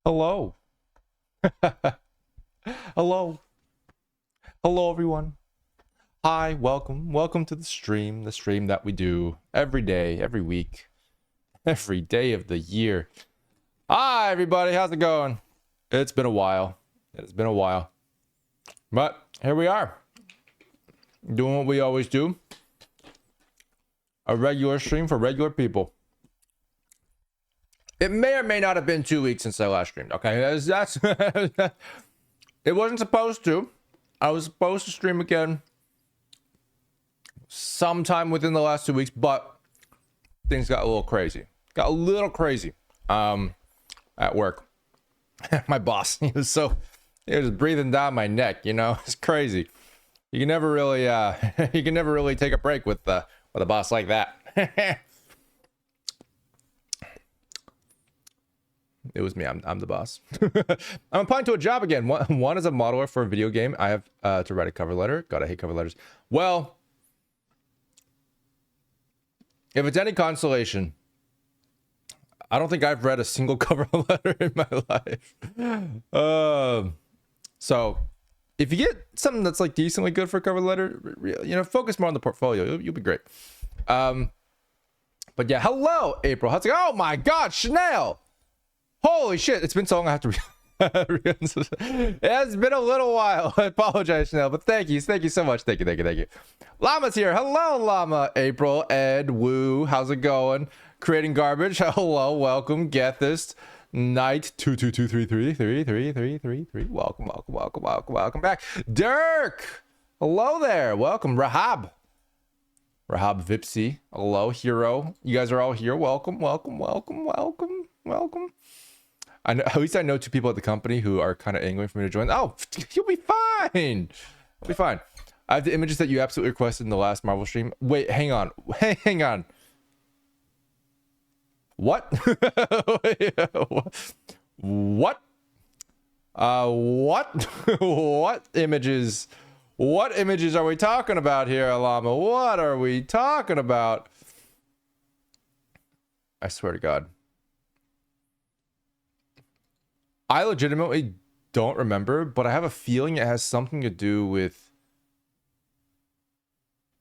Hello. Hello. Hello, everyone. Hi, welcome. Welcome to the stream that we do every day, every week, every day of the year. Hi, everybody. How's it going? It's been a while. It's been a while. But here we are, doing what we always do. A regular stream for regular people. It may or may not have been 2 weeks since I last streamed. Okay, that's it wasn't supposed to. I was supposed to stream again sometime within the last 2 weeks, but things got a little crazy. At work. My boss, he was breathing down my neck. You know, it's crazy. You can never really take a break with a boss like that. It was me. I'm the boss. I'm applying to a job again. One is a modeler for a video game. I have to write a cover letter. God, I hate cover letters. Well, if it's any consolation, I don't think I've read a single cover letter in my life. So if you get something that's like decently good for a cover letter, you know, focus more on the portfolio. You'll be great. But yeah, hello, April. How's it going? Oh my God, Chanel. Holy shit, it's been so long I have to it's been a little while. I apologize, Chanel, but thank you so much. Thank you. Llama's here. Hello, Llama. April, Ed, Woo, how's it going? Creating Garbage. Hello, welcome. Gethist, Knight 22233333333. Welcome back. Dirk. Hello there. Welcome. Rahab Vipsy. Hello, Hero. You guys are all here. Welcome. I know, at least I know 2 people at the company who are kind of angling for me to join. Oh, you'll be fine. I'll be fine. I have the images that you absolutely requested in the last Marvel stream. Wait, hang on. What? What? What images? What images are we talking about here, Alama? What are we talking about? I swear to God. I legitimately don't remember, but I have a feeling it has something to do with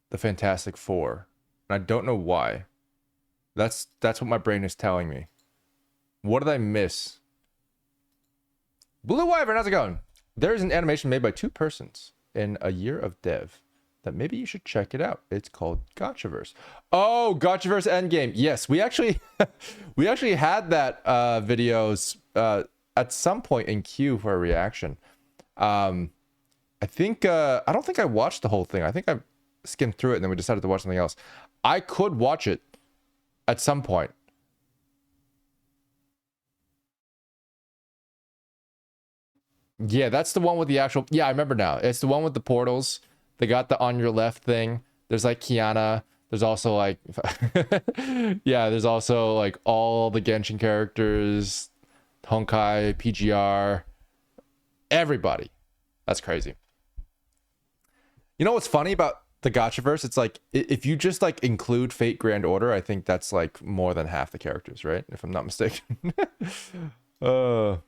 the Fantastic Four. And I don't know why. That's what my brain is telling me. What did I miss? Blue Wyvern, how's it going? There's an animation made by 2 persons in a year of dev that maybe you should check it out. It's called Gotchaverse. Oh, Gotchaverse Endgame. Yes, we actually had that videos at some point in queue for a reaction. I don't think I watched the whole thing. I think I skimmed through it and then we decided to watch something else. I could watch it at some point. Yeah, that's the one with the actual... Yeah, I remember now. It's the one with the portals. They got the on your left thing. There's like Kiana. There's also like... yeah, there's also like all the Genshin characters... Honkai, PGR, everybody. That's crazy. You know what's funny about the Gotchaverse? It's like, if you just like include Fate Grand Order, I think that's like more than half the characters, right? If I'm not mistaken. I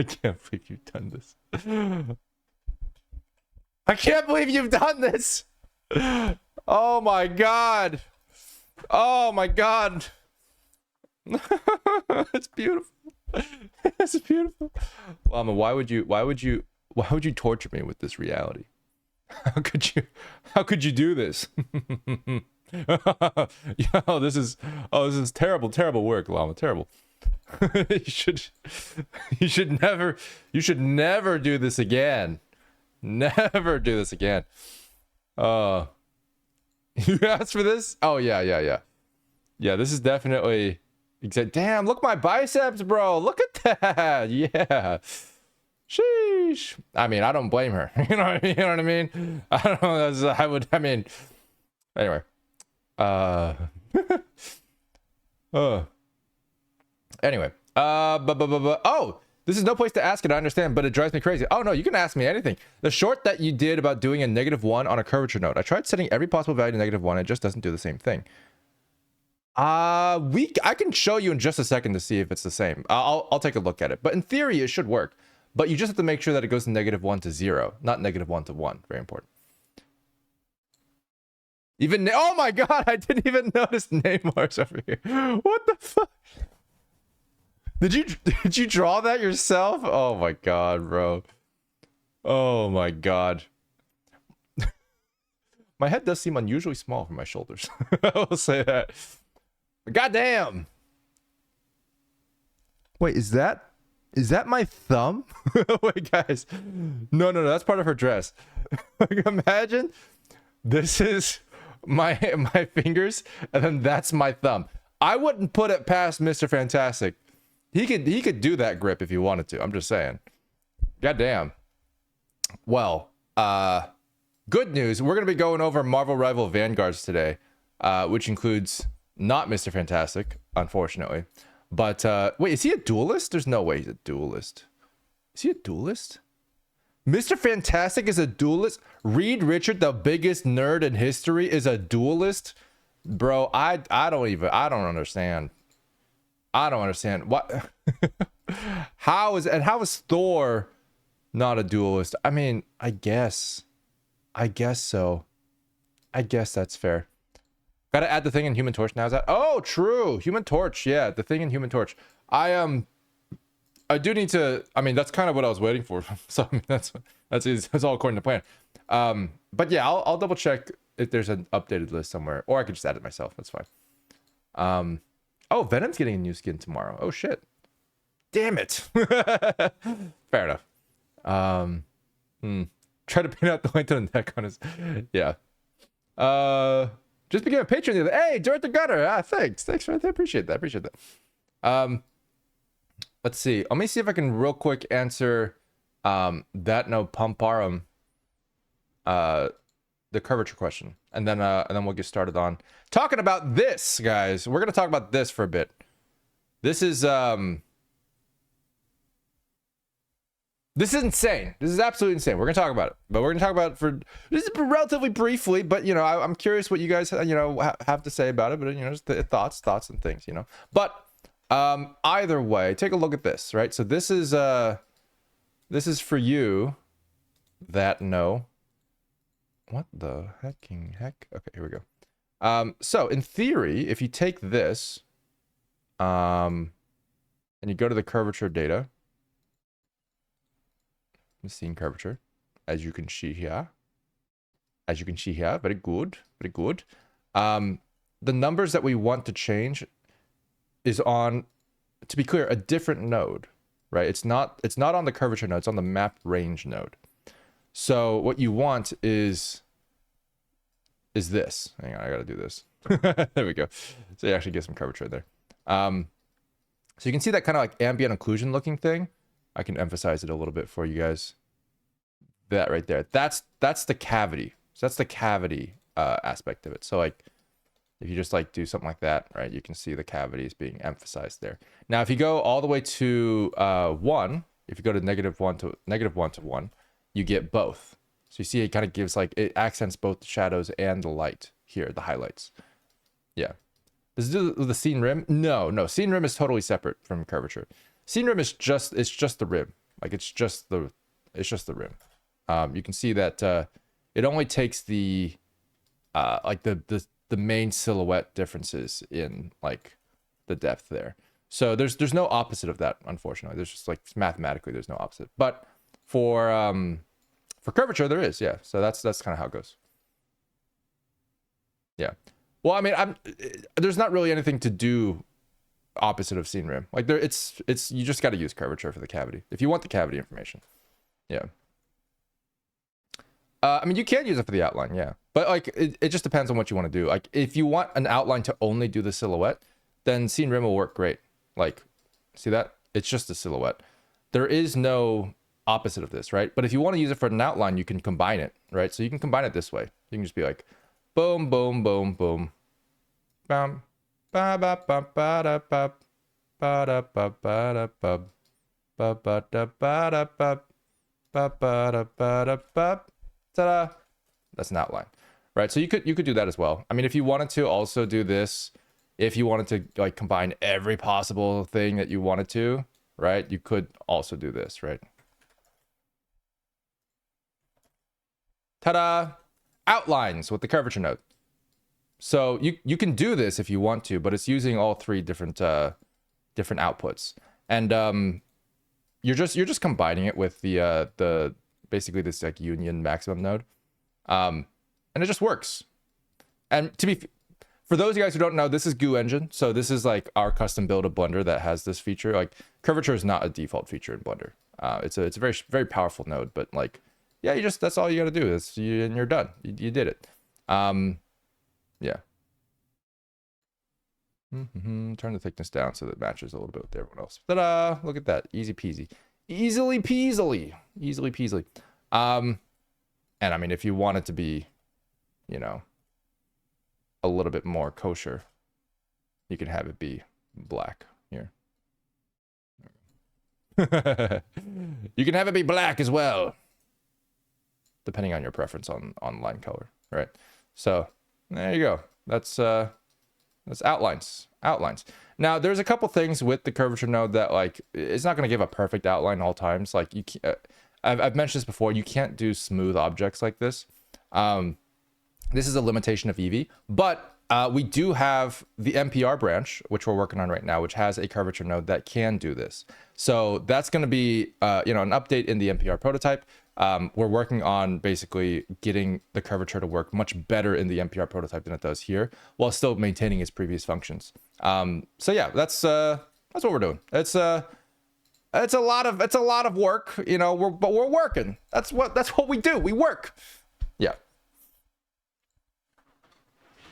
can't believe you've done this. I can't believe you've done this. Oh my God. Oh my God. It's beautiful. It's beautiful. Llama, why would you torture me with this reality? How could you do this? This is terrible work, Llama. Terrible. you should never do this again. Never do this again. You asked for this? Oh yeah. Yeah, this is definitely damn, look my biceps, bro. Look at that. Yeah. Sheesh. I mean, I don't blame her. You know what I mean? I don't know. Anyway. Anyway. Oh, This is no place to ask it, I understand, but it drives me crazy. Oh no, you can ask me anything. The short that you did about doing a -1 on a curvature node. I tried setting every possible value to -1. It just doesn't do the same thing. I can show you in just a second to see if it's the same. I'll take a look at it. But in theory, it should work. But you just have to make sure that it goes from -1 to 0, not -1 to 1. Very important. Even, oh my god, I didn't even notice Neymar's over here. What the fuck? Did you draw that yourself? Oh my god, bro. Oh my god. My head does seem unusually small for my shoulders. I will say that. Goddamn. Wait, is that my thumb? Wait, guys. No, that's part of her dress. Like, imagine this is my fingers, and then that's my thumb. I wouldn't put it past Mr. Fantastic. He could do that grip if he wanted to. I'm just saying. Goddamn. Well, good news. We're gonna be going over Mirval Rivals Vanguards today, which includes not Mr. Fantastic, unfortunately. But wait, is he a duelist? There's no way he's a duelist. Is he a duelist? Mr. Fantastic is a duelist. Reed Richard, the biggest nerd in history, is a duelist. Bro, I don't understand. I don't understand. What? How is Thor not a duelist? I mean, I guess so. I guess that's fair. Gotta add the thing in Human Torch now. Is that? Oh, true. Human Torch. Yeah, the thing in Human Torch. I do need to. I mean, that's kind of what I was waiting for. So I mean, that's all according to plan. But yeah, I'll double check if there's an updated list somewhere, or I could just add it myself. That's fine. Oh, Venom's getting a new skin tomorrow. Oh shit. Damn it. Fair enough. Try to paint out the link to the neck on his. Yeah. Just became a patron the other. Hey, Dirt the Gutter. Thanks for that. I appreciate that. Let's see. Let me see if I can real quick answer that no Pumparum the curvature question, and then we'll get started on talking about this, guys. We're gonna talk about this for a bit. This is insane. This is absolutely insane. We're gonna talk about it, but we're gonna talk about it for this is relatively briefly. But you know, I'm curious what you guys have to say about it. But you know, just the thoughts and things. You know, but either way, take a look at this. Right. So this is for you that know. What the hecking heck? Okay, here we go. So in theory, if you take this, and you go to the curvature data, the scene curvature, as you can see here, very good. The numbers that we want to change is on, to be clear, a different node, right? It's not on the curvature node, it's on the map range node. So what you want is this. Hang on, I gotta do this. There we go. So you actually get some curvature there. So you can see that kind of like ambient occlusion looking thing. I can emphasize it a little bit for you guys. That right there. That's the cavity. So that's the cavity aspect of it. So like if you just like do something like that, right, you can see the cavity is being emphasized there. Now if you go all the way to 1, if you go to -1 to 1, you get both. So you see it kind of gives like, it accents both the shadows and the light here, the highlights. Yeah. Does it do the scene rim? No. Scene rim is totally separate from curvature. Scene rim is just the rim. Like it's just the rim. You can see that it only takes the like the main silhouette differences in like the depth there. So there's no opposite of that, unfortunately. There's just like mathematically there's no opposite. But for curvature, there is, yeah. So that's kind of how it goes. Yeah. Well, I mean, there's not really anything to do opposite of scene rim. Like it's you just got to use curvature for the cavity if you want the cavity information. Yeah. I mean, you can use it for the outline, yeah. But like, it just depends on what you want to do. Like, if you want an outline to only do the silhouette, then scene rim will work great. Like, see that? It's just a silhouette. There is no opposite of this, right? But if you want to use it for an outline, you can combine it, right? So you can combine it this way. You can just be like, boom, boom, boom, boom, bam, ba ba ba ba da ba da ba ba ba da ba Ta-da! That's an outline, right? So you could do that as well. I mean, if you wanted to also do this, if you wanted to like combine every possible thing that you wanted to, right? You could also do this, right? Ta-da! Outlines with the curvature node. So you can do this if you want to, but it's using all three different outputs, and you're just combining it with the basically this like union maximum node, and it just works. And for those of you guys who don't know, this is Goo Engine, so this is like our custom build of Blender that has this feature. Like curvature is not a default feature in Blender. It's a very very powerful node, but like yeah, that's all you got to do. And you're done. You did it. Yeah. Turn the thickness down so that it matches a little bit with everyone else. Ta-da! Look at that. Easy peasy. Easily peasily. Easily peasily. And I mean, if you want it to be, you know, a little bit more kosher, you can have it be black here. You can have it be black as well, depending on your preference on line color, right? So there you go. That's outlines. Now there's a couple things with the curvature node that like it's not going to give a perfect outline all times. Like you can't, I've mentioned this before, you can't do smooth objects like this. This is a limitation of Eevee, but we do have the NPR branch, which we're working on right now, which has a curvature node that can do this. So that's going to be you know, an update in the NPR prototype. We're working on basically getting the curvature to work much better in the NPR prototype than it does here, while still maintaining its previous functions. So yeah, that's what we're doing. It's a lot of work, you know. But we're working. That's what we do. We work. Yeah.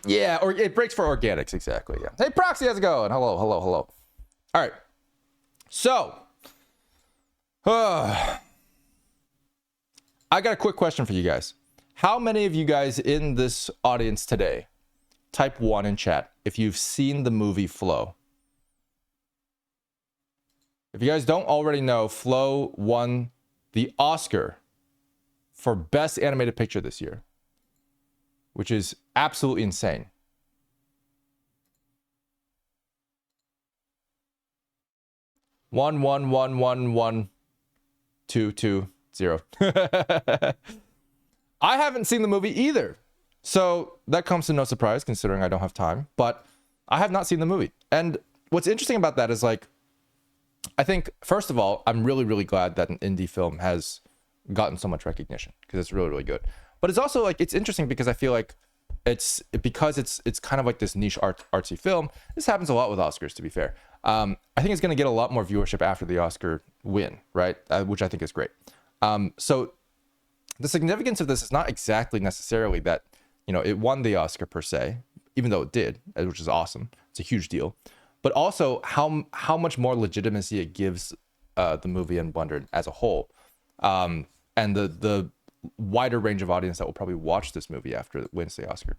Yeah, or it breaks for organics, exactly. Yeah. Hey, Proxy, how's it going? Hello. All right. So, I got a quick question for you guys. How many of you guys in this audience today, type 1 in chat if you've seen the movie Flow? If you guys don't already know, Flow won the Oscar for Best Animated Picture this year, which is absolutely insane. One, 2, 2, 0. I haven't seen the movie either, so that comes to no surprise considering I don't have time, but I have not seen the movie. And what's interesting about that is, like, I think first of all, I'm really glad that an indie film has gotten so much recognition, because it's really good. But it's also like, it's interesting because I feel like it's kind of like this niche artsy film. This happens a lot with Oscars, to be fair. I think it's going to get a lot more viewership after the Oscar win, right? Which I think is great. So the significance of this is not exactly necessarily that, you know, it won the Oscar per se, even though it did, which is awesome. It's a huge deal. But also how much more legitimacy it gives the movie and Blender as a whole, and the wider range of audience that will probably watch this movie after it wins the Oscar.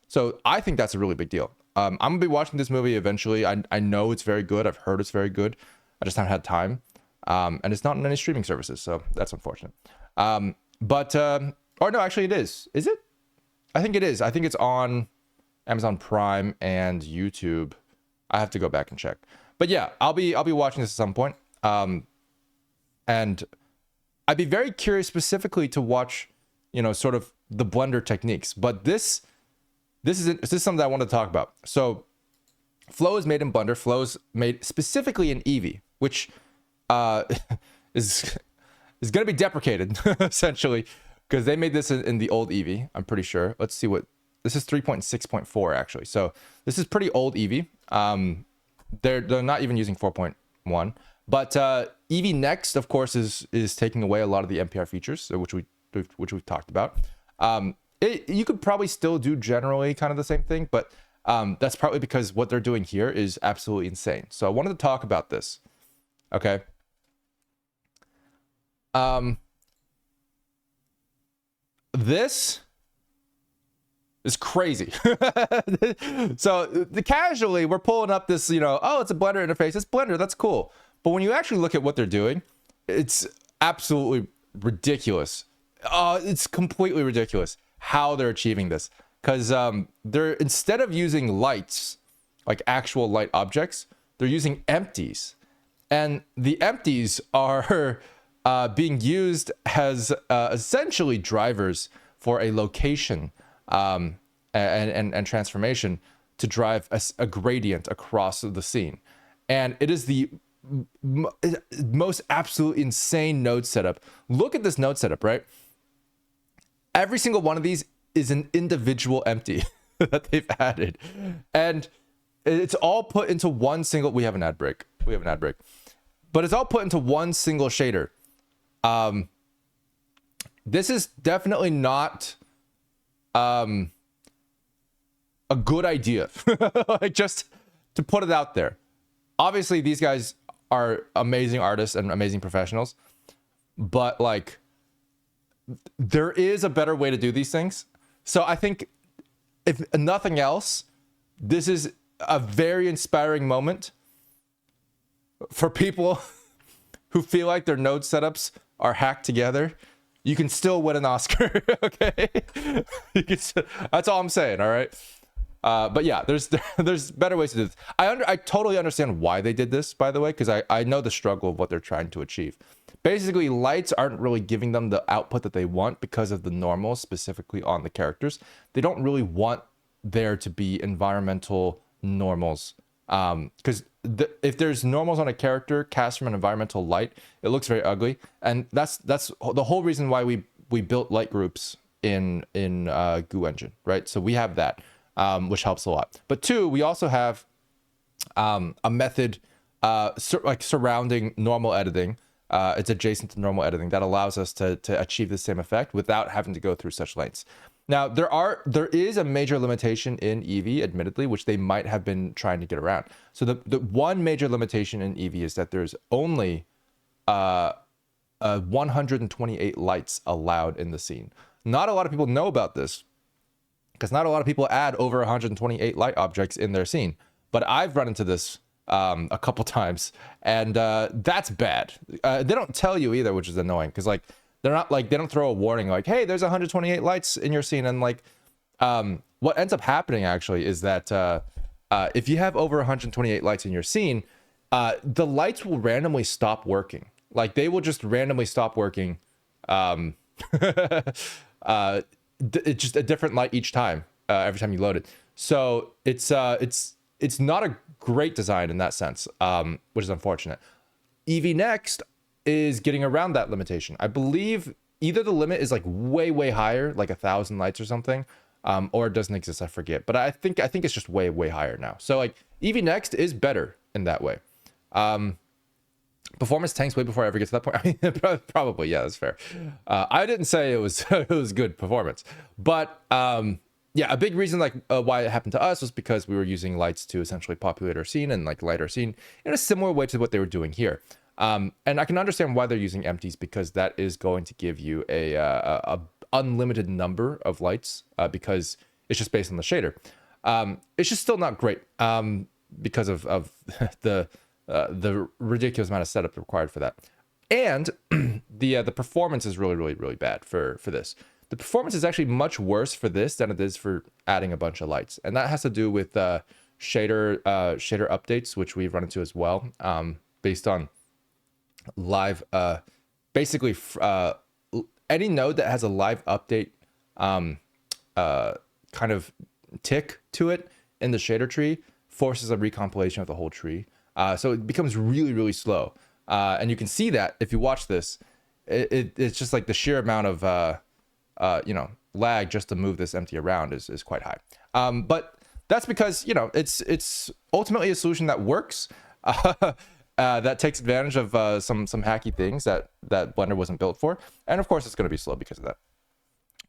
So I think that's a really big deal. I'm gonna be watching this movie eventually. I know it's very good. I've heard it's very good. I just haven't had time, and it's not on any streaming services, so that's unfortunate. Or no, actually it is. Is it? I think it is. I think it's on Amazon Prime and YouTube. I have to go back and check. But yeah, I'll be watching this at some point. And I'd be very curious specifically to watch, you know, sort of the Blender techniques. But this is something that I want to talk about. So Flow is made in Blender. Flow is made specifically in Eevee, which is going to be deprecated essentially, because they made this in the old Eevee. I'm pretty sure. Let's see what this is. 3.6.4 actually. So this is pretty old Eevee. They're not even using 4.1. But Eevee Next, of course, is taking away a lot of the NPR features, which we've talked about. You could probably still do generally kind of the same thing, but that's partly because what they're doing here is absolutely insane. So I wanted to talk about this. Okay. This is crazy. So casually we're pulling up this, you know, oh, it's a Blender interface. It's Blender. That's cool. But when you actually look at what they're doing, it's absolutely ridiculous. It's completely ridiculous how they're achieving this. Because they're, instead of using lights, like actual light objects, they're using empties. And the empties are being used as essentially drivers for a location and transformation to drive a gradient across the scene. And it is the most absolute insane node setup. Look at this node setup, right? Every single one of these is an individual empty that they've added. And it's all put into one single... We have an ad break. But it's all put into one single shader. This is definitely not a good idea. Like, just to put it out there. Obviously, these guys are amazing artists and amazing professionals. But, like, there is a better way to do these things. So I think, if nothing else, this is a very inspiring moment for people who feel like their node setups are hacked together. You can still win an Oscar, okay? That's all I'm saying, all right? But yeah, there's better ways to do this. I totally understand why they did this, by the way, because I know the struggle of what they're trying to achieve. Basically, lights aren't really giving them the output that they want because of the normals, specifically on the characters. They don't really want there to be environmental normals. Because if there's normals on a character cast from an environmental light, it looks very ugly. And that's the whole reason why we built light groups in Goo engine, right? So we have that, which helps a lot. But two, we also have a method like surrounding normal editing. It's adjacent to normal editing that allows us to achieve the same effect without having to go through such lengths. Now, there is a major limitation in Eevee, admittedly, which they might have been trying to get around. So the one major limitation in Eevee is that there's only 128 lights allowed in the scene. Not a lot of people know about this, because not a lot of people add over 128 light objects in their scene. But I've run into this a couple times, and that's bad. They don't tell you either, which is annoying, because like they're not like, they don't throw a warning like, hey, there's 128 lights in your scene. And like what ends up happening actually is that if you have over 128 lights in your scene, the lights will randomly stop working. Like they will just randomly stop working. It's just a different light each time, every time you load it. So it's not a great design in that sense, which is unfortunate. Eevee Next is getting around that limitation. I believe either the limit is like way higher, like 1,000 lights or something, or it doesn't exist. I forget, but I think it's just way higher now. So like Eevee Next is better in that way. Performance tanks way before I ever get to that point. I mean, probably, yeah, that's fair. I didn't say it was it was good performance, but yeah, a big reason like why it happened to us was because we were using lights to essentially populate our scene and like light our scene in a similar way to what they were doing here. And I can understand why they're using empties, because that is going to give you a unlimited number of lights because it's just based on the shader. It's just still not great because of the ridiculous amount of setup required for that. And the performance is really bad for this. The performance is actually much worse for this than it is for adding a bunch of lights. And that has to do with shader updates, which we've run into as well, based on live, basically any node that has a live update kind of tick to it in the shader tree forces a recompilation of the whole tree. So it becomes really slow. And you can see that if you watch this, it's just like the sheer amount of lag just to move this empty around is quite high. But that's because, it's ultimately a solution that works, that takes advantage of some hacky things that Blender wasn't built for. And of course, it's going to be slow because of that.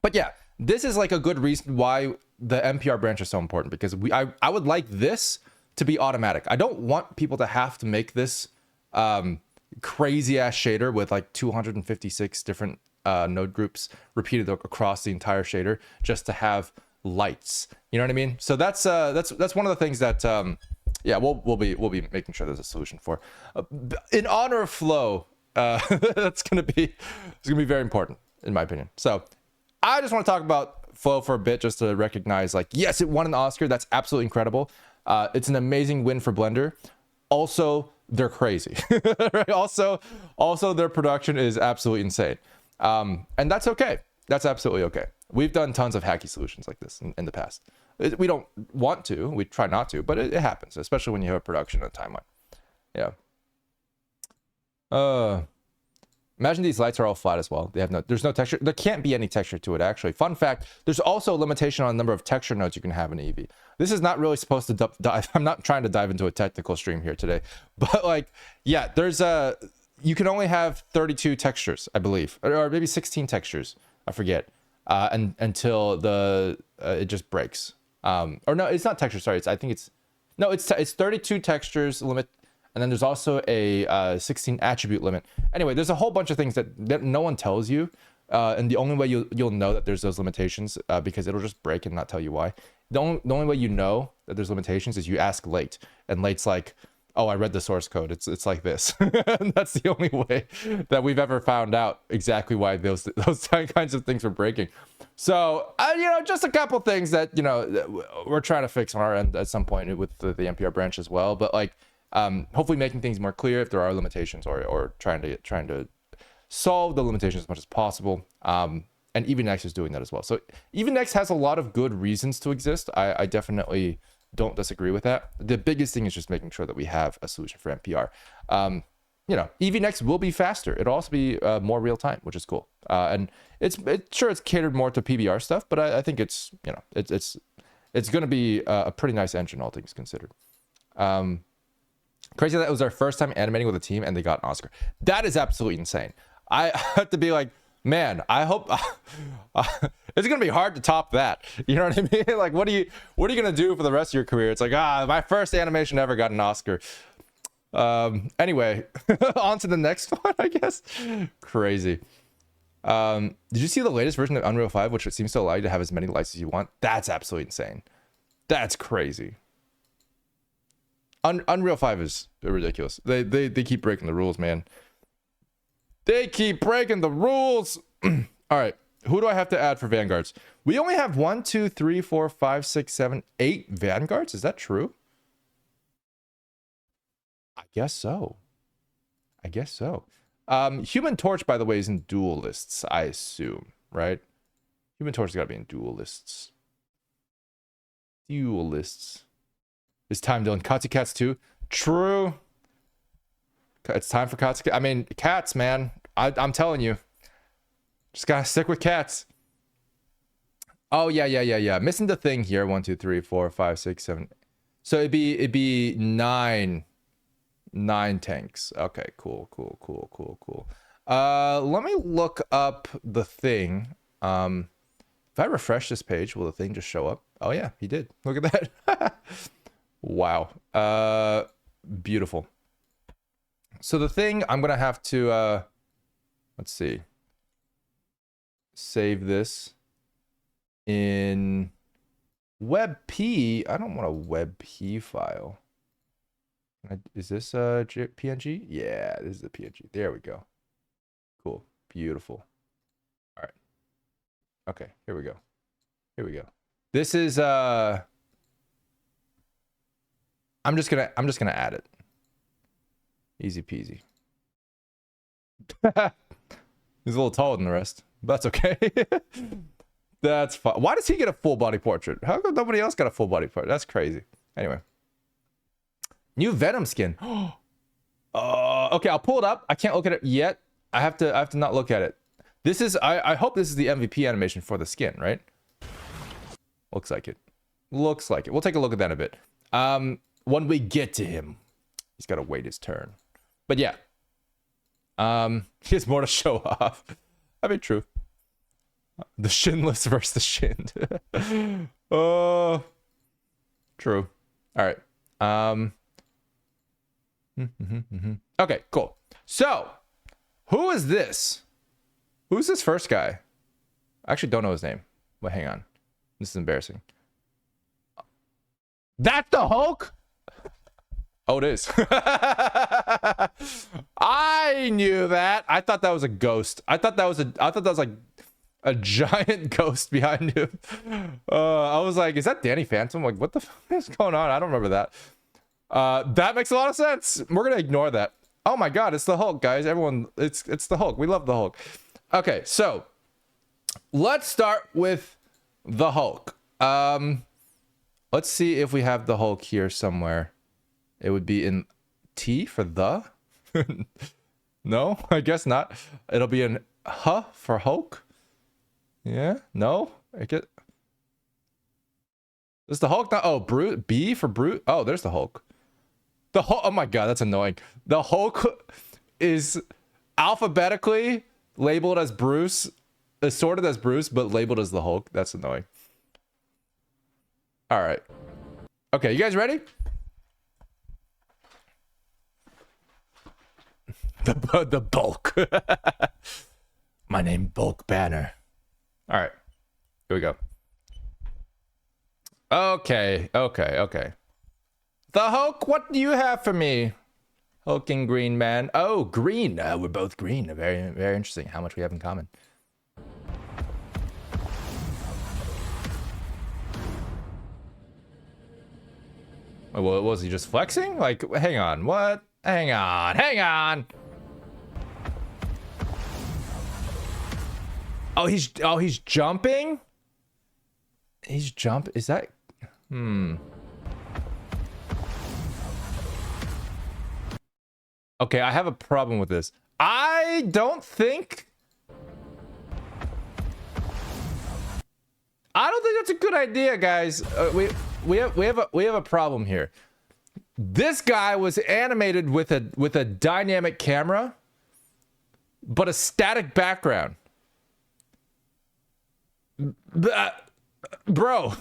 But yeah, this is like a good reason why the NPR branch is so important, because I would like this to be automatic. I don't want people to have to make this crazy ass shader with like 256 different node groups repeated across the entire shader just to have lights. You know what I mean? So that's one of the things that yeah, we'll be making sure there's a solution for. In honor of flow, that's gonna be very important in my opinion. So I just want to talk about flow for a bit, just to recognize, like, yes, it won an Oscar. That's absolutely incredible. It's an amazing win for Blender. Also, they're crazy. Right? Also, their production is absolutely insane. And that's okay. That's absolutely okay. We've done tons of hacky solutions like this in the past. We don't want to. We try not to, but it happens, especially when you have a production and a timeline. Yeah. Imagine these lights are all flat as well. There's no texture. There can't be any texture to it, actually. Fun fact, there's also a limitation on the number of texture nodes you can have in Eevee. This is not really supposed to dive. I'm not trying to dive into a technical stream here today, but like, yeah, you can only have 32 textures, I believe, or maybe 16 textures. I forget. And until it just breaks. Or no, it's not texture. Sorry. It's 32 textures limit. And then there's also a 16 attribute limit. Anyway, there's a whole bunch of things that no one tells you. And the only way you'll know that there's those limitations, because it'll just break and not tell you why. The only way you know that there's limitations is you ask Late. And Late's like, oh, I read the source code. It's like this. And that's the only way that we've ever found out exactly why those kinds of things are breaking. So, just a couple things that, we're trying to fix on our end at some point with the NPR branch as well. But like, hopefully making things more clear if there are limitations, or trying to solve the limitations as much as possible. And EVNext is doing that as well. So EVNext has a lot of good reasons to exist. I definitely don't disagree with that. The biggest thing is just making sure that we have a solution for NPR. EVNext will be faster. It'll also be more real time, which is cool. And it's catered more to PBR stuff, but I think it's going to be a pretty nice engine, all things considered. Crazy that it was our first time animating with a team and they got an Oscar. That is absolutely insane. I have to be like, man, I hope it's gonna be hard to top that. You know what I mean? Like, what are you gonna do for the rest of your career? It's like, my first animation ever got an Oscar. Anyway, on to the next one, I guess. Crazy. Did you see the latest version of Unreal 5, which seems to allow you to have as many lights as you want? That's absolutely insane. That's crazy. Unreal 5 is ridiculous. They keep breaking the rules, man. They keep breaking the rules. All right, who do I have to add for Vanguards? We only have 1, 2, 3, 4, 5, 6, 7, 8 Vanguards. Is that true? I guess so. Human Torch, by the way, is in dual lists, I assume, right? Human Torch has got to be in dual lists. It's time, Dillon. Katsu Cats 2. True. It's time for Katsu. I mean, cats, man. I'm telling you. Just gotta stick with cats. Oh, yeah. Missing the thing here. 1, 2, 3, 4, 5, 6, 7. So it'd be 9 tanks. Okay, cool. Let me look up the thing. If I refresh this page, will the thing just show up? Oh yeah, he did. Look at that. Wow. Beautiful. So the thing, I'm gonna have to let's see, save this in WebP. I don't want a WebP file. Is this a PNG? Yeah, this is a PNG. There we go. Cool. Beautiful. All right. Okay, here we go. This is I'm just gonna add it. Easy peasy. He's a little taller than the rest, but that's okay. That's fine. Why does he get a full body portrait? How come nobody else got a full body portrait? That's crazy. Anyway. New Venom skin. Okay, I'll pull it up. I can't look at it yet. I have to not look at it. This is I hope this is the MVP animation for the skin, right? Looks like it. We'll take a look at that in a bit. When we get to him, he's got to wait his turn. But yeah. He has more to show off. I mean, true. The shinless versus the shinned. Oh, true. All right. Okay, cool. So, who is this? Who's this first guy? I actually don't know his name. But hang on. This is embarrassing. That's the Hulk? Oh, it is. I knew that. I thought that was a ghost. I thought that was like a giant ghost behind you. I was like, is that Danny Phantom? Like, what the fuck is going on? I don't remember that. That makes a lot of sense. We're gonna ignore that. Oh my god, it's the Hulk, guys. Everyone, it's the Hulk. We love the Hulk. Okay, so let's start with the Hulk. Let's see if we have the Hulk here somewhere. It would be in T for the. No, I guess not. It'll be in H for Hulk. Yeah, no, I get. Is the Hulk not? Oh, Brute. B for Brute. Oh, there's the Hulk. The Hulk. Oh my god, that's annoying. The Hulk is alphabetically labeled as Bruce, sorted as Bruce, but labeled as the Hulk. That's annoying. All right. Okay, you guys ready? The Bulk. My name Bulk Banner. All right, here we go. Okay. The Hulk, what do you have for me? Hulking Green Man. Oh, green. We're both green. Very, very interesting. How much we have in common. Oh, well, was he just flexing? Like, hang on. What? Hang on. Oh, he's jumping? Is that? Okay, I have a problem with this. I don't think that's a good idea, guys. We have a problem here. This guy was animated with a dynamic camera, but a static background. Bro,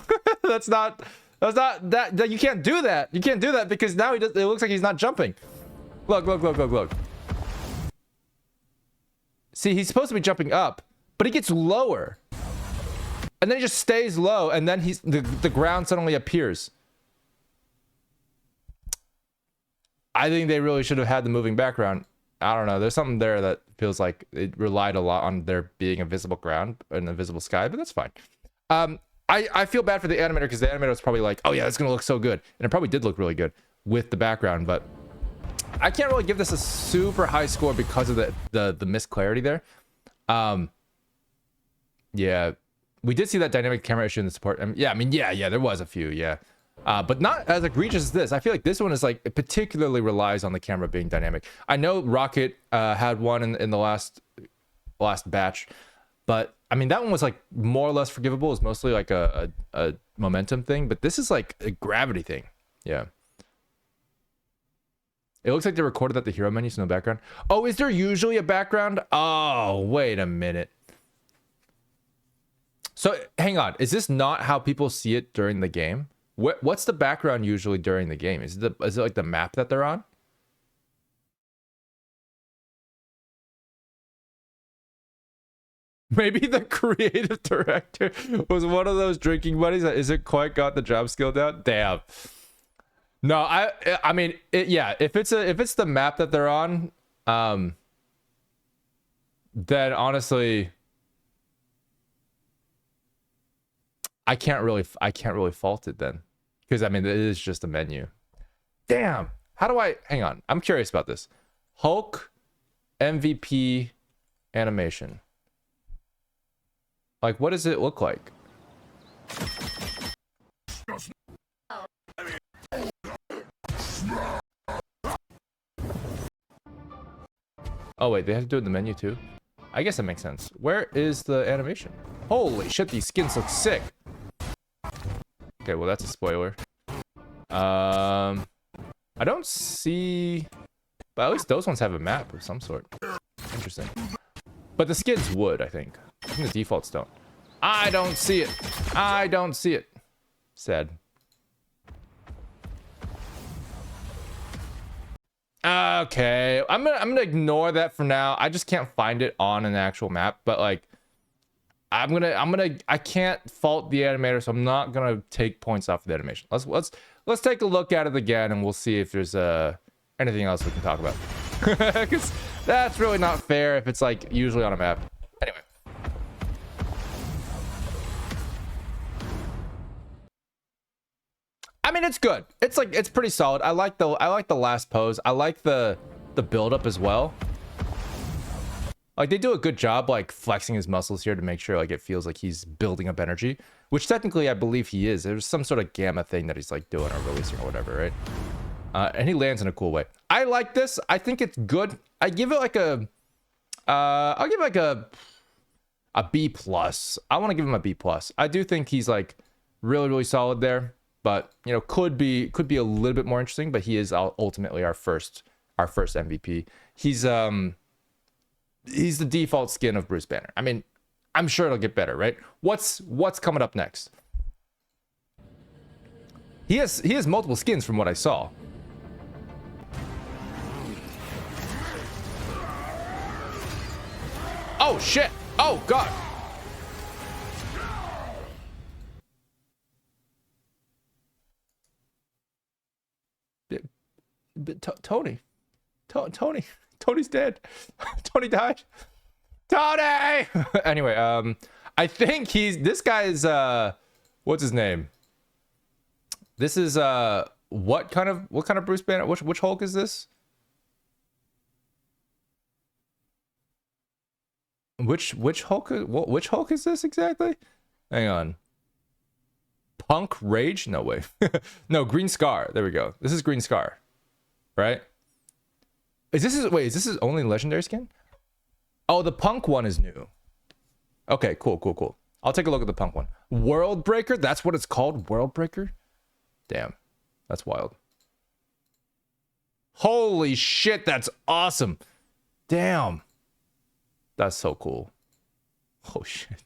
that's not that you can't do that. You can't do that because now it looks like he's not jumping. Look. See, he's supposed to be jumping up, but he gets lower. And then he just stays low, and then the ground suddenly appears. I think they really should have had the moving background. I don't know. There's something there that feels like it relied a lot on there being a visible ground and a visible sky, but that's fine. I feel bad for the animator because the animator was probably like, oh yeah, it's gonna look so good. And it probably did look really good with the background, but I can't really give this a super high score because of the missed clarity there. Yeah, we did see that dynamic camera issue in the support. Yeah, there was a few, yeah. But not as egregious as this. I feel like this one is like, it particularly relies on the camera being dynamic. I know Rocket had one in the last batch, but I mean, that one was like more or less forgivable. It's mostly like a momentum thing, but this is like a gravity thing. Yeah. It looks like they recorded at the hero menu, so no background. Oh, is there usually a background? Oh, wait a minute. So hang on. Is this not how people see it during the game? What's the background usually during the game? Is it like the map that they're on? Maybe the creative director was one of those drinking buddies that isn't quite got the job skill down. Damn. No, I mean, yeah. If it's the map that they're on, then honestly, I can't really fault it then, because I mean, it is just a menu. Damn. How do I? Hang on. I'm curious about this. Hulk MVP animation. Like, what does it look like? Oh wait, they have to do it in the menu too? I guess that makes sense. Where is the animation? Holy shit, these skins look sick. Okay, well that's a spoiler. I don't see... But at least those ones have a map of some sort. Interesting. But the skins would, I think. I think the defaults don't. I don't see it. I don't see it. Sad. Okay, I'm gonna ignore that for now. I just can't find it on an actual map, but like I can't fault the animator, so I'm not gonna take points off of the animation. Let's let's take a look at it again, and we'll see if there's anything else we can talk about. Because that's really not fair if it's like usually on a map. Anyway. I mean, it's good. It's pretty solid. I like the last pose. I like the build up as well. Like, they do a good job like flexing his muscles here to make sure like it feels like he's building up energy, which technically I believe he is. There's some sort of gamma thing that he's like doing or releasing or whatever, right? And he lands in a cool way. I like this. I think it's good. I give it like a I'll give it like a B plus. I want to give him a B plus. I do think he's like really solid there, but you know, could be a little bit more interesting, but he is ultimately our first MVP. He's the default skin of Bruce Banner. I mean, I'm sure it'll get better, right? What's coming up next? He has multiple skins from what I saw. Oh shit! Oh god! Tony's dead. Tony died. Tony! Anyway, I think this guy is what's his name? This is what kind of Bruce Banner? Which Hulk is this? Which Hulk? Which Hulk is this exactly? Hang on. Punk Rage? No way. No, Green Scar. There we go. This is Green Scar, right? Is this his only legendary skin? Oh, the Punk one is new. Okay, cool. I'll take a look at the Punk one. World Breaker? That's what it's called? World Breaker? Damn. That's wild. Holy shit, that's awesome. Damn. That's so cool. Oh shit.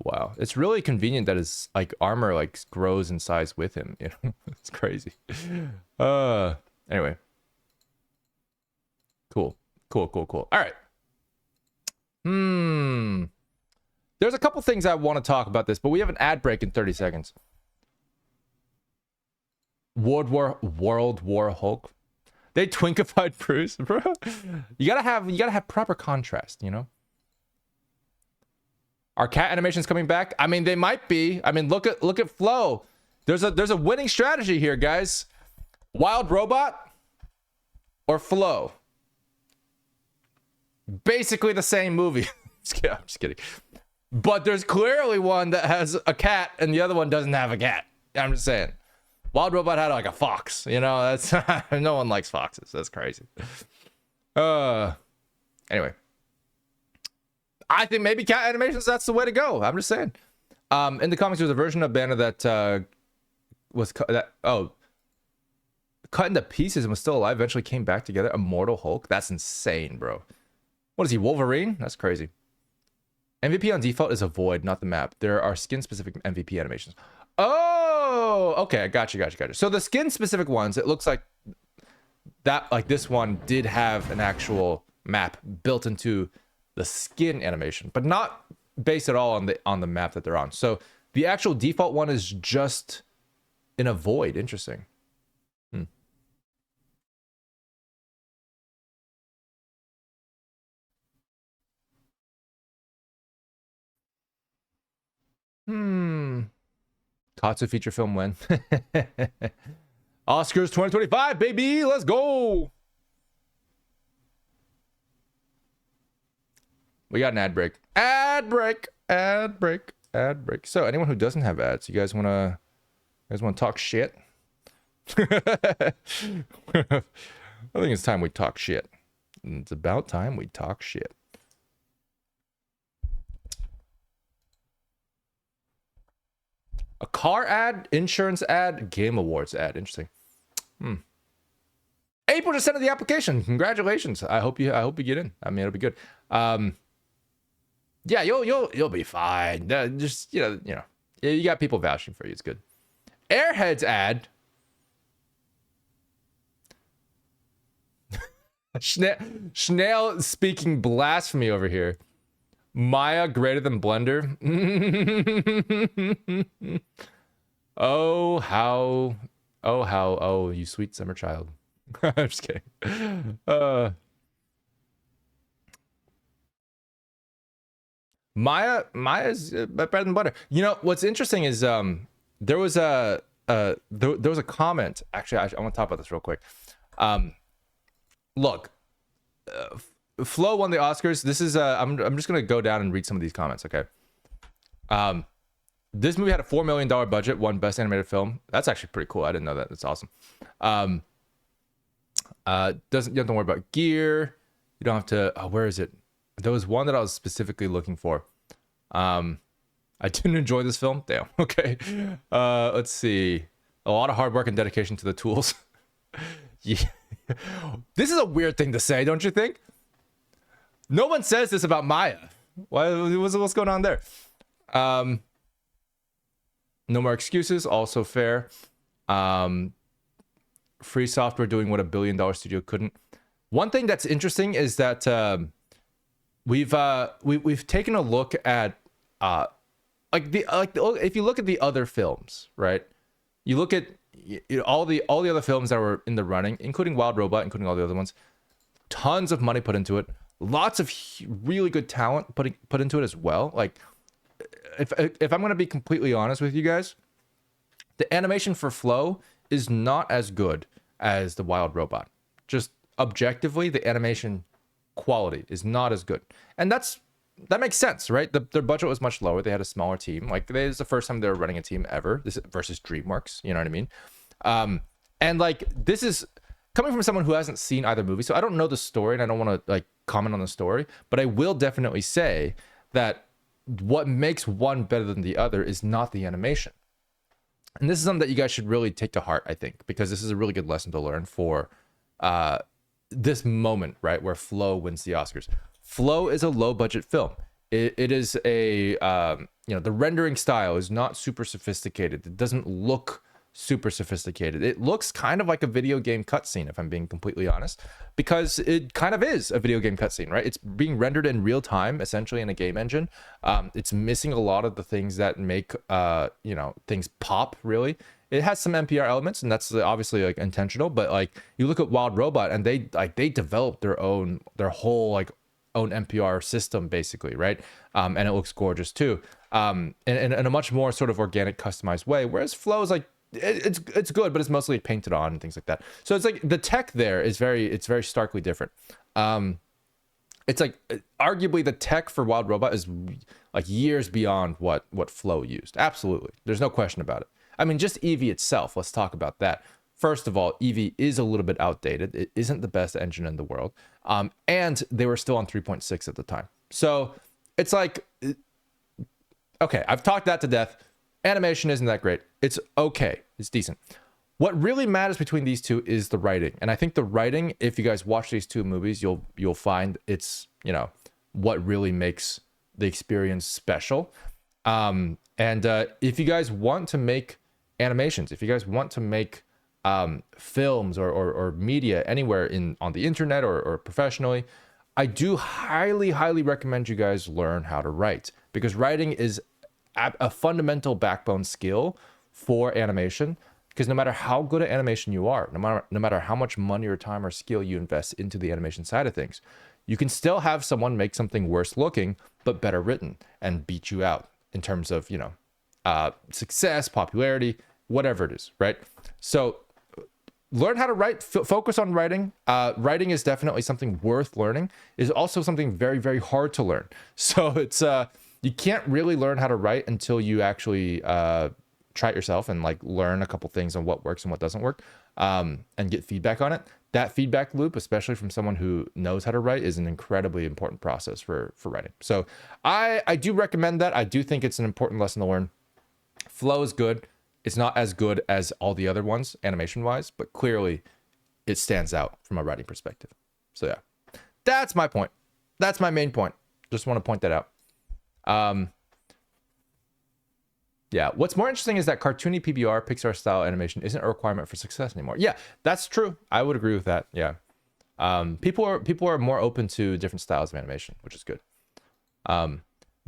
Wow. It's really convenient that his like armor like grows in size with him, you know? It's crazy. Anyway. Cool. All right. There's a couple things I want to talk about this, but we have an ad break in 30 seconds. World War Hulk. They twinkified Bruce, bro. You gotta have proper contrast, you know. Are cat animations coming back? I mean, they might be. I mean, look at Flo. There's a winning strategy here, guys. Wild Robot or Flo. Basically the same movie. I'm just kidding. But there's clearly one that has a cat and the other one doesn't have a cat. I'm just saying. Wild Robot had like a fox, you know. That's no one likes foxes. That's crazy. Anyway, I think maybe cat animations, that's the way to go. I'm just saying. In the comics, there's a version of Banner that was cut into pieces and was still alive. Eventually came back together. Immortal Hulk. That's insane, bro. What is he? Wolverine? That's crazy. MVP on default is a void, not the map. There are skin-specific MVP animations. Oh, okay, gotcha. So the skin-specific ones, it looks like that, like this one did have an actual map built into the skin animation, but not based at all on the map that they're on. So the actual default one is just in a void. Interesting. Katsu feature film when? Oscars 2025, baby. Let's go. We got an ad break. Ad break. So anyone who doesn't have ads, you guys wanna talk shit? I think it's time we talk shit. It's about time we talk shit. A car ad, insurance ad, Game Awards ad. Interesting. 8% of the application. Congratulations. I hope you get in. I mean, it'll be good. Yeah, you'll be fine. Just you know, you got people vouching for you. It's good. Airheads ad. Schnell speaking blasphemy over here. Maya greater than Blender. Oh, how Oh, how, oh, you sweet summer child. I'm just kidding. Maya's bread and butter. You know what's interesting is there was there was a comment. Actually, I want to talk about this real quick. Look, Flo won the Oscars. This is I'm just gonna go down and read some of these comments. Okay. This movie had a $4 million budget, won Best Animated Film. That's actually pretty cool. I didn't know that. That's awesome. Doesn't, you don't have to worry about gear. You don't have to. Oh, where is it? There was one that I was specifically looking for. I didn't enjoy this film. Damn. Okay. Let's see. A lot of hard work and dedication to the tools. Yeah. This is a weird thing to say, don't you think? No one says this about Maya. What's going on there? No more excuses. Also fair. Free software doing what $1 billion studio couldn't. One thing that's interesting is that we've taken a look at if you look at the other films, right? You look at all the other films that were in the running, including Wild Robot, including all the other ones. Tons of money put into it. Lots of really good talent put into it as well. Like, if I'm going to be completely honest with you guys, the animation for Flow is not as good as the Wild Robot. Just objectively, the animation quality is not as good. And that makes sense, right? Their budget was much lower. They had a smaller team. Like, this is the first time they were running a team ever. This versus DreamWorks, you know what I mean? And like, this is coming from someone who hasn't seen either movie, so I don't know the story and I don't want to like comment on the story, but I will definitely say that what makes one better than the other is not the animation. And this is something that you guys should really take to heart, I think, because this is a really good lesson to learn for this moment, right, where Flow wins the Oscars. Flow is a low budget film. It is a the rendering style is not super sophisticated. It doesn't look super sophisticated. It looks kind of like a video game cutscene, if I'm being completely honest, because it kind of is a video game cutscene, right? It's being rendered in real time, essentially in a game engine. It's missing a lot of the things that make things pop. Really, it has some NPR elements, and that's obviously like intentional. But like, you look at Wild Robot, and they developed their whole like own NPR system, basically, right? And it looks gorgeous too, in a much more sort of organic, customized way. Whereas Flow is like, it's good, but it's mostly painted on and things like that. So it's like the tech there is very starkly different. It's like arguably the tech for Wild Robot is like years beyond what Flow used. Absolutely, there's no question about it. I mean, just Eevee itself. Let's talk about that. First of all, Eevee is a little bit outdated. It isn't the best engine in the world, and they were still on 3.6 at the time. So it's like, okay, I've talked that to death. Animation isn't that great. It's okay. It's decent. What really matters between these two is the writing. And I think the writing, if you guys watch these two movies, you'll find it's, what really makes the experience special. And if you guys want to make animations, if you guys want to make films or media anywhere on the internet or professionally, I do highly, highly recommend you guys learn how to write, because writing is a fundamental backbone skill for animation. Because no matter how good at animation you are, no matter how much money or time or skill you invest into the animation side of things, you can still have someone make something worse looking but better written and beat you out in terms of success, popularity, whatever it is, right? So learn how to write. Focus on writing. Writing is definitely something worth learning. It's also something very, very hard to learn. So it's you can't really learn how to write until you actually try it yourself and like learn a couple things on what works and what doesn't work, and get feedback on it. That feedback loop, especially from someone who knows how to write, is an incredibly important process for writing. So I do recommend that. I do think it's an important lesson to learn. Flow is good. It's not as good as all the other ones animation wise, but clearly it stands out from a writing perspective. So yeah, that's my point. That's my main point. Just want to point that out. Yeah, what's more interesting is that cartoony PBR Pixar style animation isn't a requirement for success anymore. Yeah, that's true. I would agree with that. Yeah. People are more open to different styles of animation, which is good.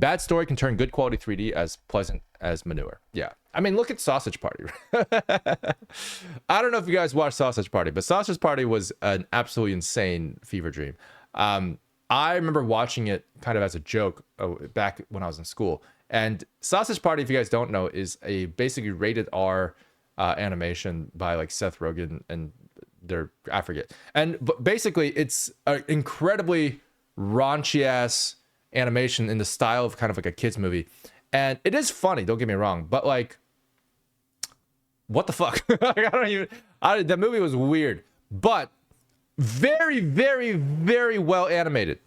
Bad story can turn good quality 3D as pleasant as manure. Yeah. I mean, look at Sausage Party. I don't know if you guys watched Sausage Party, but Sausage Party was an absolutely insane fever dream. I remember watching it kind of as a joke back when I was in school. And Sausage Party, if you guys don't know, is a basically rated R animation by like Seth Rogen and I forget. But basically, it's an incredibly raunchy ass animation in the style of kind of like a kids movie, and it is funny, don't get me wrong, but like, what the fuck? That movie was weird, but very, very, very well animated,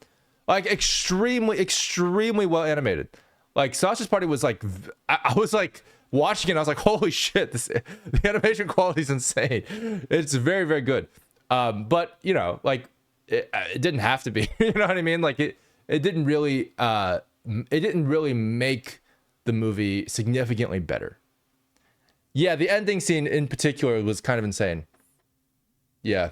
like extremely well animated. Like Sausage Party was like, I was like watching it and I was like, holy shit, the animation quality is insane. It's very, very good. But you know, like it didn't have to be. You know what I mean? Like it didn't really make the movie significantly better. Yeah, the ending scene in particular was kind of insane. Yeah.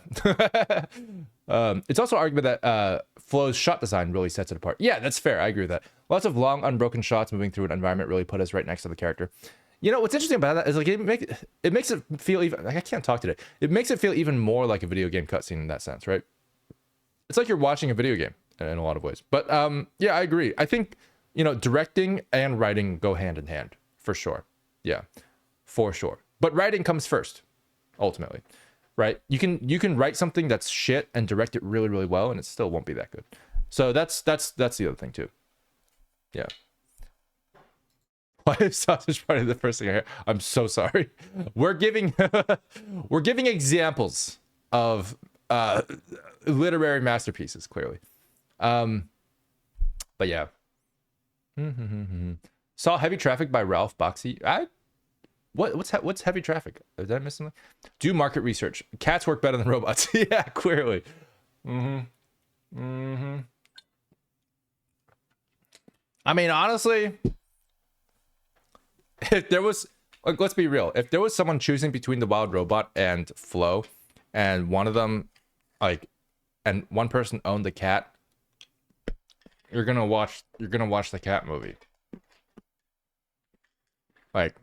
It's also argument that Flo's shot design really sets it apart. Yeah, that's fair. I agree with that. Lots of long, unbroken shots moving through an environment really put us right next to the character. You know, what's interesting about that is like it makes it feel even, like I can't talk today. It makes it feel even more like a video game cutscene in that sense, right? It's like you're watching a video game in a lot of ways. But yeah, I agree. I think, you know, directing and writing go hand in hand for sure. Yeah, for sure. But writing comes first, ultimately, right? You can write something that's shit and direct it really, really well, and it still won't be that good. So that's the other thing too. Yeah. Why is Sausage Party the first thing I hear? I'm so sorry. We're giving examples of literary masterpieces, clearly. But yeah. Saw Heavy Traffic by Ralph Bakshi. What's Heavy Traffic? Did I miss something? Do market research. Cats work better than robots. Yeah, clearly. I mean, honestly, if there was, like, let's be real. If there was someone choosing between the wild robot and Flo, and one of them, like, and one person owned the cat, you're gonna watch the cat movie. Like,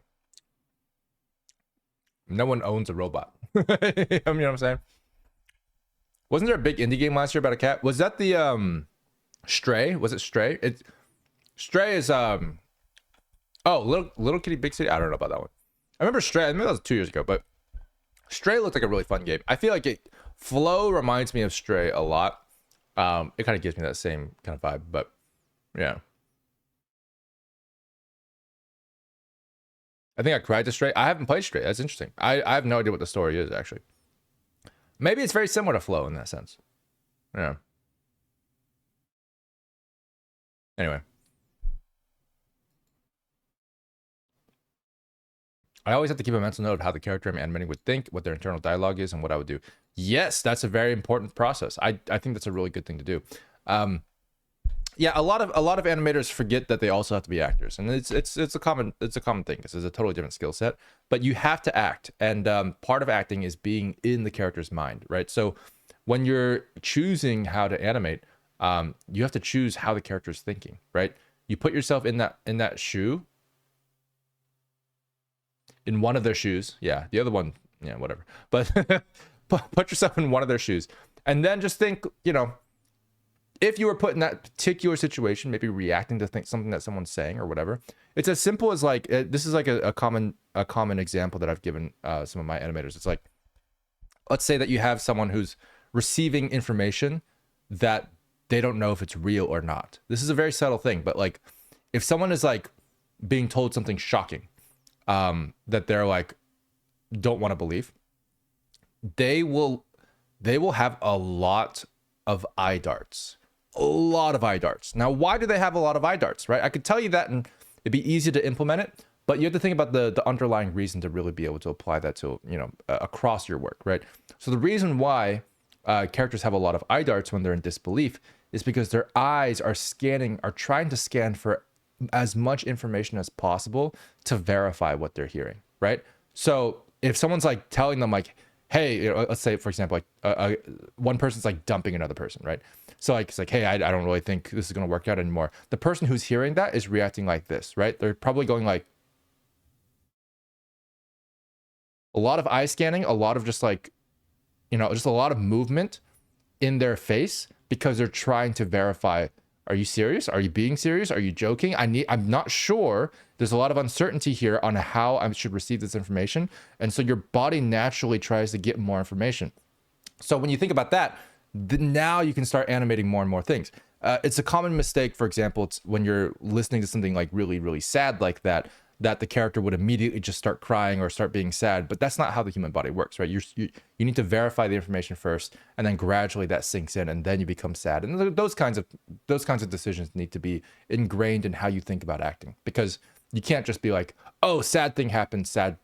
no one owns a robot. You know what I'm saying? Wasn't there a big indie game last year about a cat? Was that the Stray? Was it Stray? Stray is oh, Little Kitty Big City. I don't know about that one. I remember Stray. I think that was 2 years ago, but Stray looked like a really fun game. I feel like Flow reminds me of Stray a lot. It kind of gives me that same kind of vibe, but yeah. I think I cried to Stray. I haven't played Stray. That's interesting. I have no idea what the story is, actually. Maybe it's very similar to Flow in that sense. Yeah. Anyway. I always have to keep a mental note of how the character I'm animating would think, what their internal dialogue is, and what I would do. Yes, that's a very important process. I think that's a really good thing to do. Yeah, a lot of animators forget that they also have to be actors, and it's a common thing because it's a totally different skill set. But you have to act, and part of acting is being in the character's mind, right? So when you're choosing how to animate, you have to choose how the character's thinking, right? You put yourself in that shoe. In one of their shoes, yeah, the other one, yeah, whatever. But put yourself in one of their shoes, and then just think, you know, if you were put in that particular situation, maybe reacting to something that someone's saying or whatever. It's as simple as like this is like a common example that I've given some of my animators. It's like, let's say that you have someone who's receiving information that they don't know if it's real or not. This is a very subtle thing, but like if someone is like being told something shocking, that they're like don't want to believe, they will have a lot of eye darts. Now, why do they have a lot of eye darts, right? I could tell you that and it'd be easy to implement it, but you have to think about the underlying reason to really be able to apply that to, you know, across your work, right? So the reason why characters have a lot of eye darts when they're in disbelief is because their eyes are trying to scan for as much information as possible to verify what they're hearing, right? So if someone's like telling them like, hey, let's say for example, like one person's like dumping another person, right? So like it's like, hey, I don't really think this is gonna work out anymore. The person who's hearing that is reacting like this, right? They're probably going like a lot of eye scanning, a lot of just like, just a lot of movement in their face because they're trying to verify, are you serious? Are you being serious? Are you joking? I'm not sure. There's a lot of uncertainty here on how I should receive this information. And so your body naturally tries to get more information. So when you think about that, now you can start animating more and more things. It's a common mistake, for example, it's when you're listening to something like really, really sad like that the character would immediately just start crying or start being sad. But that's not how the human body works, right? You need to verify the information first, and then gradually that sinks in, and then you become sad. And those kinds of decisions need to be ingrained in how you think about acting, because you can't just be like, oh, sad thing happened, sad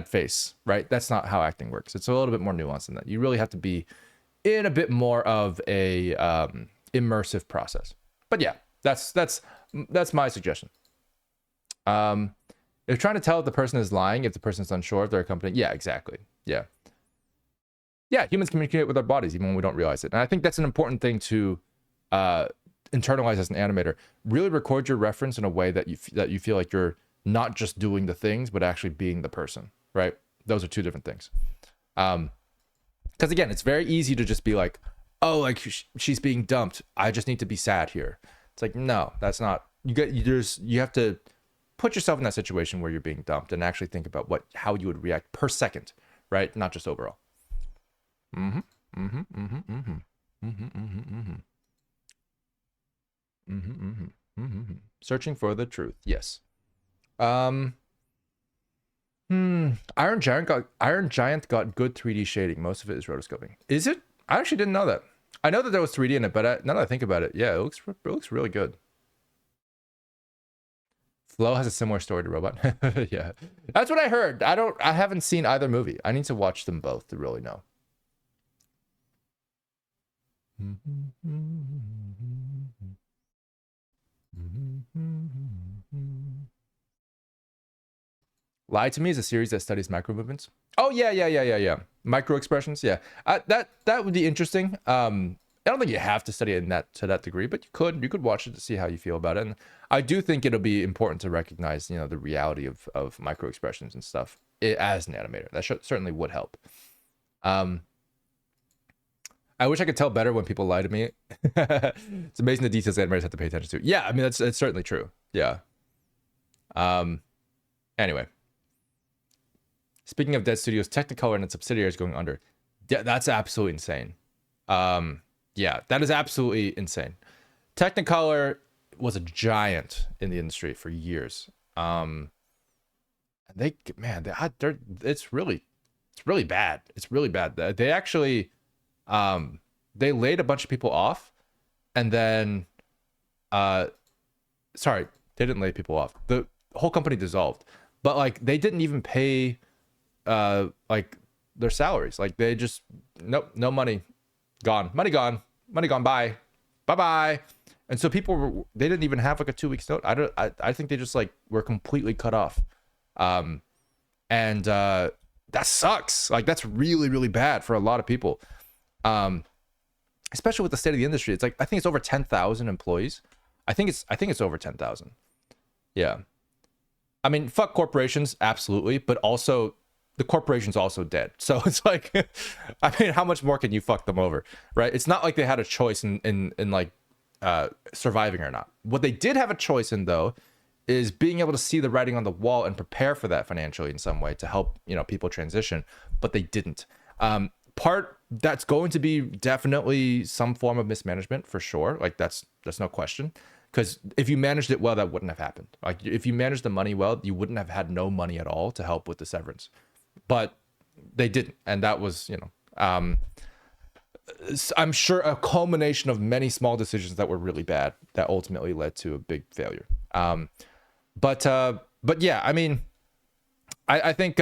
face, right? That's not how acting works. It's a little bit more nuanced than that. You really have to be in a bit more of a immersive process. But yeah, that's my suggestion. If trying to tell if the person is lying, if the person is unsure if they're accompanying, yeah, exactly. Yeah, humans communicate with our bodies even when we don't realize it. And I think that's an important thing to internalize as an animator. Really record your reference in a way that you feel like you're not just doing the things, but actually being the person, right? Those are two different things. Because again, it's very easy to just be like, oh, like she's being dumped, I just need to be sad here. It's like, no, that's not. You have to put yourself in that situation where you're being dumped and actually think about how you would react per second, right? Not just overall. Searching for the truth. Yes. Iron Giant got good 3D shading. Most of it is rotoscoping. Is it? I actually didn't know that. I know that there was 3D in it, but now that I think about it, yeah, it looks really good. Flow has a similar story to Robot. Yeah, that's what I heard. I haven't seen either movie. I need to watch them both to really know. Lie to Me is a series that studies micro movements. Oh yeah. Micro expressions. Yeah, that would be interesting. I don't think you have to study it to that degree, but you could watch it to see how you feel about it. And I do think it'll be important to recognize, the reality of micro expressions and stuff as an animator. That certainly would help. I wish I could tell better when people lie to me. It's amazing the details animators have to pay attention to. Yeah, I mean, it's certainly true. Yeah. Anyway. Speaking of Dead Studios, Technicolor and its subsidiaries going under. Yeah, that's absolutely insane. Yeah, that is absolutely insane. Technicolor was a giant in the industry for years. It's really bad. It's really bad. They actually, they laid a bunch of people off, and then, sorry, they didn't lay people off. The whole company dissolved, but like they didn't even pay, like their salaries. Like they just no money. Gone, money gone, bye. And so they didn't even have like a 2 weeks note. I think they just like were completely cut off. And that sucks. Like that's really, really bad for a lot of people. Especially with the state of the industry. It's like, I think it's over 10,000 employees. I think it's over 10,000. Yeah. I mean, fuck corporations, absolutely, but also the corporation's also dead. So it's like, I mean, how much more can you fuck them over, right? It's not like they had a choice in like surviving or not. What they did have a choice in, though, is being able to see the writing on the wall and prepare for that financially in some way to help, people transition, but they didn't. Part that's going to be definitely some form of mismanagement for sure. Like that's no question. Because if you managed it well, that wouldn't have happened. Like if you managed the money well, you wouldn't have had no money at all to help with the severance. But they didn't, and that was, I'm sure a culmination of many small decisions that were really bad that ultimately led to a big failure. But yeah, I mean, I think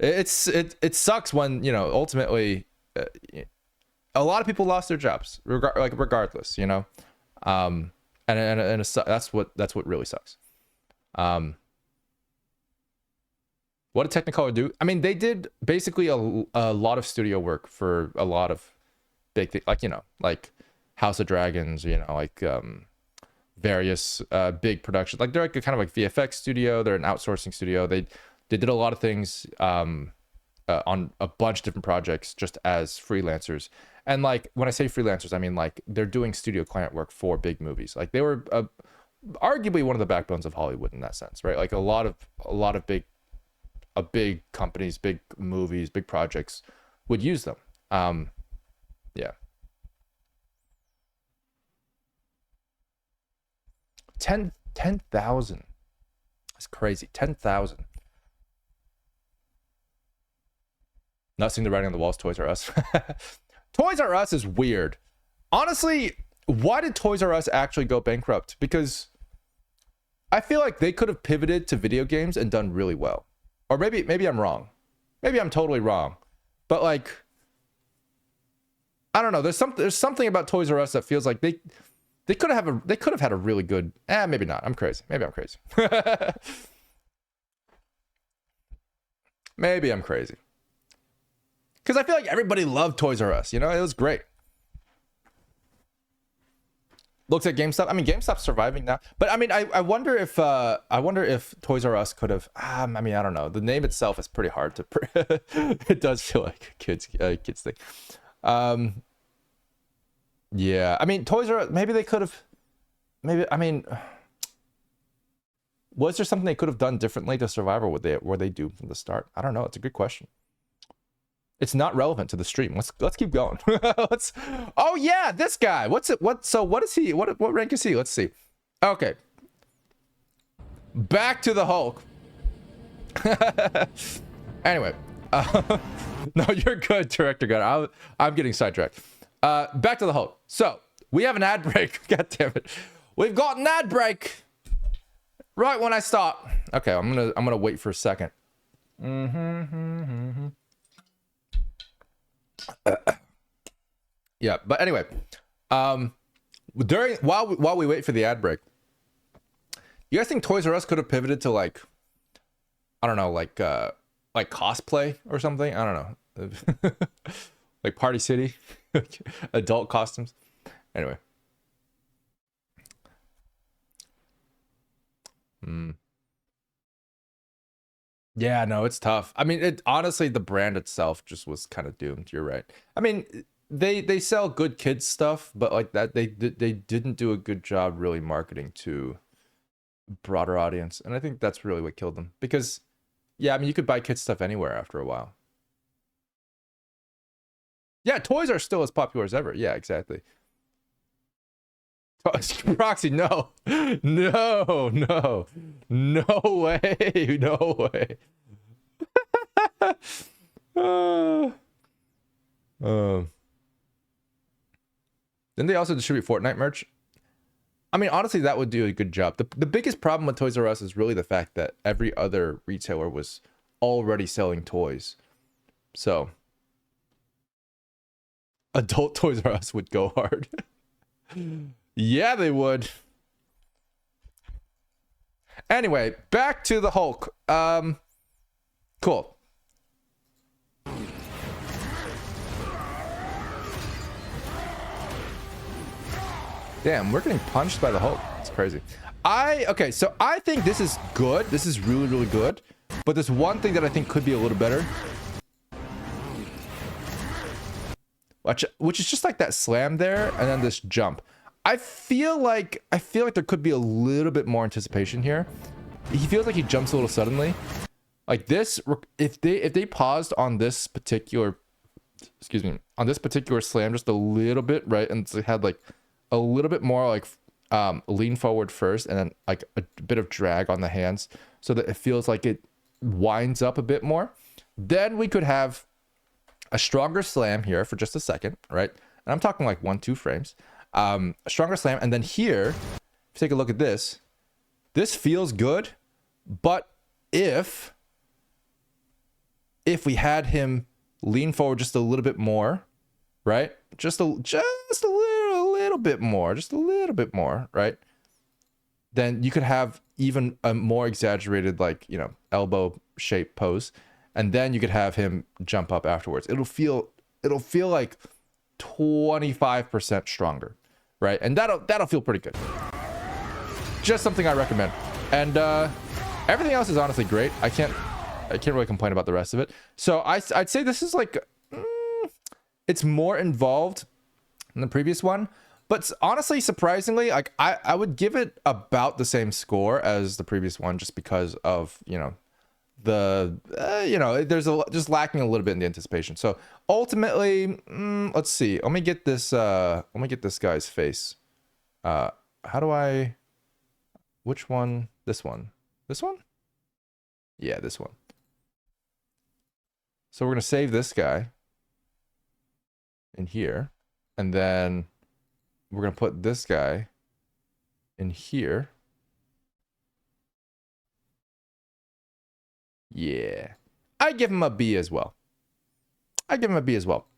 it sucks when ultimately a lot of people lost their jobs, regardless, and that's what really sucks. What did Technicolor do? I mean, they did basically a lot of studio work for a lot of big things, like, you know, like House of Dragons, you know, like various big productions. Like they're like a kind of like VFX studio. They're an outsourcing studio. They did a lot of things on a bunch of different projects just as freelancers. And like when I say freelancers, I mean like they're doing studio client work for big movies. Like they were arguably one of the backbones of Hollywood in that sense, right? Like a lot of big companies, big movies, big projects would use them. Yeah. 10,000. That's crazy. 10,000. Not seeing the writing on the walls. Toys R Us. Toys R Us is weird. Honestly, why did Toys R Us actually go bankrupt? Because I feel like they could have pivoted to video games and done really well. Or maybe I'm wrong. Maybe I'm totally wrong. But like, I don't know. There's something about Toys R Us that feels like they could have had a really good. Maybe not. I'm crazy. Maybe I'm crazy. Maybe I'm crazy. Because I feel like everybody loved Toys R Us. You know, it was great. Looks at GameStop. I mean, GameStop's surviving now. But I mean, I wonder if Toys R Us could have. I mean, I don't know. The name itself is pretty hard to. It does feel like a kids thing. Yeah. I mean, Toys R Us. Maybe they could have. Maybe, I mean, was there something they could have done differently to survive, or were they doomed from the start? I don't know. It's a good question. It's not relevant to the stream. Let's keep going. Oh yeah, this guy. What is he? What rank is he? Let's see. Okay. Back to the Hulk. Anyway. No, you're good, Director Gunner. I'm getting sidetracked. Back to the Hulk. So we have an ad break. God damn it. We've got an ad break. Right when I stop. Okay, I'm gonna wait for a second. Yeah, but anyway, while we wait for the ad break, you guys think Toys R Us could have pivoted to like, I don't know, like cosplay or something? I don't know. Like Party City, adult costumes. Anyway. Yeah, no, it's tough. I mean, honestly, the brand itself just was kind of doomed. You're right. I mean, they sell good kids stuff, but like that, they didn't do a good job really marketing to a broader audience, and I think that's really what killed them. Because, yeah, I mean, you could buy kids stuff anywhere after a while. Yeah, toys are still as popular as ever. Yeah, exactly. Proxy, no, no way, no way. Didn't they also distribute Fortnite merch? I mean, honestly, that would do a good job. The biggest problem with Toys R Us is really the fact that every other retailer was already selling toys. So, adult Toys R Us would go hard. Yeah, they would. Anyway, back to the Hulk. Cool. Damn, we're getting punched by the Hulk. It's crazy. Okay, so I think this is good. This is really, really good. But there's one thing that I think could be a little better. Which is just like that slam there and then this jump. I feel like there could be a little bit more anticipation here. He feels like he jumps a little suddenly. Like this, if they paused on this particular, on this particular slam just a little bit, right, and they had like a little bit more like lean forward first, and then like a bit of drag on the hands, so that it feels like it winds up a bit more, then we could have a stronger slam here for just a second, right? And I'm talking like 1-2 frames. A stronger slam, and then here, if you take a look at this feels good, but if we had him lean forward just a little bit more, right? Just a little bit more, right? Then you could have even a more exaggerated, like, you know, elbow shape pose, and then you could have him jump up afterwards. It'll feel like 25% stronger, right? And that'll feel pretty good. Just something I recommend. And everything else is honestly great. I can't really complain about the rest of it. So I'd say this is like it's more involved than the previous one, but honestly, surprisingly, like I would give it about the same score as the previous one, just because of, you know, the there's just lacking a little bit in the anticipation. So ultimately, let's see. Let me get this guy's face. How do I? Which one? This one? This one? Yeah, this one. So we're gonna save this guy in here, and then we're gonna put this guy in here. Yeah, I give him a B as well. I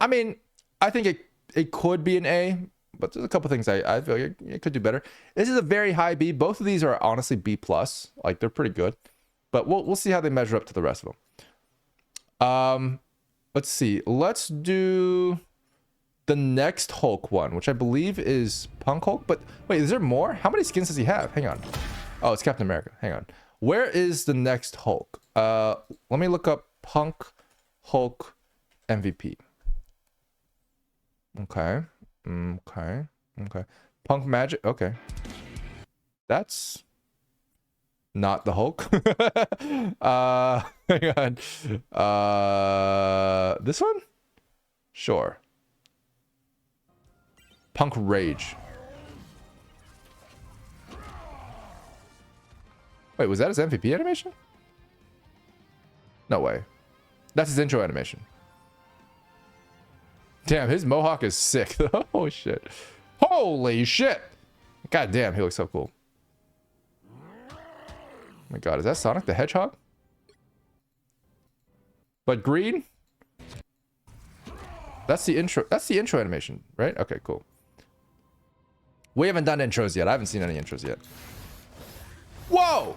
mean, I think it could be an A, but there's a couple things I feel like it could do better. This is a very high B. Both of these are honestly B plus. Like, they're pretty good, but we'll see how they measure up to the rest of them. Let's see. Let's do the next Hulk one, which I believe is Punk Hulk. But wait, is there more? How many skins does he have? Hang on. Oh, it's Captain America. Hang on. Where is the next Hulk? Let me look up Punk Hulk MVP. Okay. Punk Magic. Okay. That's not the Hulk. Hang on. This one? Sure. Punk Rage. Wait, was that his MVP animation? No way. That's his intro animation. Damn, his mohawk is sick. Oh shit. Holy shit. God damn, he looks so cool. Oh my god, is that Sonic the Hedgehog? But green? That's the intro. That's the intro animation, right? Okay, cool. We haven't done intros yet. I haven't seen any intros yet. Whoa!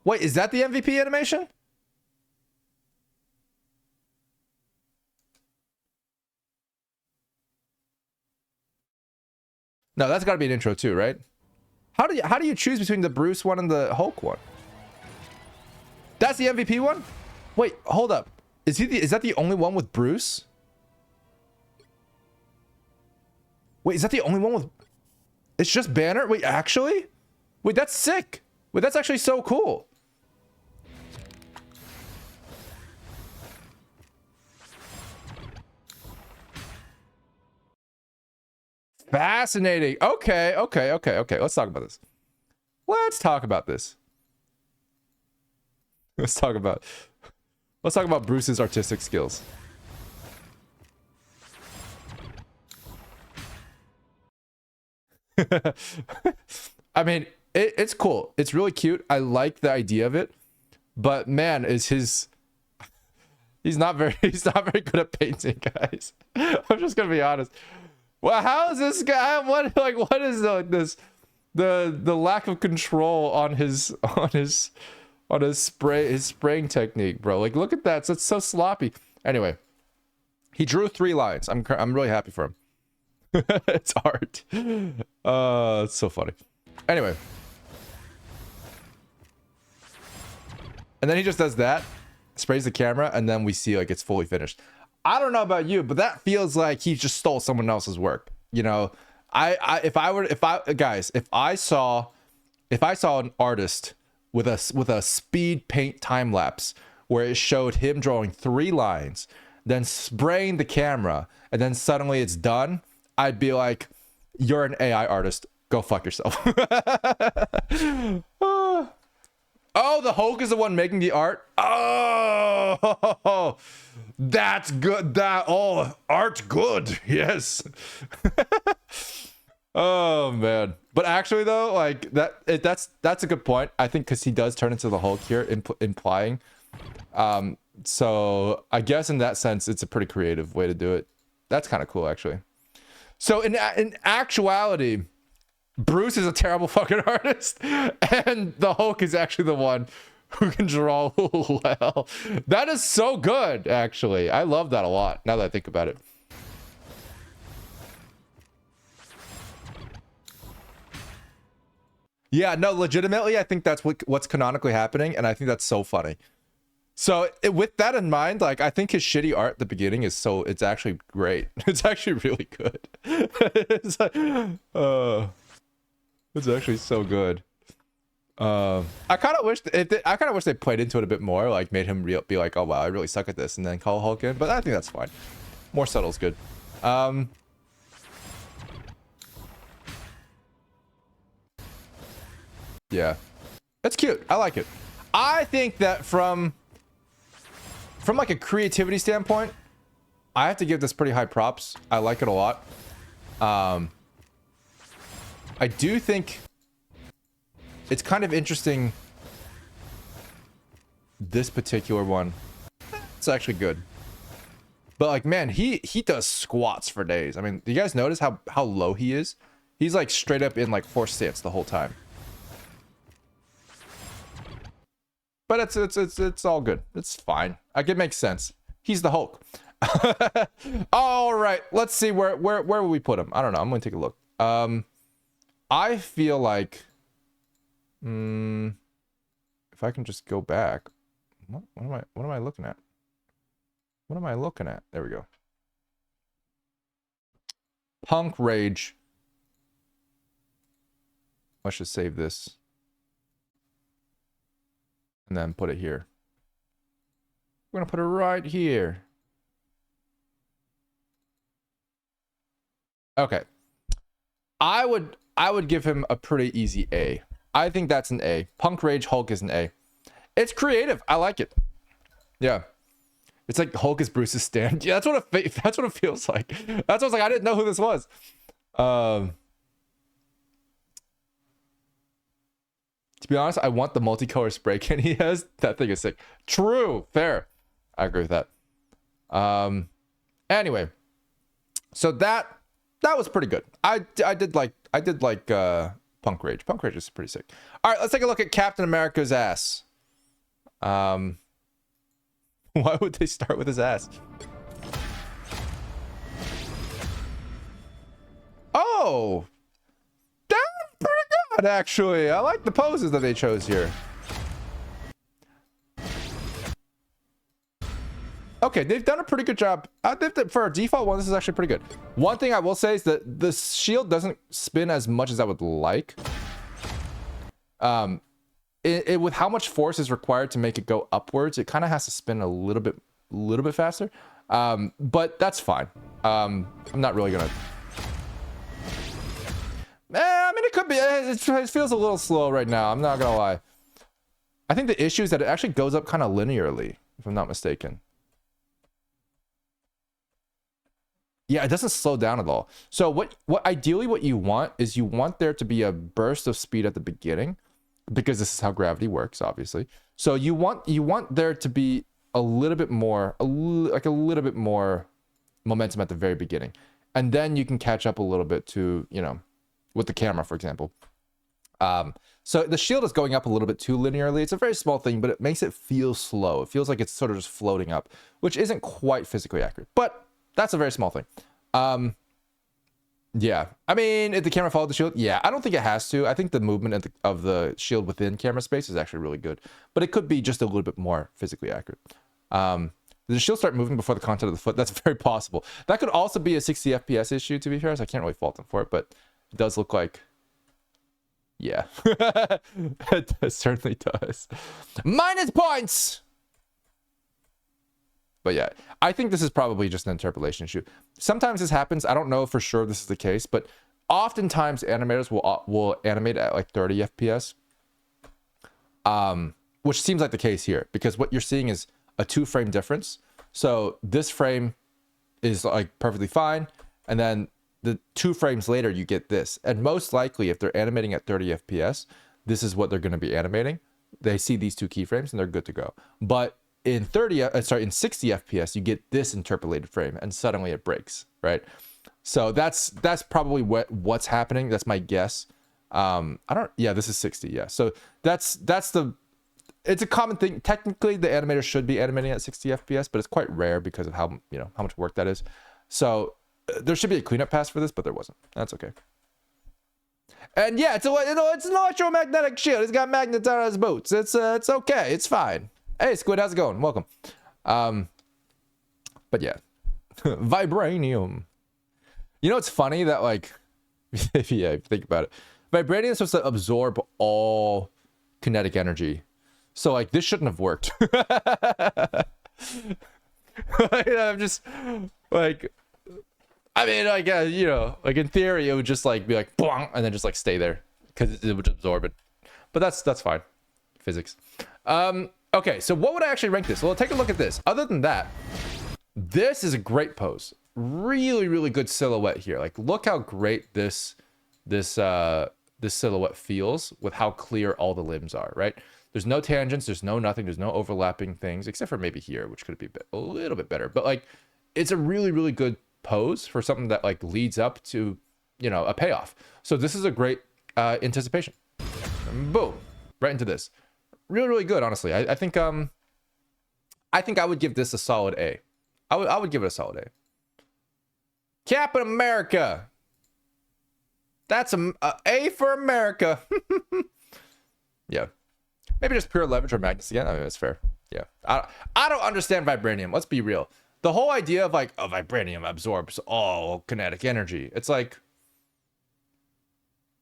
Wait, is that the MVP animation? No, that's got to be an intro too, right? How do you choose between the Bruce one and the Hulk one? That's the MVP one? Wait, hold up. Is that the only one with Bruce? Wait, is that the only one with... It's just Banner? Wait, actually? Wait, that's sick. Wait, that's actually so cool. Fascinating. Okay. Let's talk about this. Let's talk about Bruce's artistic skills. I mean, it's cool. It's really cute. I like the idea of it, but man, he's not very good at painting, guys. I'm just gonna be honest. Well, how is this guy? What is this? The lack of control on his spraying technique, bro. Like, look at that. It's so sloppy. Anyway, he drew 3 lines. I'm really happy for him. It's art. It's so funny. Anyway, and then he just does that, sprays the camera, and then we see like it's fully finished. I don't know about you, but that feels like he just stole someone else's work. You know, if I saw an artist with a speed paint time lapse where it showed him drawing 3 lines, then spraying the camera, and then suddenly it's done, I'd be like, you're an AI artist. Go fuck yourself. Oh, the Hulk is the one making the art? Oh, that's good. Art good. Yes. Oh, man. But actually, though, like, that's a good point. I think because he does turn into the Hulk here, implying. So I guess in that sense, it's a pretty creative way to do it. That's kind of cool, actually. So in actuality, Bruce is a terrible fucking artist, and the Hulk is actually the one who can draw well. That is so good, actually. I love that a lot, now that I think about it. Yeah, no, legitimately, I think that's what's canonically happening, and I think that's so funny. So with that in mind, like, I think his shitty art at the beginning is it's actually great. It's actually really good. It's like, it's actually so good. I kind of wish they played into it a bit more, like made him be like, oh wow, I really suck at this, and then call Hulk in. But I think that's fine. More subtle is good. Yeah, it's cute. I like it. I think that from like a creativity standpoint, I have to give this pretty high props. I like it a lot. I do think it's kind of interesting. This particular one, it's actually good. But like, man, he does squats for days. I mean, do you guys notice how low he is? He's like straight up in like horse stance the whole time. But it's all good. It's fine. Like, it makes sense. He's the Hulk. All right, let's see where will we put him. I don't know. I'm gonna take a look. I feel like, if I can just go back. What am I looking at? What am I looking at? There we go. Punk Rage. Let's just save this. And then put it here. We're gonna put it right here. Okay. I would give him a pretty easy A. I think that's an A. Punk Rage Hulk is an A. It's creative. I like it. Yeah. It's like Hulk is Bruce's stand. Yeah, that's what it feels like. That's what I was like. I didn't know who this was. To be honest, I want the multicolor spray can he has. That thing is sick. True. Fair. I agree with that. Anyway. So that was pretty good. I did like Punk Rage. Punk Rage is pretty sick. All right, let's take a look at Captain America's ass. Why would they start with his ass? Oh, that's pretty good, actually. I like the poses that they chose here. Okay, they've done a pretty good job. For a default one, this is actually pretty good. One thing I will say is that the shield doesn't spin as much as I would like. With how much force is required to make it go upwards, it kind of has to spin a little bit faster. But that's fine. I'm not really gonna. I mean, it could be. It feels a little slow right now. I'm not gonna lie. I think the issue is that it actually goes up kind of linearly, if I'm not mistaken. Yeah, it doesn't slow down at all. So what ideally what you want is you want there to be a burst of speed at the beginning, because this is how gravity works, obviously. So you want there to be a little bit more, like a little bit more momentum at the very beginning, and then you can catch up a little bit to, you know, with the camera, for example. So the shield is going up a little bit too linearly. It's a very small thing, but it makes it feel slow. It feels like it's sort of just floating up, which isn't quite physically accurate, but that's a very small thing. Yeah, I mean, if the camera followed the shield, yeah, I don't think it has to. I think the movement of the shield within camera space is actually really good, but it could be just a little bit more physically accurate. Does the shield start moving before the contact of the foot? That's very possible. That could also be a 60 FPS issue, to be fair, so I can't really fault them for it, but it does look like, yeah, it certainly does. Minus points! But yeah, I think this is probably just an interpolation issue. Sometimes this happens. I don't know for sure this is the case, but oftentimes animators will animate at like 30 FPS, which seems like the case here, because what you're seeing is a 2-frame difference. So this frame is like perfectly fine, and then the 2 frames later you get this. And most likely, if they're animating at 30 FPS, this is what they're going to be animating. They see these 2 keyframes and they're good to go. But in 60 FPS, you get this interpolated frame, and suddenly it breaks, right? So that's probably what's happening. That's my guess. I don't, yeah, this is 60. Yeah. So that's it's a common thing. Technically, the animator should be animating at 60 FPS, but it's quite rare because of how, how much work that is. So there should be a cleanup pass for this, but there wasn't. That's okay. And yeah, it's an electromagnetic shield. He's got magnets on his boots. It's okay. It's fine. Hey, Squid, how's it going? Welcome. But yeah, vibranium. You know, it's funny that, like, yeah, if you think about it, vibranium is supposed to absorb all kinetic energy. So, like, this shouldn't have worked. I'm just, like, I mean, like, like, in theory, it would just, like, be like, boing, and then just, like, stay there. Because it would absorb it. But that's fine. Physics. Okay, so what would I actually rank this? Well, take a look at this. Other than that, this is a great pose. Really, really good silhouette here. Like, look how great this silhouette feels with how clear all the limbs are, right? There's no tangents, there's no nothing, there's no overlapping things, except for maybe here, which could be a little bit better. But, like, it's a really, really good pose for something that, like, leads up to, a payoff. So this is a great anticipation. Boom, right into this. Really, really good, honestly. I think I would give this a solid A. I would give it a solid A. Captain America. That's a A for America. Yeah. Maybe just pure leverage or magnets again. I mean, that's fair. Yeah. I don't understand vibranium. Let's be real. The whole idea of, like, vibranium absorbs all kinetic energy. It's like,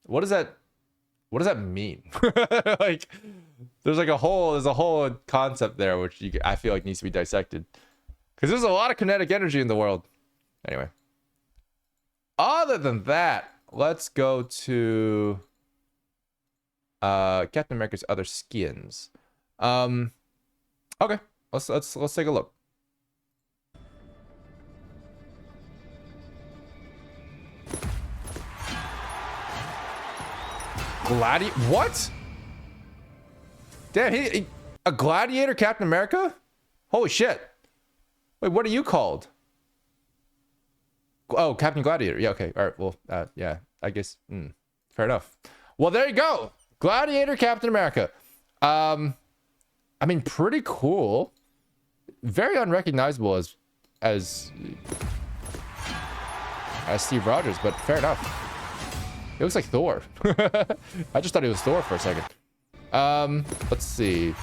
what does that mean? Like, there's a whole concept there which I feel like needs to be dissected, because there's a lot of kinetic energy in the world. Anyway, other than that, let's go to Captain America's other skins. Okay, let's take a look. What? Damn, a gladiator Captain America? Holy shit. Wait, what are you called? Oh, Captain Gladiator. Yeah, okay. All right, well, yeah, I guess, fair enough. Well, there you go. Gladiator Captain America. I mean, pretty cool. Very unrecognizable as Steve Rogers, but fair enough. It looks like Thor. I just thought it was Thor for a second. Let's see.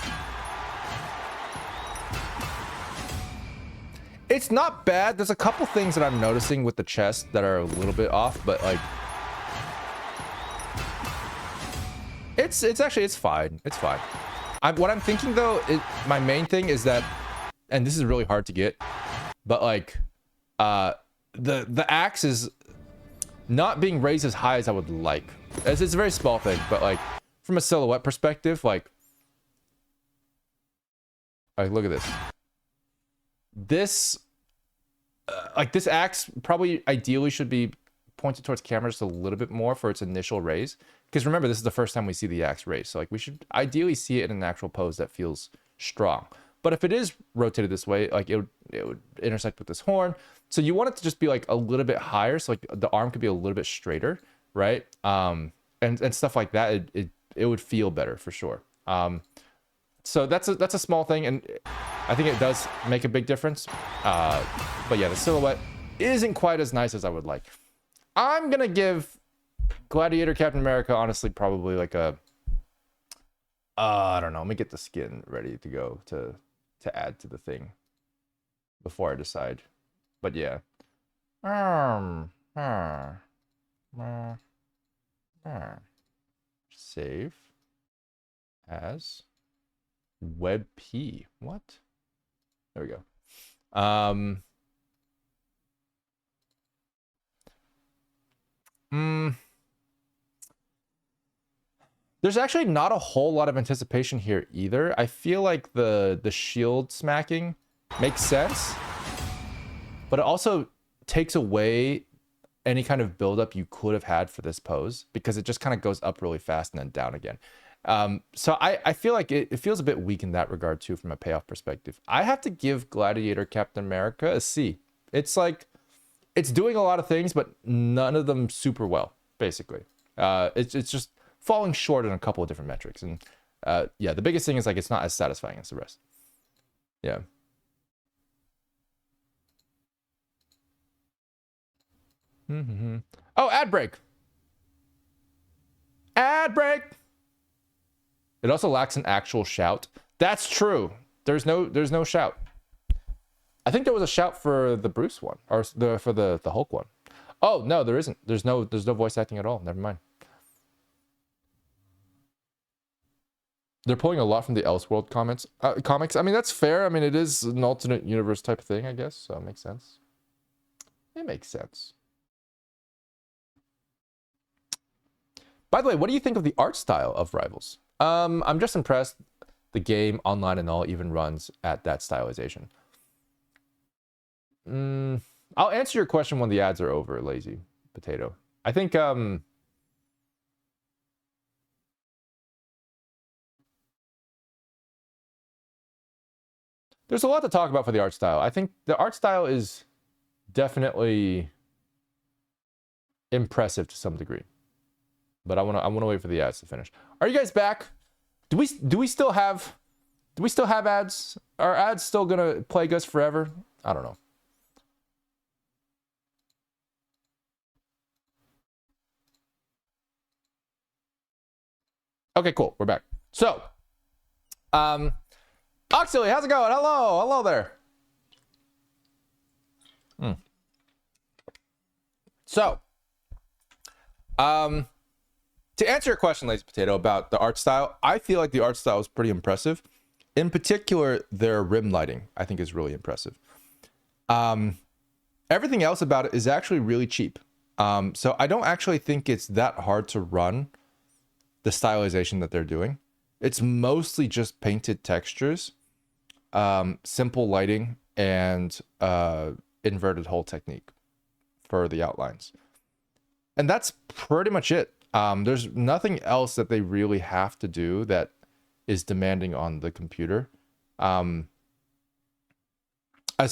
It's not bad. There's a couple things that I'm noticing with the chest that are a little bit off, but, like, it's fine. It's fine. What I'm thinking, though, my main thing is that, and this is really hard to get, but, like, the axe is not being raised as high as I would like. It's a very small thing, but, like, from a silhouette perspective, like, look at this. This axe probably ideally should be pointed towards camera just a little bit more for its initial raise, because remember, this is the first time we see the axe raise, so, like, we should ideally see it in an actual pose that feels strong. But if it is rotated this way, like, it would intersect with this horn. So you want it to just be, like, a little bit higher, so, like, the arm could be a little bit straighter, right? And stuff like that. It would feel better for sure. So that's a small thing, and I think it does make a big difference. But yeah, the silhouette isn't quite as nice as I would like. I'm gonna give Gladiator Captain America, honestly, probably like a I don't know. Let me get the skin ready to go to add to the thing before I decide. But yeah. Save as web p. What? There we go. There's actually not a whole lot of anticipation here either. I feel like the shield smacking makes sense, but it also takes away any kind of buildup you could have had for this pose, because it just kind of goes up really fast and then down again. So I feel like it feels a bit weak in that regard too, from a payoff perspective. I have to give Gladiator Captain America a C. It's like, it's doing a lot of things, but none of them super well, basically. It's just falling short on a couple of different metrics. And yeah, the biggest thing is like it's not as satisfying as the rest. Yeah. Oh, ad break. Ad break. It also lacks an actual shout. That's true. There's no shout. I think there was a shout for the Bruce one or for the Hulk one. Oh no, there isn't. There's no voice acting at all. Never mind. They're pulling a lot from the Elseworld comics. I mean, that's fair. I mean, it is an alternate universe type of thing, I guess. So it makes sense. It makes sense. By the way, what do you think of the art style of Rivals? I'm just impressed the game online and all even runs at that stylization. I'll answer your question when the ads are over, Lazy Potato. I think there's a lot to talk about for the art style. I think the art style is definitely impressive to some degree. But I wanna wait for the ads to finish. Are you guys back? Do we still have ads? Are ads still gonna plague us forever? I don't know. Okay, cool. We're back. So, Oxley, how's it going? Hello there. So, to answer your question, Lazy Potato, about the art style, I feel like the art style is pretty impressive. In particular, their rim lighting, I think, is really impressive. Everything else about it is actually really cheap. So I don't actually think it's that hard to run the stylization that they're doing. It's mostly just painted textures, simple lighting, and inverted hole technique for the outlines. And that's pretty much it. There's nothing else that they really have to do that is demanding on the computer, as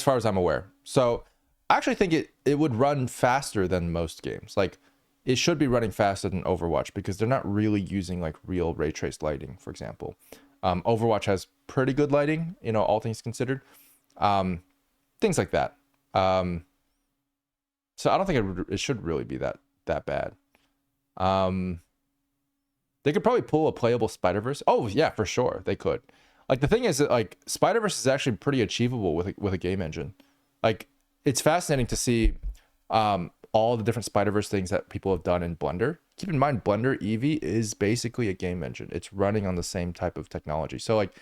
far as I'm aware. So I actually think it would run faster than most games. Like, it should be running faster than Overwatch because they're not really using like real ray traced lighting, for example. Overwatch has pretty good lighting, you know, all things considered. Things like that. So I don't think it should really be that bad. They could probably pull a playable Spider-Verse. Oh yeah, for sure they could. Like, the thing is that like Spider-Verse is actually pretty achievable with a game engine. Like, it's fascinating to see all the different Spider-Verse things that people have done in Blender. Keep in mind, Blender Eevee is basically a game engine. It's running on the same type of technology. So like,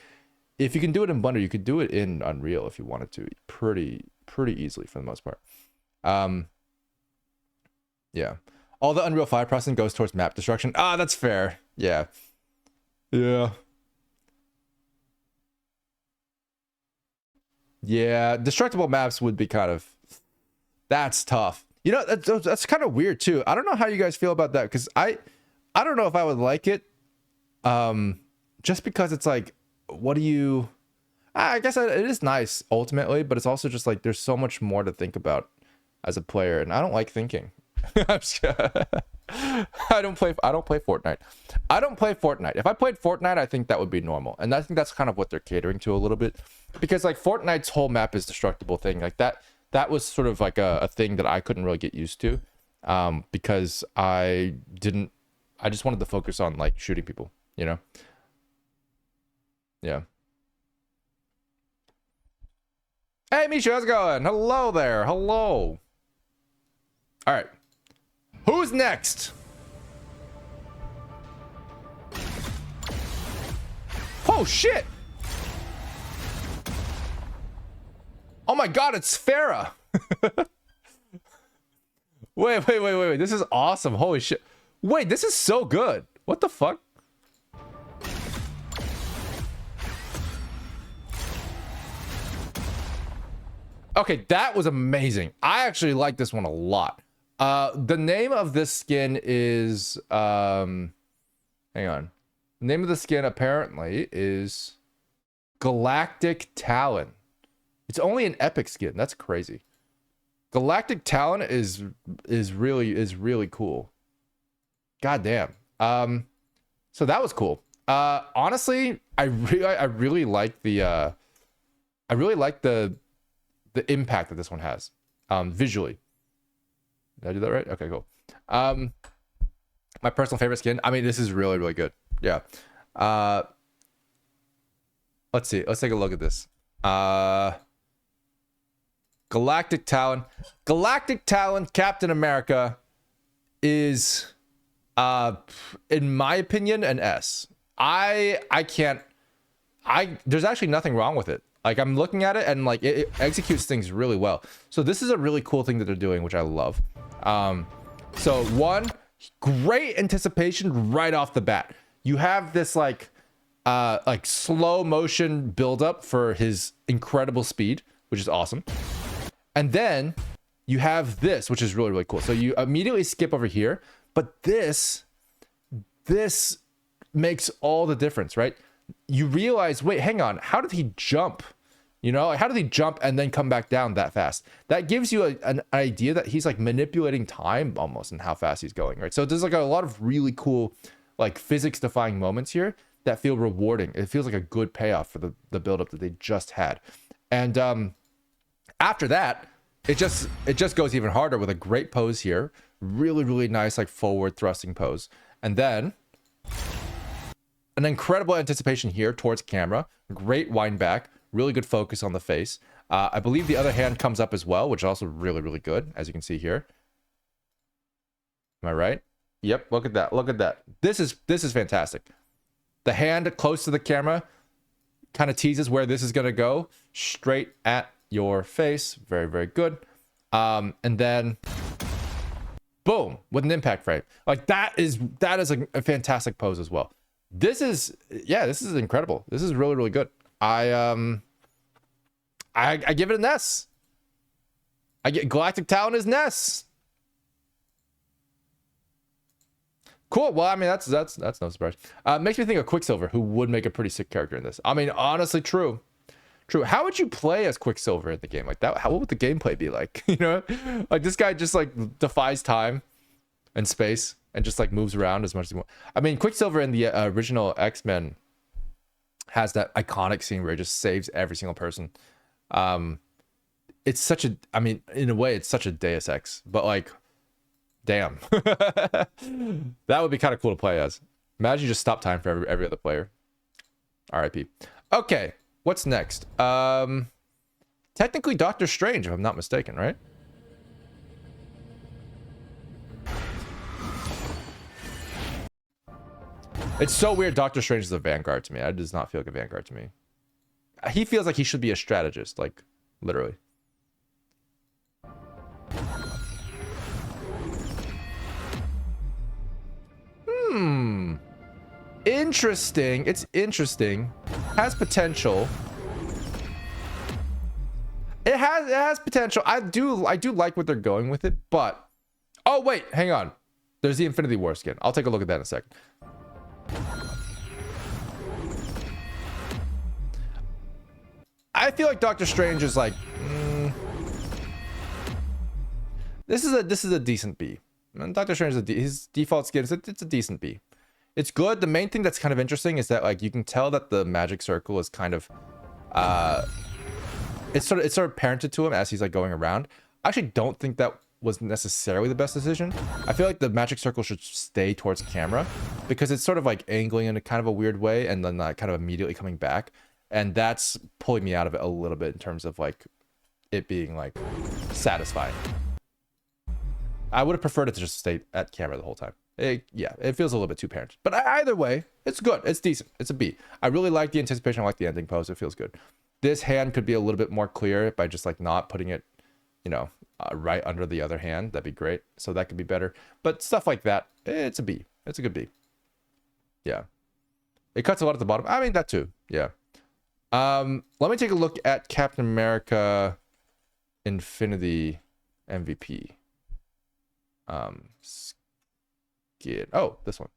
if you can do it in Blender, you could do it in Unreal if you wanted to, pretty easily for the most part. Yeah. All the Unreal 5 processing goes towards map destruction. Ah, that's fair. Yeah. Yeah. Yeah, destructible maps would be kind of... That's tough. You know, that's kind of weird too. I don't know how you guys feel about that, because I don't know if I would like it. Just because it's like, what do you... I guess it is nice ultimately, but it's also just like there's so much more to think about as a player, and I don't like thinking. I don't play Fortnite. I don't play Fortnite. If I played Fortnite, I think that would be normal, and I think that's kind of what they're catering to a little bit, because like Fortnite's whole map is destructible thing. Like that was sort of like a thing that I couldn't really get used to, because I just wanted to focus on like shooting people, you know? Yeah. Hey, Misha, how's it going? Hello there. Hello. All right. Who's next? Oh, shit. Oh my god, it's Farah. Wait. This is awesome. Holy shit. Wait, this is so good. What the fuck? Okay, that was amazing. I actually like this one a lot. The name of this skin is hang on. The name of the skin apparently is Galactic Talon. It's only an epic skin. That's crazy. Galactic Talon is really cool. God damn. So that was cool. Honestly, I really like the the impact that this one has visually. Did I do that right? Okay, cool. My personal favorite skin. I mean, this is really, really good. Yeah. Let's see. Let's take a look at this. Galactic Talon. Galactic Talon Captain America is, in my opinion, an S. There's actually nothing wrong with it. Like, I'm looking at it and like it executes things really well. So this is a really cool thing that they're doing, which I love. So one, great anticipation right off the bat. You have this like slow motion buildup for his incredible speed, which is awesome. And then you have this, which is really, really cool. So you immediately skip over here, but this makes all the difference, right? You realize, wait, hang on, how did he jump? You know, how did he jump and then come back down that fast? That gives you an idea that he's like manipulating time almost and how fast he's going, right? So there's like a lot of really cool like physics defying moments here that feel rewarding. It feels like a good payoff for the buildup that they just had. And after that, it just goes even harder with a great pose here. Really, really nice like forward thrusting pose. And then an incredible anticipation here towards camera. Great wind back. Really good focus on the face. I believe the other hand comes up as well, which is also really, really good, as you can see here. Am I right? Yep, look at that. Look at that. This is fantastic. The hand close to the camera kind of teases where this is going to go. Straight at your face. Very, very good. And then boom, with an impact frame. Like that is a fantastic pose as well. This is incredible. This is really, really good. I give it an S. I get Galactic Talon is an S. Cool. Well, I mean, that's no surprise. Makes me think of Quicksilver, who would make a pretty sick character in this. I mean, honestly, true. How would you play as Quicksilver in the game like that? What would the gameplay be like? You know, like this guy just like defies time and space and just like moves around as much as he wants. I mean, Quicksilver in the original X-Men has that iconic scene where he just saves every single person. It's such a, I mean, in a way, it's such a Deus Ex, but like, damn, that would be kind of cool to play as. Imagine you just stop time for every other player. RIP. Okay, what's next? Technically Doctor Strange, if I'm not mistaken, right? It's so weird. Doctor Strange is a Vanguard to me. It does not feel like a Vanguard to me. He feels like he should be a strategist, like literally. Interesting. It's interesting. Has potential. It has potential. I do like what they're going with it, but oh wait, hang on. There's the Infinity War skin. I'll take a look at that in a second. I feel like Doctor Strange is like this is a decent B. And Doctor Strange is his default skin is it's a decent B. It's good. The main thing that's kind of interesting is that like you can tell that the magic circle is kind of it's sort of parented to him as he's like going around. I actually don't think that was necessarily the best decision. I feel like the magic circle should stay towards camera because it's sort of like angling in a kind of a weird way and then kind of immediately coming back. And that's pulling me out of it a little bit in terms of like it being like satisfying. I would have preferred it to just stay at camera the whole time. Yeah, it feels a little bit too parent. But either way, it's good. It's decent. It's a B. I really like the anticipation. I like the ending pose. It feels good. This hand could be a little bit more clear by just like not putting it, you know, right under the other hand. That'd be great. So that could be better. But stuff like that, it's a B. It's a good B. Yeah. It cuts a lot at the bottom. I mean, that too. Yeah. Let me take a look at Captain America Infinity MVP. Skin. Oh, this one.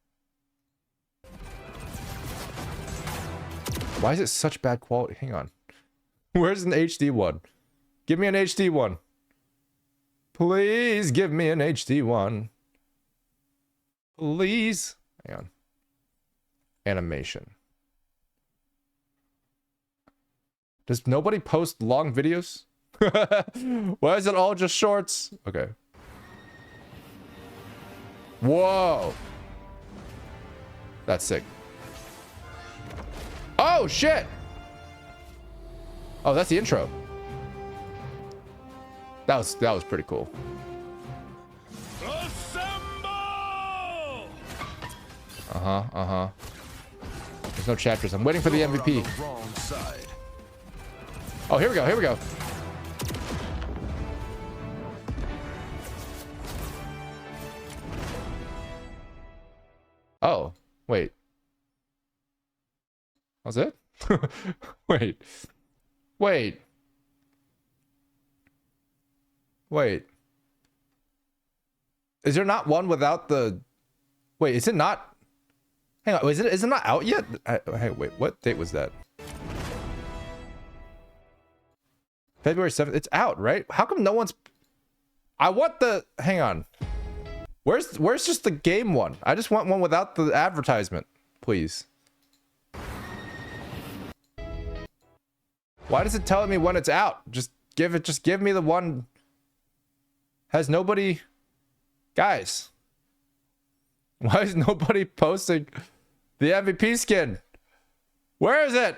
Why is it such bad quality? Hang on. Where's an HD one? Give me an HD one. Please give me an HD one. Please. Hang on. Animation. Does nobody post long videos? Why is it all just shorts? Okay. Whoa. That's sick. Oh, shit. Oh, that's the intro. That was pretty cool. Uh-huh. There's no chapters. I'm waiting for the MVP. Oh, here we go. Oh, wait. Was it? Wait. Is there not one without the... Wait, is it not... Hang on, is it not out yet? Hey, wait, what date was that? February 7th. It's out, right? How come no one's... I want the... Hang on. Where's just the game one? I just want one without the advertisement, please. Why does it tell me when it's out? Just give me the one. Has nobody... Guys. Why is nobody posting the MVP skin? Where is it?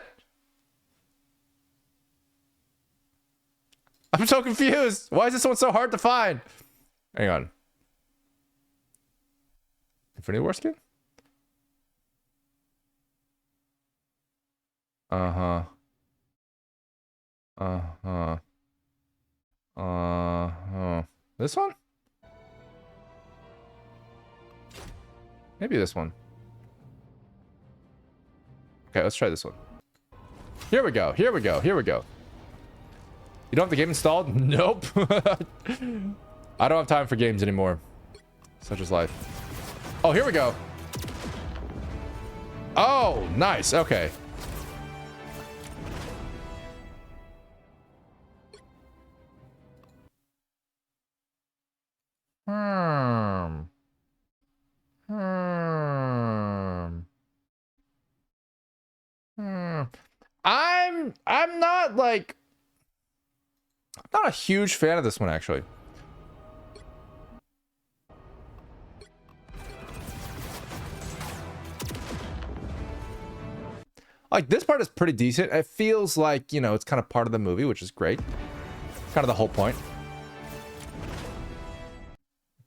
I'm so confused. Why is this one so hard to find? Hang on. Infinity War skin? Uh-huh. This one? Maybe this one. Okay, let's try this one. Here we go. You don't have the game installed? Nope. I don't have time for games anymore. Such is life. Oh, here we go. Oh, nice. Okay. I'm not like... I'm not a huge fan of this one, actually. Like, this part is pretty decent. It feels like, you know, it's kind of part of the movie, which is great. Kind of the whole point.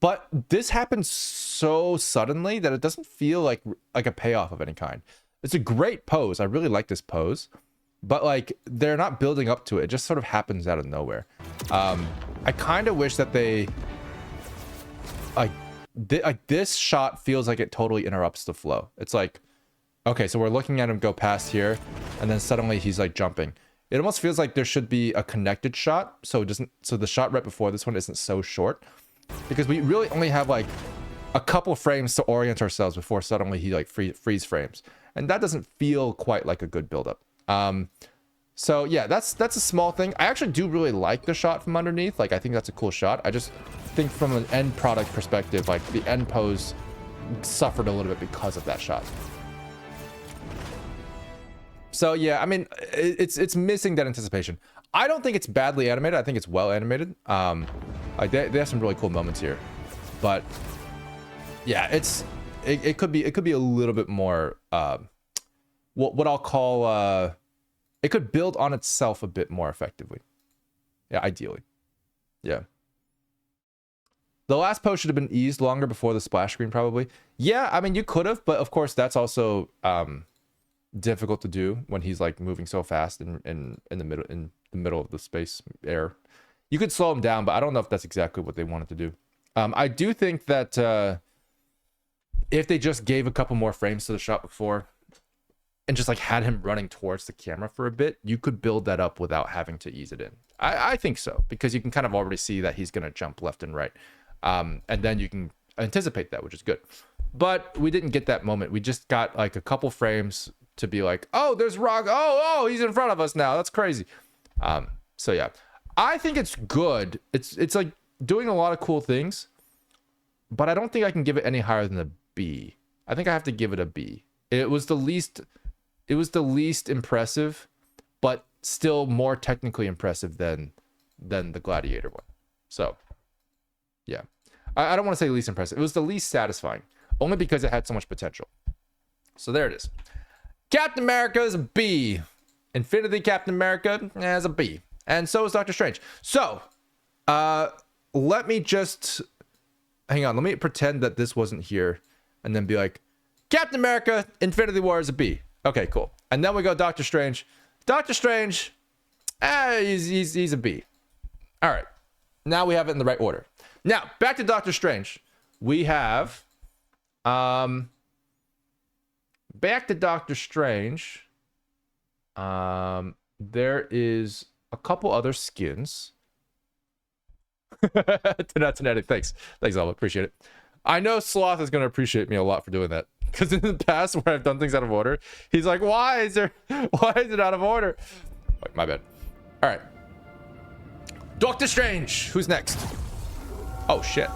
But this happens so suddenly that it doesn't feel like a payoff of any kind. It's a great pose. I really like this pose. But, like, they're not building up to it. It just sort of happens out of nowhere. I kind of wish that they... Like, this shot feels like it totally interrupts the flow. It's like... Okay, so we're looking at him go past here, and then suddenly he's, like, jumping. It almost feels like there should be a connected shot, so it doesn't... So the shot right before this one isn't so short. Because we really only have, like, a couple frames to orient ourselves before suddenly he, like, freeze frames. And that doesn't feel quite like a good build-up. So yeah, that's a small thing. I actually do really like the shot from underneath. Like, I think that's a cool shot. I just think from an end product perspective, like, the end pose suffered a little bit because of that shot. So yeah, I mean, it's missing that anticipation. I don't think it's badly animated. I think it's well animated. Like, they have some really cool moments here, but yeah, it could be a little bit more what I'll call it could build on itself a bit more effectively. Yeah, ideally. Yeah. The last pose should have been eased longer before the splash screen, probably. Yeah, I mean, you could have, but of course that's also difficult to do when he's like moving so fast in the middle of the space air. You could slow him down, but I don't know if that's exactly what they wanted to do. I do think that if they just gave a couple more frames to the shot before and just like had him running towards the camera for a bit, you could build that up without having to ease it in. I think so, because you can kind of already see that he's going to jump left and right. And then you can anticipate that, which is good. But we didn't get that moment. We just got like a couple frames to be like, oh, there's Rock. Oh, he's in front of us now. That's crazy. So yeah, I think it's good. It's like doing a lot of cool things, but I don't think I can give it any higher than the B. I think I have to give it a B. It was the least impressive, but still more technically impressive than the Gladiator one. So, yeah. I don't want to say least impressive. It was the least satisfying, only because it had so much potential. So there it is. Captain America is a B. Infinity Captain America has a B. And so is Doctor Strange. So, let me just... Hang on. Let me pretend that this wasn't here. And then be like, Captain America, Infinity War is a B. Okay, cool. And then we go Doctor Strange. Doctor Strange, he's a B. All right. Now we have it in the right order. Now, back to Doctor Strange. We have... back to Doctor Strange. There is a couple other skins. Thanks, Alba. Appreciate it. I know Sloth is going to appreciate me a lot for doing that, because in the past where I've done things out of order, he's like, why is it out of order? Like, my bad. All right. Doctor Strange. Who's next? Oh, shit.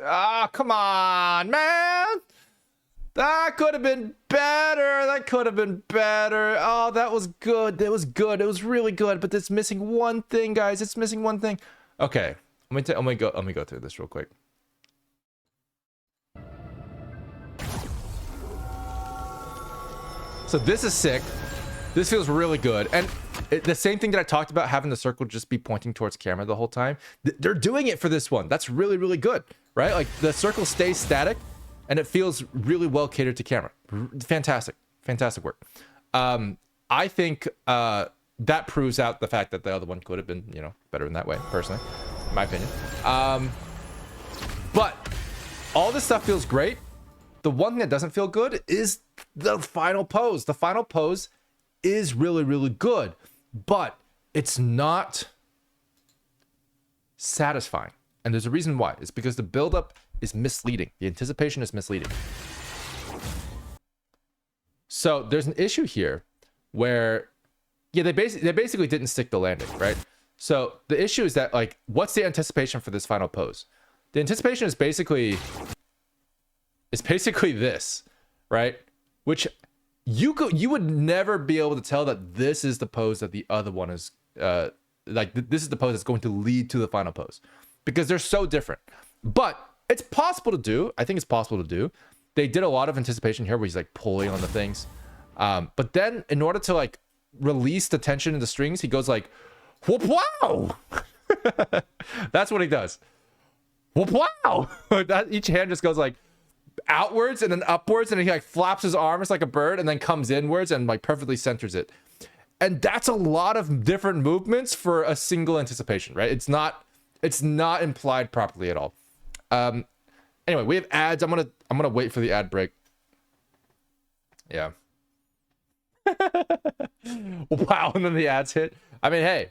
Oh, come on, man. That could have been better. Oh, that was good. It was really good, but it's missing one thing, guys. It's missing one thing. Okay. Let me go through this real quick. So this is sick. This feels really good. And the same thing that I talked about, having the circle just be pointing towards camera the whole time. They're doing it for this one. That's really, really good, right? Like the circle stays static and it feels really well catered to camera. Fantastic. Fantastic work. I think that proves out the fact that the other one could have been, better in that way, personally, in my opinion. But all this stuff feels great. The one thing that doesn't feel good is the final pose. The final pose is really, really good, but it's not satisfying. And there's a reason why. It's because the buildup is misleading. The anticipation is misleading. So there's an issue here where, yeah, they basically didn't stick the landing, right? So the issue is that, like, what's the anticipation for this final pose? The anticipation is basically this, right? Which you would never be able to tell that this is the pose that the other one is, this is the pose that's going to lead to the final pose, because they're so different. But it's possible to do. I think it's possible to do. They did a lot of anticipation here where he's like pulling on the things. But then in order to like release the tension in the strings, he goes like, whoop, wow. That's what he does. Whoop, wow. Each hand just goes like outwards and then upwards, and he like flaps his arms like a bird and then comes inwards and like perfectly centers it. And that's a lot of different movements for a single anticipation, right? It's not implied properly at all. Anyway, we have ads. I'm gonna wait for the ad break. Yeah. Wow, and then the ads hit. I mean, hey,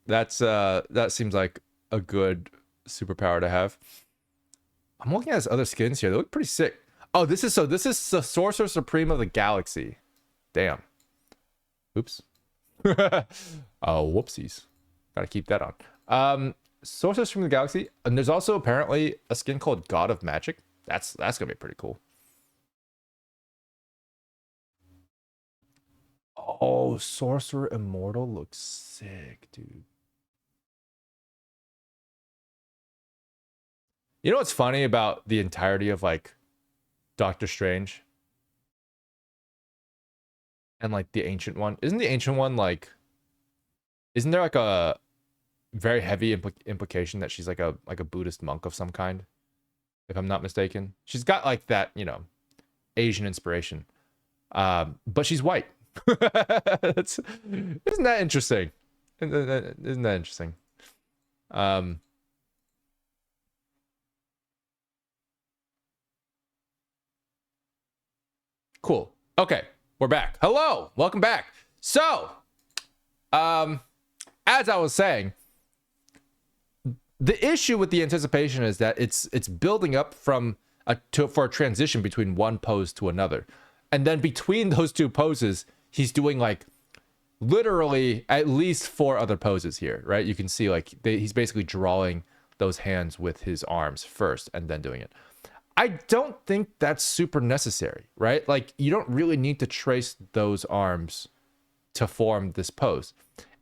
that seems like a good superpower to have. I'm looking at his other skins here. They look pretty sick. Oh, this is the Sorcerer Supreme of the Galaxy. Damn. Oops. Oh, whoopsies. Gotta keep that on. Sorcerer Supreme of the Galaxy. And there's also apparently a skin called God of Magic. That's gonna be pretty cool. Oh, Sorcerer Immortal looks sick, dude. You know what's funny about the entirety of like Doctor Strange and like the Ancient One? Isn't the Ancient One like, isn't there like a very heavy implication that she's like a Buddhist monk of some kind, if I'm not mistaken? She's got like that, Asian inspiration, but she's white. Isn't that interesting? Isn't that interesting? Cool. Okay, we're back. Hello, welcome back. So, as I was saying, the issue with the anticipation is that it's building up for a transition between one pose to another. And then between those two poses, he's doing like literally at least 4 other poses here, right? You can see like he's basically drawing those hands with his arms first and then doing it. I don't think that's super necessary, right? Like you don't really need to trace those arms to form this pose.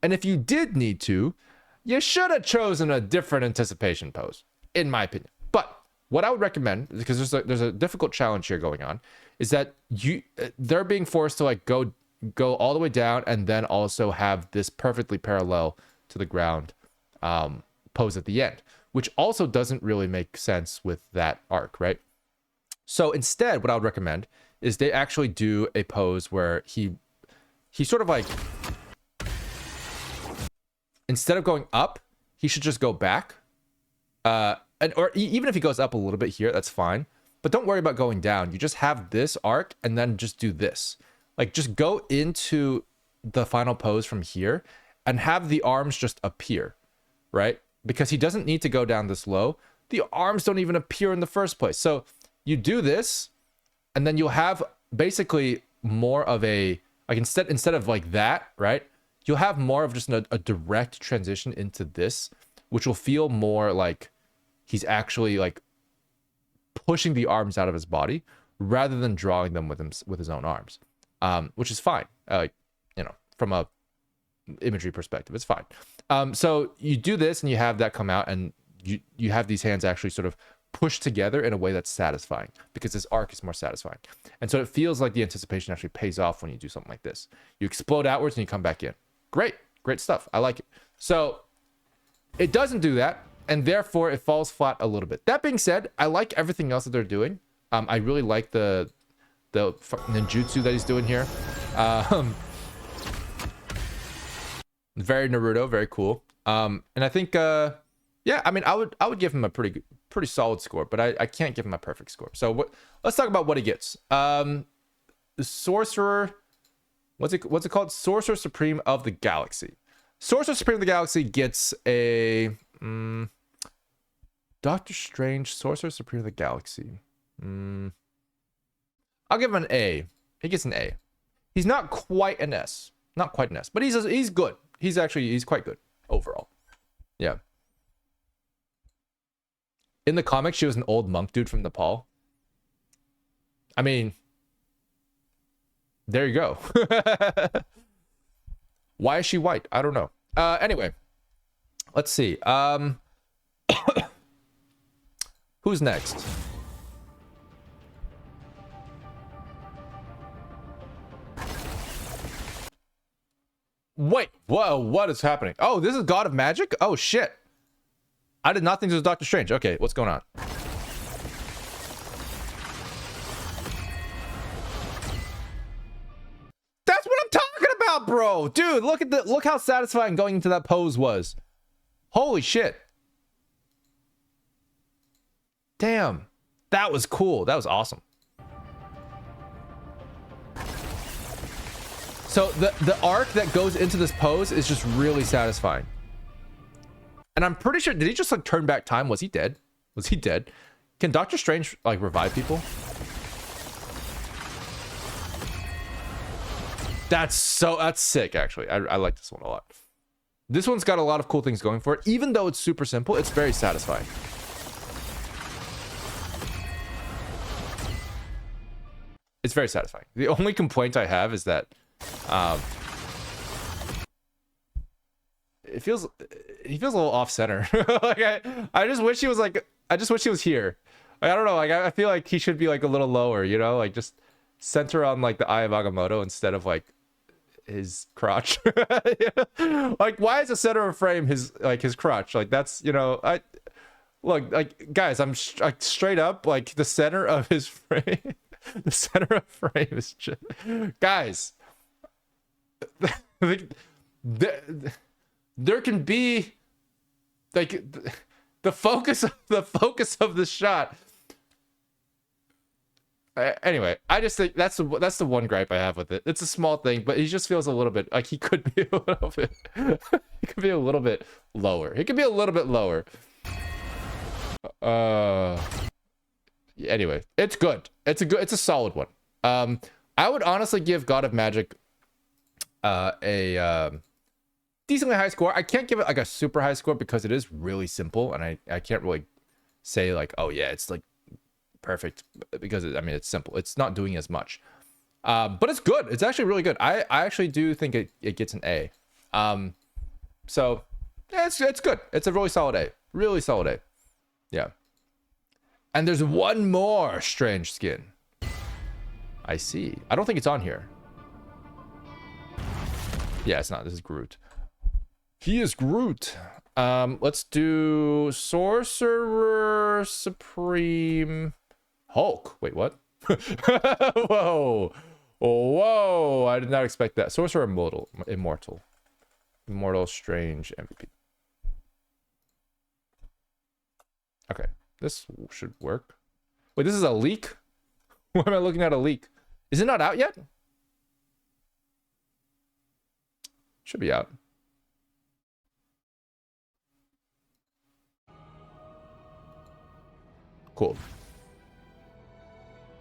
And if you did need to, you should have chosen a different anticipation pose, in my opinion. But what I would recommend, because there's a difficult challenge here going on, is that they're being forced to like go all the way down and then also have this perfectly parallel to the ground pose at the end, which also doesn't really make sense with that arc, right? So instead, what I would recommend is they actually do a pose where he sort of like, instead of going up, he should just go back. Or even if he goes up a little bit here, that's fine. But don't worry about going down. You just have this arc and then just do this. Like just go into the final pose from here and have the arms just appear, right? Because he doesn't need to go down this low. The arms don't even appear in the first place. So you do this and then you'll have basically more of a, like instead of like that, right? You'll have more of just a direct transition into this, which will feel more like he's actually like pushing the arms out of his body rather than drawing them with his own arms, which is fine. You know, from a imagery perspective, it's fine. So you do this and you have that come out and you have these hands actually sort of pushed together in a way that's satisfying because this arc is more satisfying. And so it feels like the anticipation actually pays off when you do something like this. You explode outwards and you come back in. Great stuff. I like it. So it doesn't do that, and therefore it falls flat a little bit. That being said, I like everything else that they're doing. I really like the ninjutsu that he's doing here. Very Naruto, very cool. And I think yeah, I mean I would give him a pretty solid score, but I can't give him a perfect score. So let's talk about what he gets. The Sorcerer, what's it called? Sorcerer Supreme of the Galaxy. Sorcerer Supreme of the Galaxy gets a Doctor Strange, Sorcerer Supreme of the Galaxy. I'll give him an A. He gets an A. He's not quite an S. Not quite an S, but he's good. He's quite good overall. Yeah. In the comics, she was an old monk dude from Nepal. I mean, there you go. Why is she white? I don't know. Anyway, let's see. Who's next? Wait, whoa, what is happening? Oh, this is God of Magic? Oh, shit. I did not think this was Doctor Strange. Okay, what's going on? That's what I'm talking about, bro. Dude, look how satisfying going into that pose was. Holy shit. Damn. That was cool. That was awesome. So the arc that goes into this pose is just really satisfying. And I'm pretty sure, did he just like turn back time? Was he dead? Was he dead? Can Doctor Strange like revive people? That's sick, actually. I like this one a lot. This one's got a lot of cool things going for it. Even though it's super simple, it's very satisfying. It's very satisfying. The only complaint I have is that he feels a little off center. Like I just wish he was like, I just wish he was here. Like, I don't know, like I feel like he should be like a little lower, you know, like just center on like the Eye of Agamotto instead of like his crotch. Like why is the center of frame his crotch? Like that's, you know, look, like guys, I'm straight up like the center of his frame. The center of frame is just, guys. There can be like the focus of the shot. Anyway, I just think that's the one gripe I have with it. It's a small thing, but he just feels a little bit like he could be a little bit he could be a little bit lower. He could be a little bit lower. Anyway, it's good. It's a solid one. I I would honestly give God of Magic a decently high score. I can't give it like a super high score because it is really simple, and I can't really say like, oh yeah, it's like perfect, because I mean it's simple. It's not doing as much, but it's good. It's actually really good. I actually do think it gets an A. So yeah, it's good. It's a really solid A. Really solid A. Yeah. And there's one more strange skin. I see. I don't think it's on here. Yeah, it's not. This is Groot. He is Groot. Let's do Sorcerer Supreme Hulk. Wait, what? Whoa. Whoa. I did not expect that. Sorcerer Immortal. Immortal Strange MVP. Okay. This should work. Wait, this is a leak? Why am I looking at a leak? Is it not out yet? Should be out. Cool.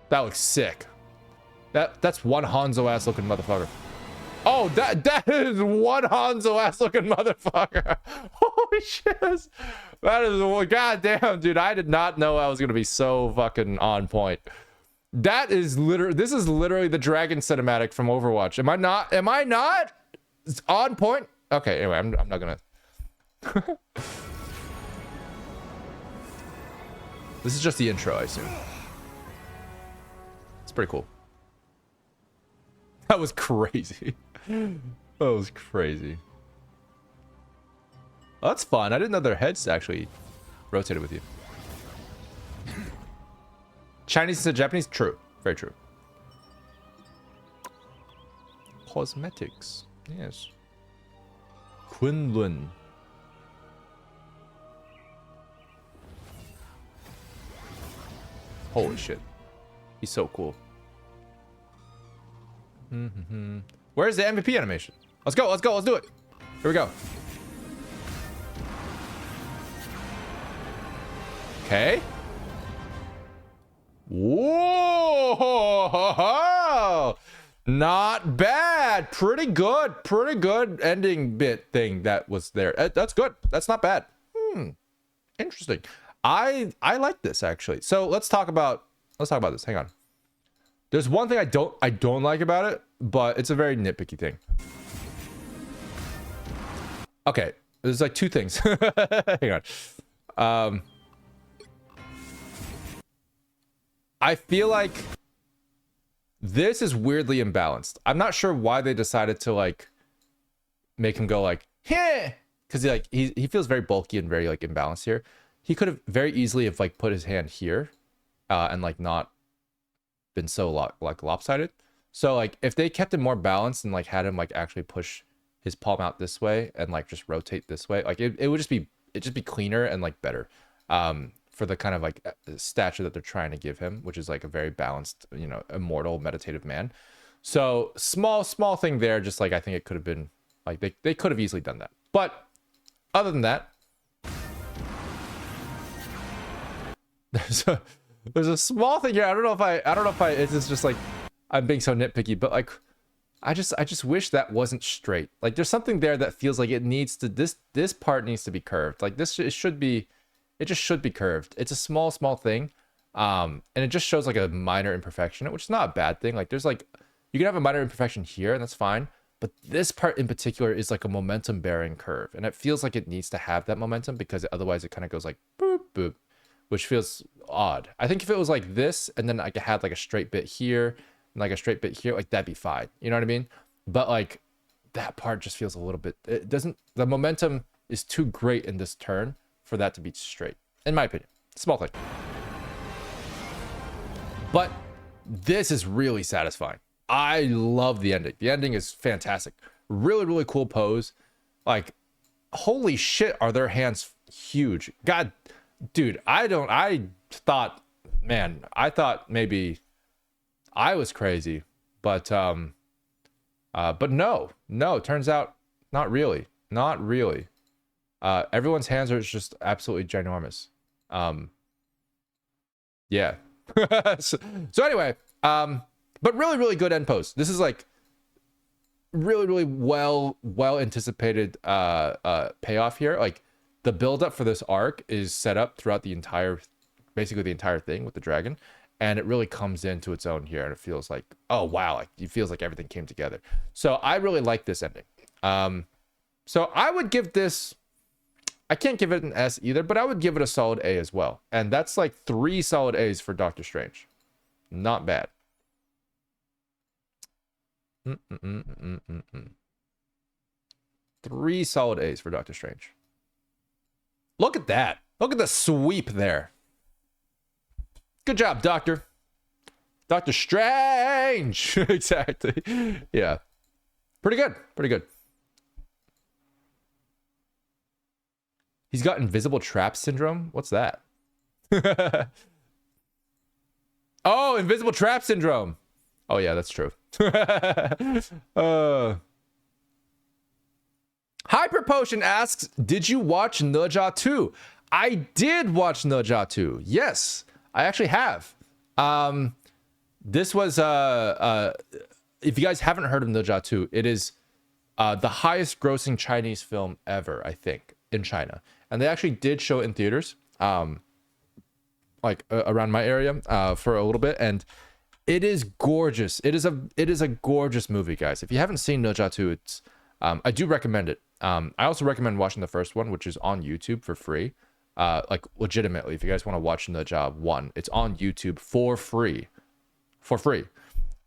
That looks sick. That's one Hanzo ass looking motherfucker. Oh, that is one Hanzo ass looking motherfucker. Holy shit. That is, goddamn, dude. I did not know I was gonna be so fucking on point. That is literally, this is literally the dragon cinematic from Overwatch. Am I not it's on point? Okay, anyway, I'm not gonna. This is just the intro, I assume. It's pretty cool. That was crazy. That was crazy. Oh, that's fun. I didn't know their heads actually rotated with you. Chinese instead of Japanese? True. Very true. Cosmetics. Yes. Quinlan. Holy shit. He's so cool. Where's the MVP animation? Let's go, let's go, let's do it. Here we go. Okay. Whoa! Not bad. Pretty good. Pretty good ending bit thing that was there. That's good. That's not bad. Interesting. I like this actually. So let's talk about this. Hang on. There's one thing I don't like about it, but it's a very nitpicky thing. Okay, there's like two things. Hang on. I feel like this is weirdly imbalanced. I'm not sure why they decided to like make him go like, hey, because he feels very bulky and very like imbalanced here. He could have very easily have like put his hand here, and like not been so like lopsided. So like if they kept him more balanced and like had him like actually push his palm out this way and like just rotate this way, like it would just be cleaner and like better. For the kind of like stature that they're trying to give him, which is like a very balanced, you know, immortal meditative man. So small thing there, just like I think it could have been like they could have easily done that. But other than that, there's a small thing here. I don't know if I it's just like I'm being so nitpicky, but like I just wish that wasn't straight. Like there's something there that feels like it needs to this part needs to be curved. Like this it just should be curved. It's a small thing. And it just shows like a minor imperfection, which is not a bad thing. Like there's like, you can have a minor imperfection here and that's fine. But this part in particular is like a momentum bearing curve. And it feels like it needs to have that momentum because otherwise it kind of goes like boop, boop, which feels odd. I think if it was like this and then like it had like a straight bit here and like a straight bit here, like that'd be fine. You know what I mean? But like that part just feels a little bit, the momentum is too great in this turn for that to be straight, in my opinion. Small thing. But this is really satisfying. I love the ending. The ending is fantastic. Really cool pose. Like, holy shit, are their hands huge. God, dude, I thought maybe I was crazy, but no, turns out not really. Everyone's hands are just absolutely ginormous. Yeah. So anyway, But really, really good end post. This is like really, really well anticipated payoff here. Like the build up for this arc is set up throughout the entire, basically the entire thing with the dragon, and it really comes into its own here, and it feels like, oh wow, like it feels like everything came together. So I really like this ending. So I would give this, I can't give it an S either, but I would give it a solid A as well. And that's like 3 solid A's for Doctor Strange. Not bad. 3 solid A's for Doctor Strange. Look at that. Look at the sweep there. Good job, Doctor. Doctor Strange. Exactly. Yeah. Pretty good. Pretty good. He's got invisible trap syndrome. What's that? Oh, invisible trap syndrome. Oh, yeah, that's true. Hyper Potion asks, did you watch Ne Zha 2? I did watch Ne Zha 2. Yes, I actually have. This was if you guys haven't heard of Ne Zha 2, it is the highest grossing Chinese film ever, I think, in China. And they actually did show it in theaters, like around my area for a little bit, and it is gorgeous. It is a gorgeous movie, guys. If you haven't seen Ne Zha 2, it's I do recommend it. I also recommend watching the first one, which is on YouTube for free. Like legitimately, if you guys want to watch Ne Zha 1, it's on YouTube for free. For free.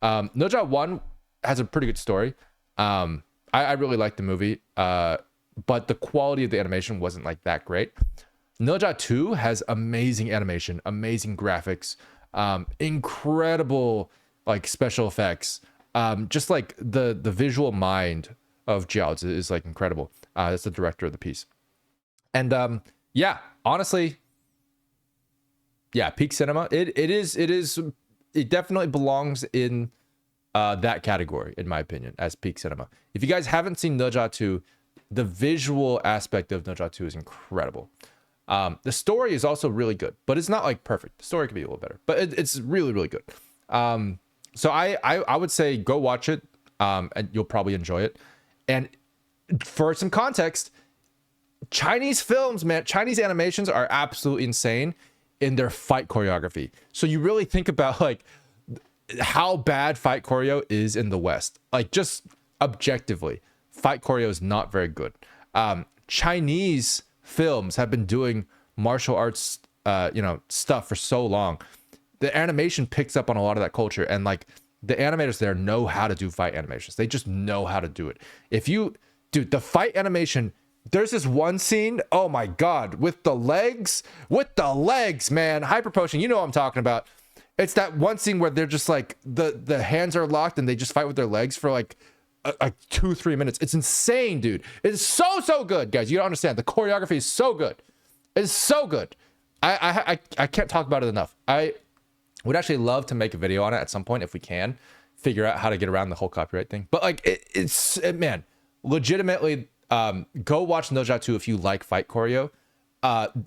Ne Zha 1 has a pretty good story. I really liked the movie, but the quality of the animation wasn't like that great. Ne Zha 2 has amazing animation, amazing graphics, incredible like special effects. Just like the visual mind of Jiao is like incredible. That's the director of the piece. And yeah, honestly, yeah, peak cinema. It definitely belongs in that category, in my opinion, as peak cinema. If you guys haven't seen Ne Zha 2, the visual aspect of Ne Zha 2 is incredible. The story is also really good, but it's not like perfect. The story could be a little better, but it's really, really good. So I would say go watch it, and you'll probably enjoy it. And for some context, Chinese films, man, Chinese animations are absolutely insane in their fight choreography. So you really think about like how bad fight choreo is in the West. Like just objectively, fight choreo is not very good. Chinese films have been doing martial arts, stuff for so long. The animation picks up on a lot of that culture, and like the animators there know how to do fight animations. They just know how to do it. Dude, the fight animation, there's this one scene, oh my God, with the legs, man. Hyper Potion, you know what I'm talking about. It's that one scene where they're just like, the hands are locked and they just fight with their legs for like 2-3 minutes. It's insane, dude. It's so good, guys. You don't understand. The choreography is so good. It's so good. I can't talk about it enough. I would actually love to make a video on it at some point if we can figure out how to get around the whole copyright thing. But like, man, legitimately, go watch Ne Zha 2 if you like fight choreo.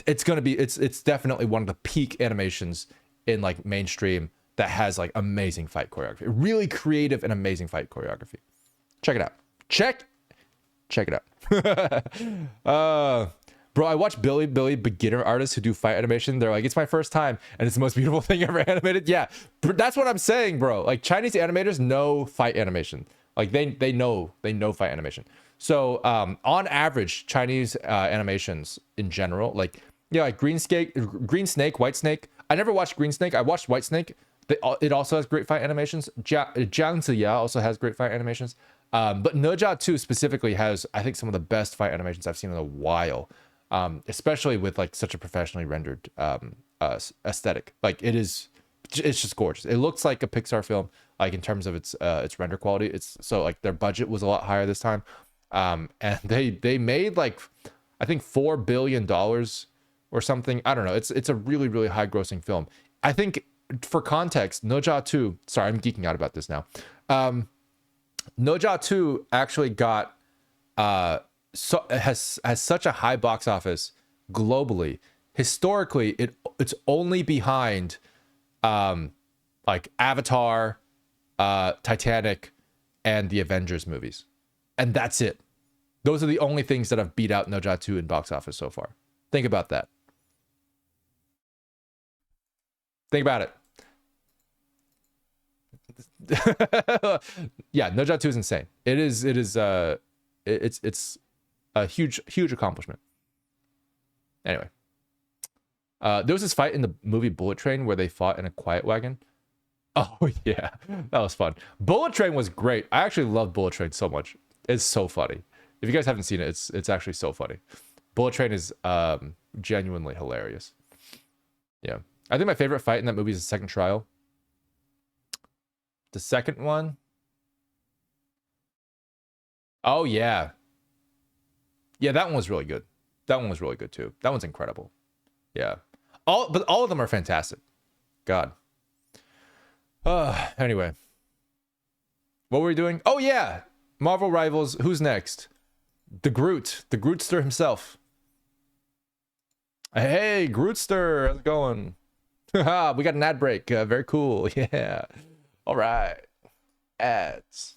It's definitely one of the peak animations in like mainstream that has like amazing fight choreography. Really creative and amazing fight choreography. Check it out. Check it out. Bro, I watched Billy beginner artists who do fight animation. They're like, it's my first time and it's the most beautiful thing ever animated. Yeah, that's what I'm saying, bro. Like Chinese animators know fight animation. Like they know fight animation. So on average, Chinese animations in general, like like Green Snake, White Snake. I never watched Green Snake. I watched White Snake. It also has great fight animations. Jiang Ziya also has great fight animations. But Ne Zha 2 specifically has, I think, some of the best fight animations I've seen in a while. Especially with like such a professionally rendered aesthetic. Like it's just gorgeous. It looks like a Pixar film, like in terms of its render quality. It's so like their budget was a lot higher this time. And they made like, I think $4 billion or something. I don't know. It's a really, really high grossing film. I think for context, Ne Zha 2, sorry, I'm geeking out about this now. Ne Zha 2 actually got has such a high box office globally. Historically, it's only behind like Avatar, Titanic, and the Avengers movies. And that's it. Those are the only things that have beat out Ne Zha 2 in box office so far. Think about that. Think about it. Yeah, Ne Zha 2 is insane. It's a huge accomplishment. Anyway. There was this fight in the movie Bullet Train where they fought in a quiet wagon. Oh yeah, that was fun. Bullet Train was great. I actually love Bullet Train so much. It's so funny. If you guys haven't seen it, it's actually so funny. Bullet Train is genuinely hilarious. Yeah. I think my favorite fight in that movie is the second trial. The second one. Oh yeah. Yeah, that one was really good. That one was really good too. That one's incredible. Yeah. But all of them are fantastic. God. Anyway. What were we doing? Oh yeah. Mirval Rivals. Who's next? The Groot. The Grootster himself. Hey, Grootster. How's it going? Haha, we got an ad break. Very cool. Yeah. All right. Ads.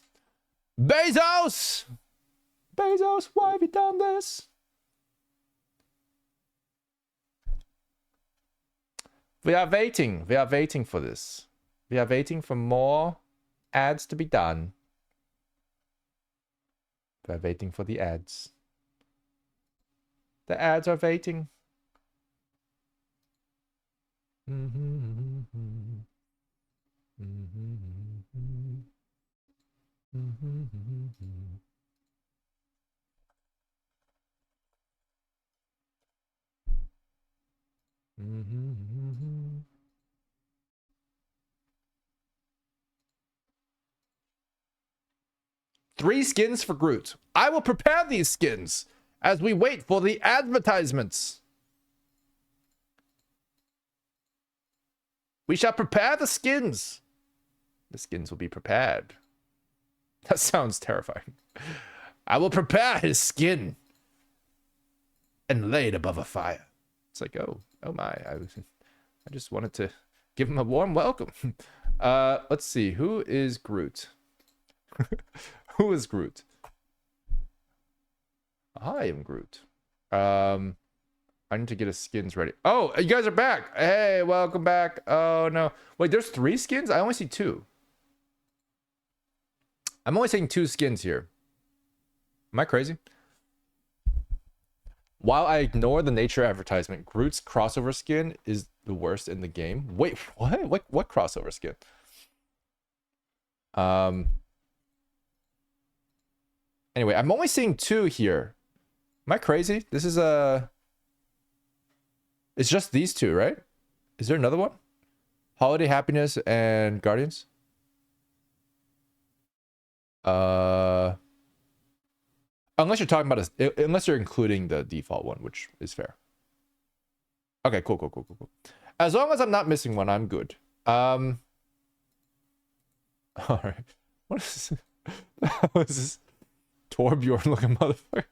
Bezos! Bezos, why have you done this? We are waiting. We are waiting for this. We are waiting for more ads to be done. We are waiting for the ads. The ads are waiting. Three skins for Groot. I will prepare these skins as we wait for the advertisements. We shall prepare the skins. The skins will be prepared. That sounds terrifying. I will prepare his skin and lay it above a fire. It's like, oh my. I just wanted to give him a warm welcome. Let's see. Who is Groot? Who is Groot? I am Groot. I need to get his skins ready. Oh, you guys are back. Hey, welcome back. Oh no. Wait, there's 3 skins? I only see 2. I'm only seeing 2 skins here. Am I crazy? While I ignore the nature advertisement, Groot's crossover skin is the worst in the game. Wait, what? What crossover skin? Anyway, I'm only seeing 2 here. Am I crazy? This is it's just these 2, right? Is there another one? Holiday Happiness and Guardians? Unless you're talking about unless you're including the default one, which is fair. Okay, cool. As long as I'm not missing one, I'm good. All right. What is this? What is this? Torbjorn looking motherfucker.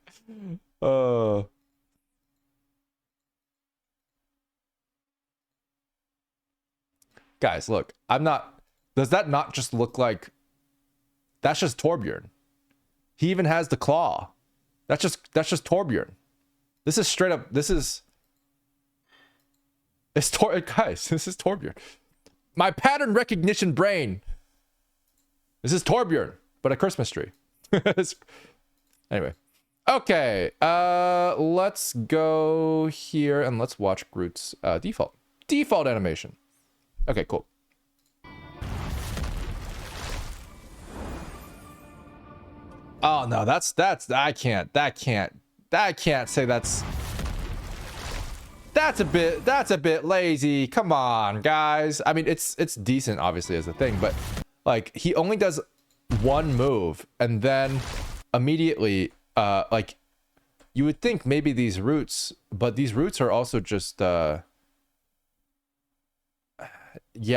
Guys, look. I'm not. Does that not just look like? That's just Torbjorn. He even has the claw. That's just Torbjorn. This is straight up. This is. It's guys. This is Torbjorn. My pattern recognition brain. This is Torbjorn, but a Christmas tree. Anyway. Okay. Let's go here and let's watch Groot's default animation. Okay, cool. Oh no, that's I can't say that's a bit lazy. Come on, guys. I mean, it's decent obviously as a thing, but like he only does one move and then immediately like you would think maybe these roots, but these roots are also just yeah,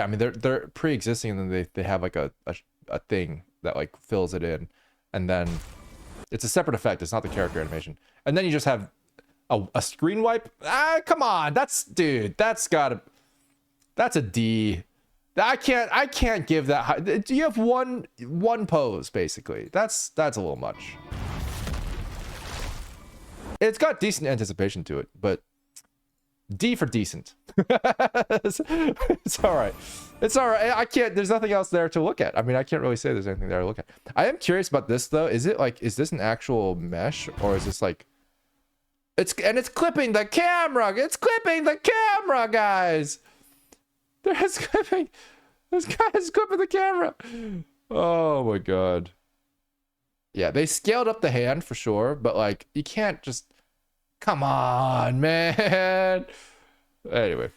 I mean they're pre-existing and then they have like a thing that like fills it in. And then it's a separate effect. It's not the character animation. And then you just have a screen wipe. Ah, come on. That's a D. I can't give that high. You have one pose basically. That's a little much. It's got decent anticipation to it, but D for decent. It's all right. It's all right. I can't. There's nothing else there to look at. I mean, I can't really say there's anything there to look at. I am curious about this though. Is this an actual mesh, or is this like? It's clipping the camera. It's clipping the camera, guys. There's clipping. This guy's clipping the camera. Oh my god. Yeah, they scaled up the hand for sure, but like you can't just. Come on, man. Anyway.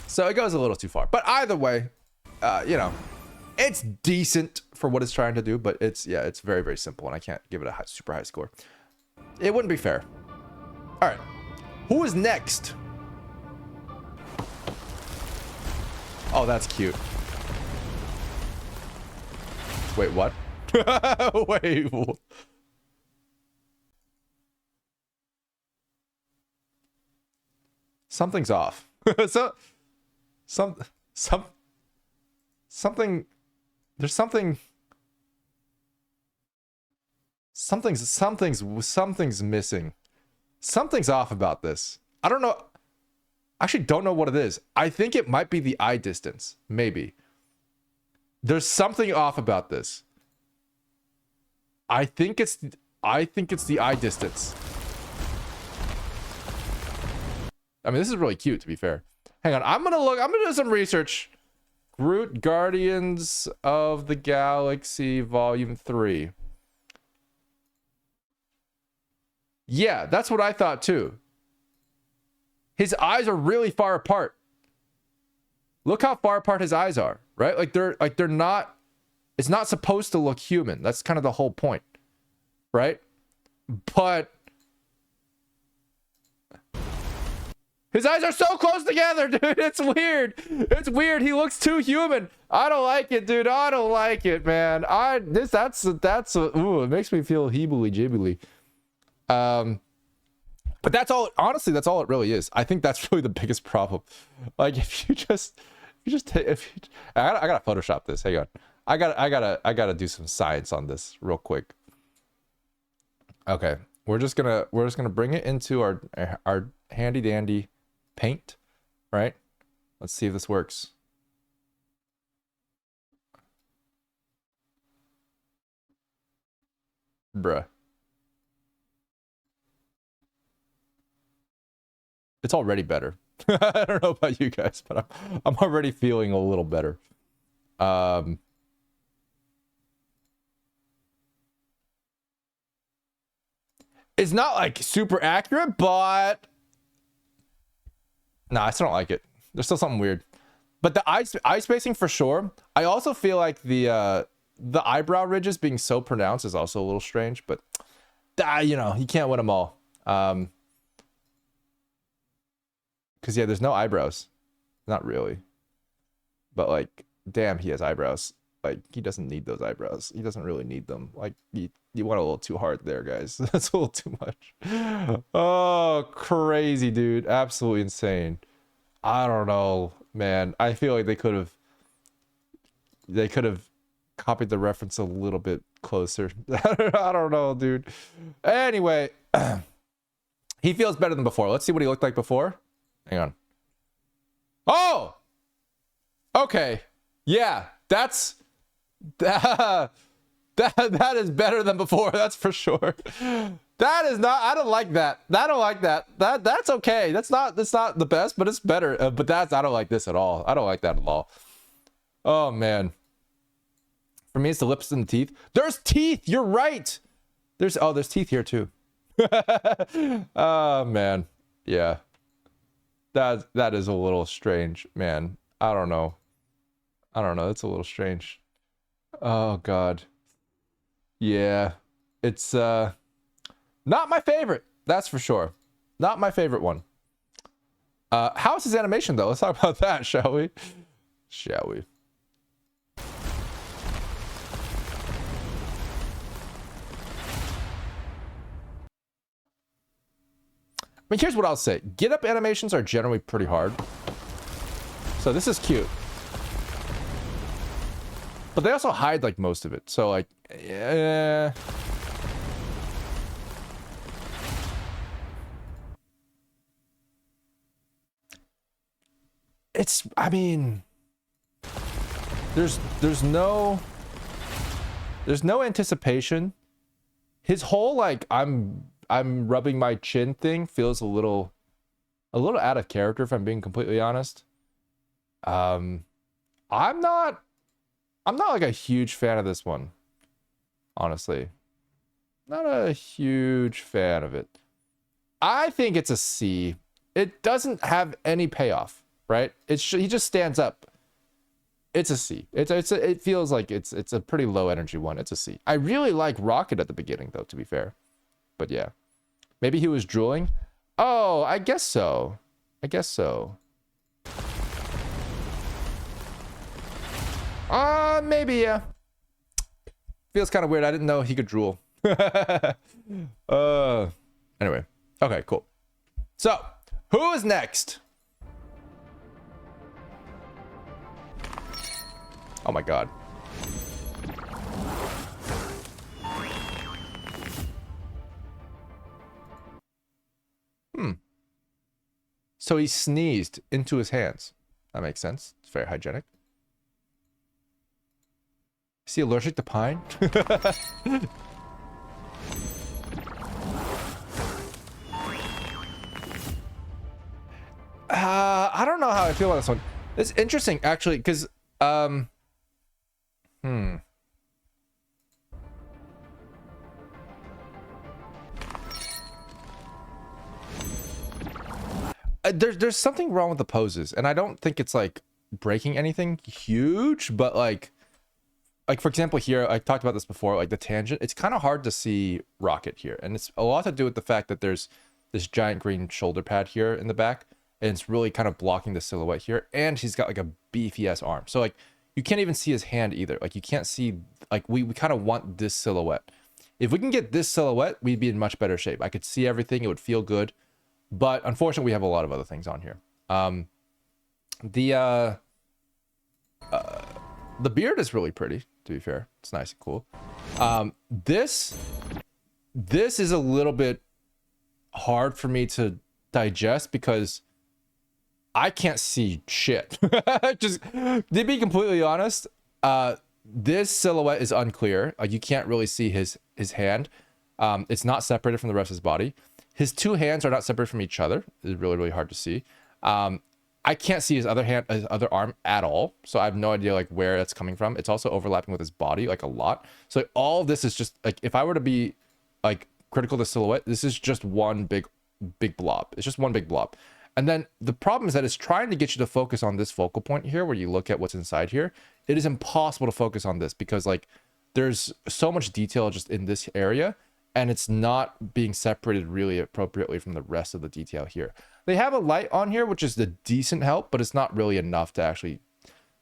So it goes a little too far. But either way, you know, it's decent for what it's trying to do, but it's very, very simple, and I can't give it a super high score. It wouldn't be fair. All right. Who is next? Oh, that's cute. Wait, what? Wait, what? Something's off. Something. There's something. Something's missing. Something's off about this. I don't know. I actually don't know what it is. I think it might be the eye distance. Maybe. There's something off about this. I think it's the eye distance. I mean, this is really cute, to be fair. Hang on, I'm gonna do some research. Groot Guardians of the Galaxy Volume 3. Yeah, that's what I thought too. His eyes are really far apart. Look how far apart his eyes are, right? Like they're not, it's not supposed to look human. That's kind of the whole point, right? But his eyes are so close together, dude. It's weird. It's weird. He looks too human. I don't like it, dude. I don't like it, man. Ooh, it makes me feel heebly jibbly. But that's all, honestly, that's all it really is. I think that's really the biggest problem. Like if you just I gotta Photoshop this. Hang on. I gotta do some science on this real quick. Okay. We're just gonna bring it into our handy dandy paint, right? Let's see if this works. Bruh. It's already better. I don't know about you guys, but I'm already feeling a little better. It's not like super accurate, but no, I still don't like it. There's still something weird. But the eye spacing for sure. I also feel like the eyebrow ridges being so pronounced is also a little strange, but you know, you can't win them all. Because yeah, there's no eyebrows. Not really. But like, damn, he has eyebrows. Like, he doesn't need those eyebrows. He doesn't really need them. Like, you went a little too hard there, guys. That's a little too much. Oh, crazy, dude. Absolutely insane. I don't know, man. I feel like they could have copied the reference a little bit closer. I don't know, dude. Anyway, he feels better than before. Let's see what he looked like before. Hang on. Oh! Okay. Yeah, that is better than before, that's for sure. That is not, I don't like that. I don't like that. That's okay. That's not the best, but it's better. But I don't like this at all. I don't like that at all. Oh man. For me, it's the lips and the teeth. There's teeth. You're right. There's teeth here too. Oh man. Yeah. That is a little strange, man. I don't know. It's a little strange. Oh god. Yeah. It's not my favorite. That's for sure. Not my favorite one. How's his animation though? Let's talk about that, shall we? Shall we? I mean, here's what I'll say. Get up animations are generally pretty hard. So this is cute. But they also hide like most of it. So like, yeah. It's, I mean, there's no anticipation. His whole like I'm rubbing my chin thing feels a little out of character, if I'm being completely honest. I'm not like a huge fan of this one, honestly. Not a huge fan of it. I think it's a C. It doesn't have any payoff, right? He just stands up. It's a C. It feels like it's a pretty low energy one. It's a C. I really like Rocket at the beginning though, to be fair. But yeah. Maybe he was drooling. Oh, I guess so. I guess so. Maybe, yeah. Feels kind of weird. I didn't know he could drool. Anyway. Okay, cool. So, who is next? Oh my god. So he sneezed into his hands. That makes sense. It's very hygienic. Is he allergic to pine? I don't know how I feel about this one. It's interesting, actually, because there's something wrong with the poses, and I don't think it's like breaking anything huge, but like for example here, I talked about this before, like the tangent, it's kind of hard to see Rocket here, and it's a lot to do with the fact that there's this giant green shoulder pad here in the back, and it's really kind of blocking the silhouette here, and he's got like a beefy ass arm, so like you can't even see his hand either. Like you can't see, like we kind of want this silhouette. If we can get this silhouette, we'd be in much better shape. I could see everything, it would feel good. But unfortunately, we have a lot of other things on here. The beard is really pretty, to be fair. It's nice and cool. This is a little bit hard for me to digest because I can't see shit. Just to be completely honest, this silhouette is unclear. Like you can't really see his hand. It's not separated from the rest of his body. His two hands are not separate from each other. It's really, really hard to see. I can't see his other arm at all. So I have no idea like where that's coming from. It's also overlapping with his body like a lot. So like, all of this is just like, if I were to be like critical to silhouette, this is just one big blob. It's just one big blob. And then the problem is that it's trying to get you to focus on this focal point here where you look at what's inside here. It is impossible to focus on this because like there's so much detail just in this area, and it's not being separated really appropriately from the rest of the detail here. They have a light on here, which is the decent help, but it's not really enough to actually,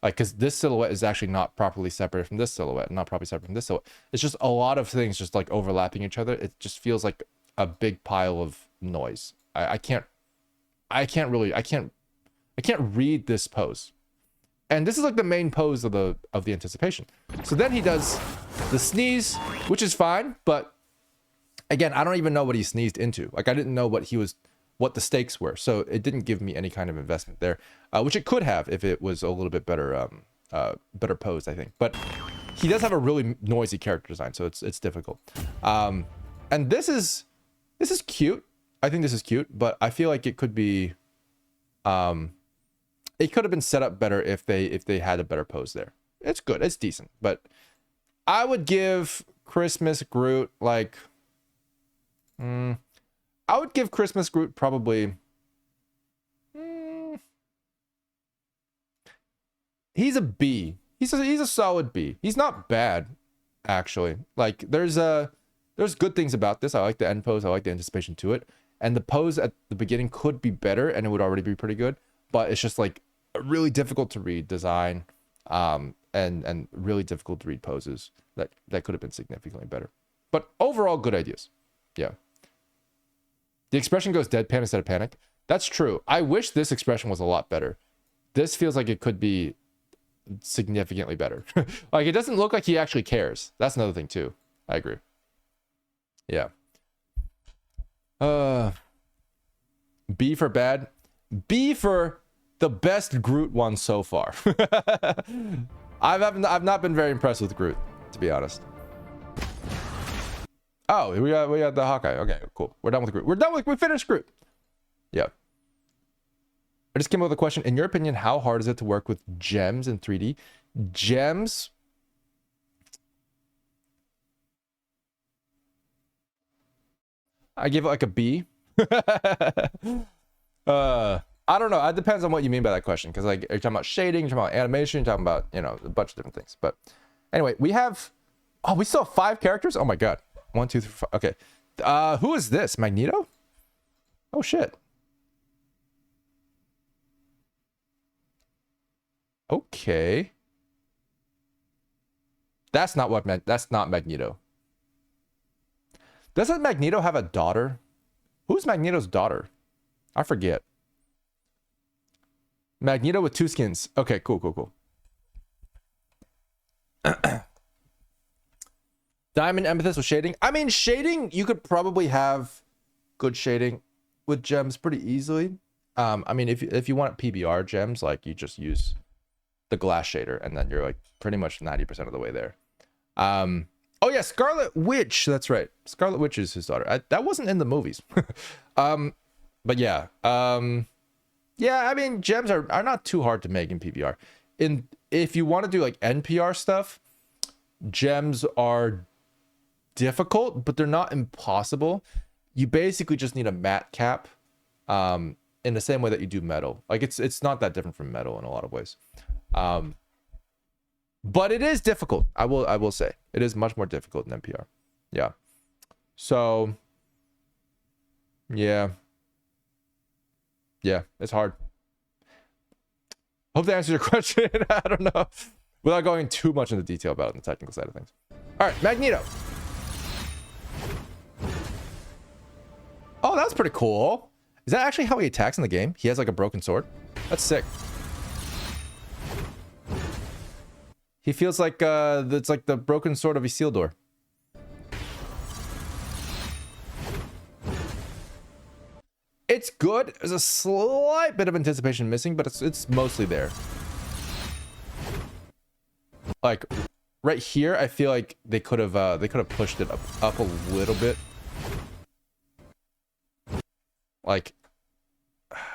like, because this silhouette is actually not properly separated from this silhouette, not properly separated from this silhouette. It's just a lot of things just like overlapping each other. It just feels like a big pile of noise. I can't read this pose. And this is like the main pose of the anticipation. So then he does the sneeze, which is fine, but again, I don't even know what he sneezed into. Like I didn't know what the stakes were. So it didn't give me any kind of investment there, which it could have if it was a little bit better posed, I think. But he does have a really noisy character design, so it's difficult. And this is cute. I think this is cute, but I feel like it could be, it could have been set up better if they had a better pose there. It's good. It's decent, but I would give Christmas Groot like, I would give Christmas Groot probably, he's a B. He's a solid B. He's not bad, actually. Like there's good things about this. I like the end pose. I like the anticipation to it. And the pose at the beginning could be better and it would already be pretty good, but it's just like a really difficult to read design, and really difficult to read poses that could have been significantly better. But overall, good ideas. Yeah. The expression goes deadpan instead of panic. That's true. I wish this expression was a lot better. This feels like it could be significantly better. Like, it doesn't look like he actually cares. That's another thing too. I agree. Yeah. B for bad. B for the best Groot one so far. I've not been very impressed with Groot, to be honest. Oh, we got the Hawkeye. Okay, cool. We're done with Groot. We finished Groot. Yeah. I just came up with a question. In your opinion, how hard is it to work with gems in 3D? Gems. I give it like a B. I don't know. It depends on what you mean by that question. Because like, are you talking about shading? You're talking about animation? You're talking about, you know, a bunch of different things. But anyway, we have... Oh, we still have 5 characters? Oh my god. 1, 2, 3, 4. Okay. Who is this? Magneto? Oh shit. Okay. That's not Magneto. Doesn't Magneto have a daughter? Who's Magneto's daughter? I forget. Magneto with 2 skins. Okay, cool. Diamond Amethyst with shading. I mean, shading, you could probably have good shading with gems pretty easily. I mean, if you want PBR gems, like, you just use the glass shader, and then you're like pretty much 90% of the way there. Oh yeah, Scarlet Witch. That's right. Scarlet Witch is his daughter. That wasn't in the movies. But yeah. Yeah, I mean, gems are not too hard to make in PBR. If you want to do like NPR stuff, gems are difficult, but they're not impossible. You basically just need a matte cap, in the same way that you do metal. Like, it's not that different from metal in a lot of ways. But it is difficult. I will say it is much more difficult than NPR. Yeah. So yeah, it's hard. Hope that answers your question. I don't know, without going too much into detail about it on the technical side of things. All right, Magneto. Oh, that's pretty cool. Is that actually how he attacks in the game? He has like a broken sword. That's sick. He feels like it's like the broken sword of Isildur. It's good. There's a slight bit of anticipation missing, but it's mostly there. Like right here, I feel like they could have pushed it up a little bit. Like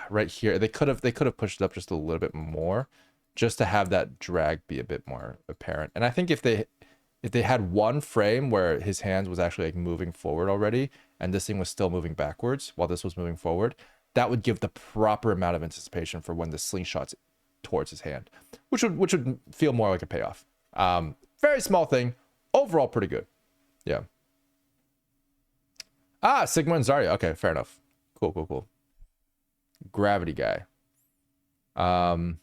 right here, they could have pushed it up just a little bit more, just to have that drag be a bit more apparent. And I think if they had one frame where his hands was actually like moving forward already, and this thing was still moving backwards while this was moving forward, that would give the proper amount of anticipation for when the slingshot's towards his hand, which would feel more like a payoff. Very small thing, overall pretty good. Yeah. Ah, Sigma and Zarya. Okay, fair enough. Cool. Gravity guy. Oh,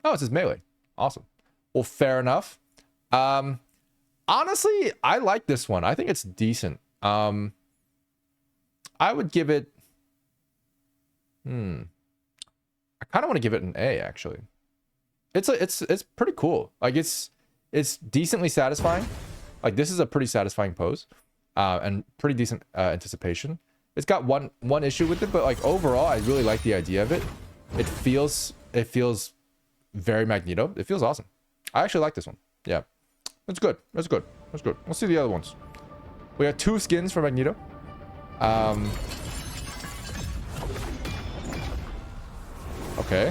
it's his melee. Awesome. Well, fair enough. Honestly, I like this one. I think it's decent. I would give it... I kind of want to give it an A, actually. It's pretty cool. Like, it's decently satisfying. Like, this is a pretty satisfying pose. And pretty decent anticipation. It's got one issue with it, but like overall, I really like the idea of it. It feels very Magneto. It feels awesome. I actually like this one. Yeah, that's good. That's good. Let's see the other ones. We got 2 skins for Magneto. Okay.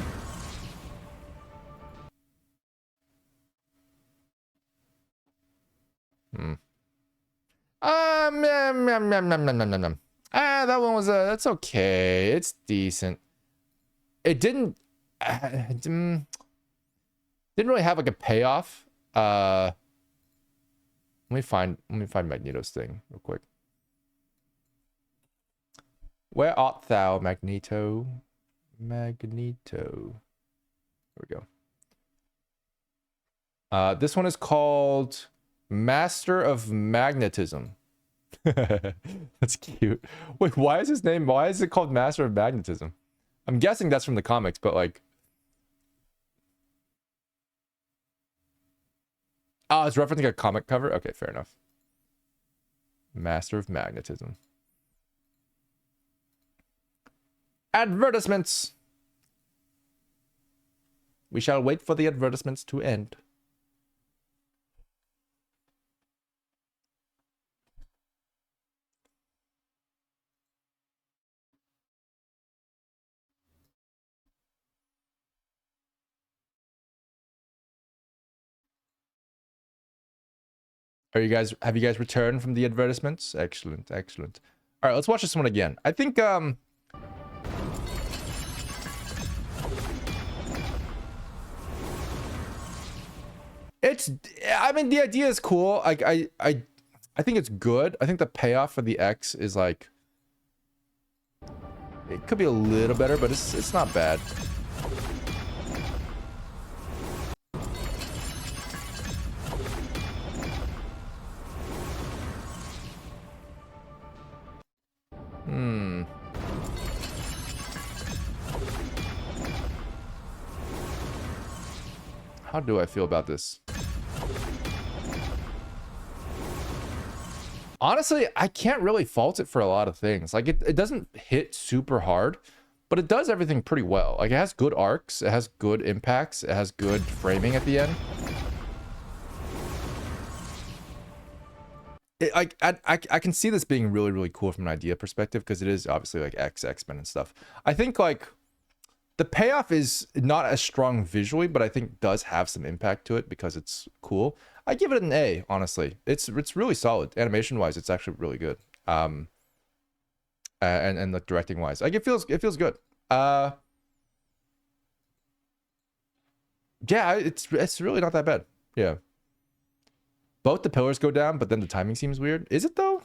That one was that's okay. It's decent. It didn't really have like a payoff. Let me find Magneto's thing real quick. Where art thou, Magneto? Magneto. There we go. This one is called Master of Magnetism. That's cute. Wait, why is it called Master of Magnetism? I'm guessing that's from the comics, but like Oh, it's referencing a comic cover? Okay, fair enough. Master of Magnetism. Advertisements. We shall wait for the advertisements to end. Have you guys returned from the advertisements? Excellent, excellent. All right, let's watch this one again. I think I mean, the idea is cool. I think it's good. I think the payoff for the X is like, it could be a little better, but it's not bad. How do I feel about this? Honestly, I can't really fault it for a lot of things. Like, it doesn't hit super hard, but it does everything pretty well. Like, it has good arcs, it has good impacts, it has good framing at the end. I can see this being really, really cool from an idea perspective, because it is obviously like X-Men and stuff. I think like the payoff is not as strong visually, but I think does have some impact to it because it's cool. I give it an A, honestly. It's really solid. Animation wise, it's actually really good. And like directing wise. Like it feels good. Yeah, it's really not that bad. Yeah. Both the pillars go down, but then the timing seems weird. Is it though?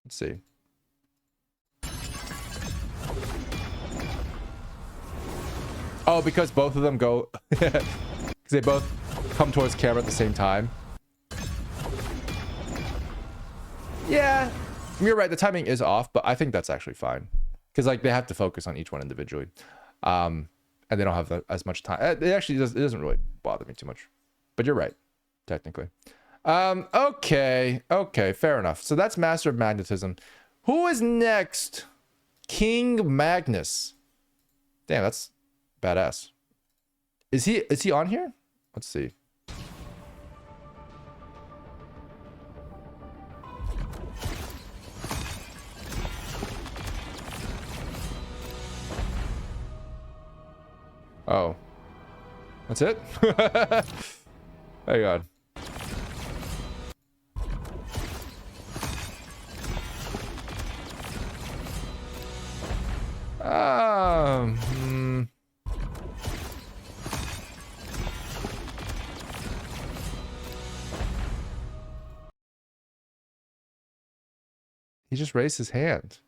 Let's see. Oh, because both of them go... Because they both come towards camera at the same time. Yeah. You're right, the timing is off, but I think that's actually fine. Because like they have to focus on each one individually. And they don't have as much time. It doesn't really bother me too much. But you're right, technically. Okay, fair enough. So that's Master of Magnetism. Who is next? King Magnus. Damn, that's badass. Is he on here? Let's see. Oh. That's it? Hang on. He just raised his hand.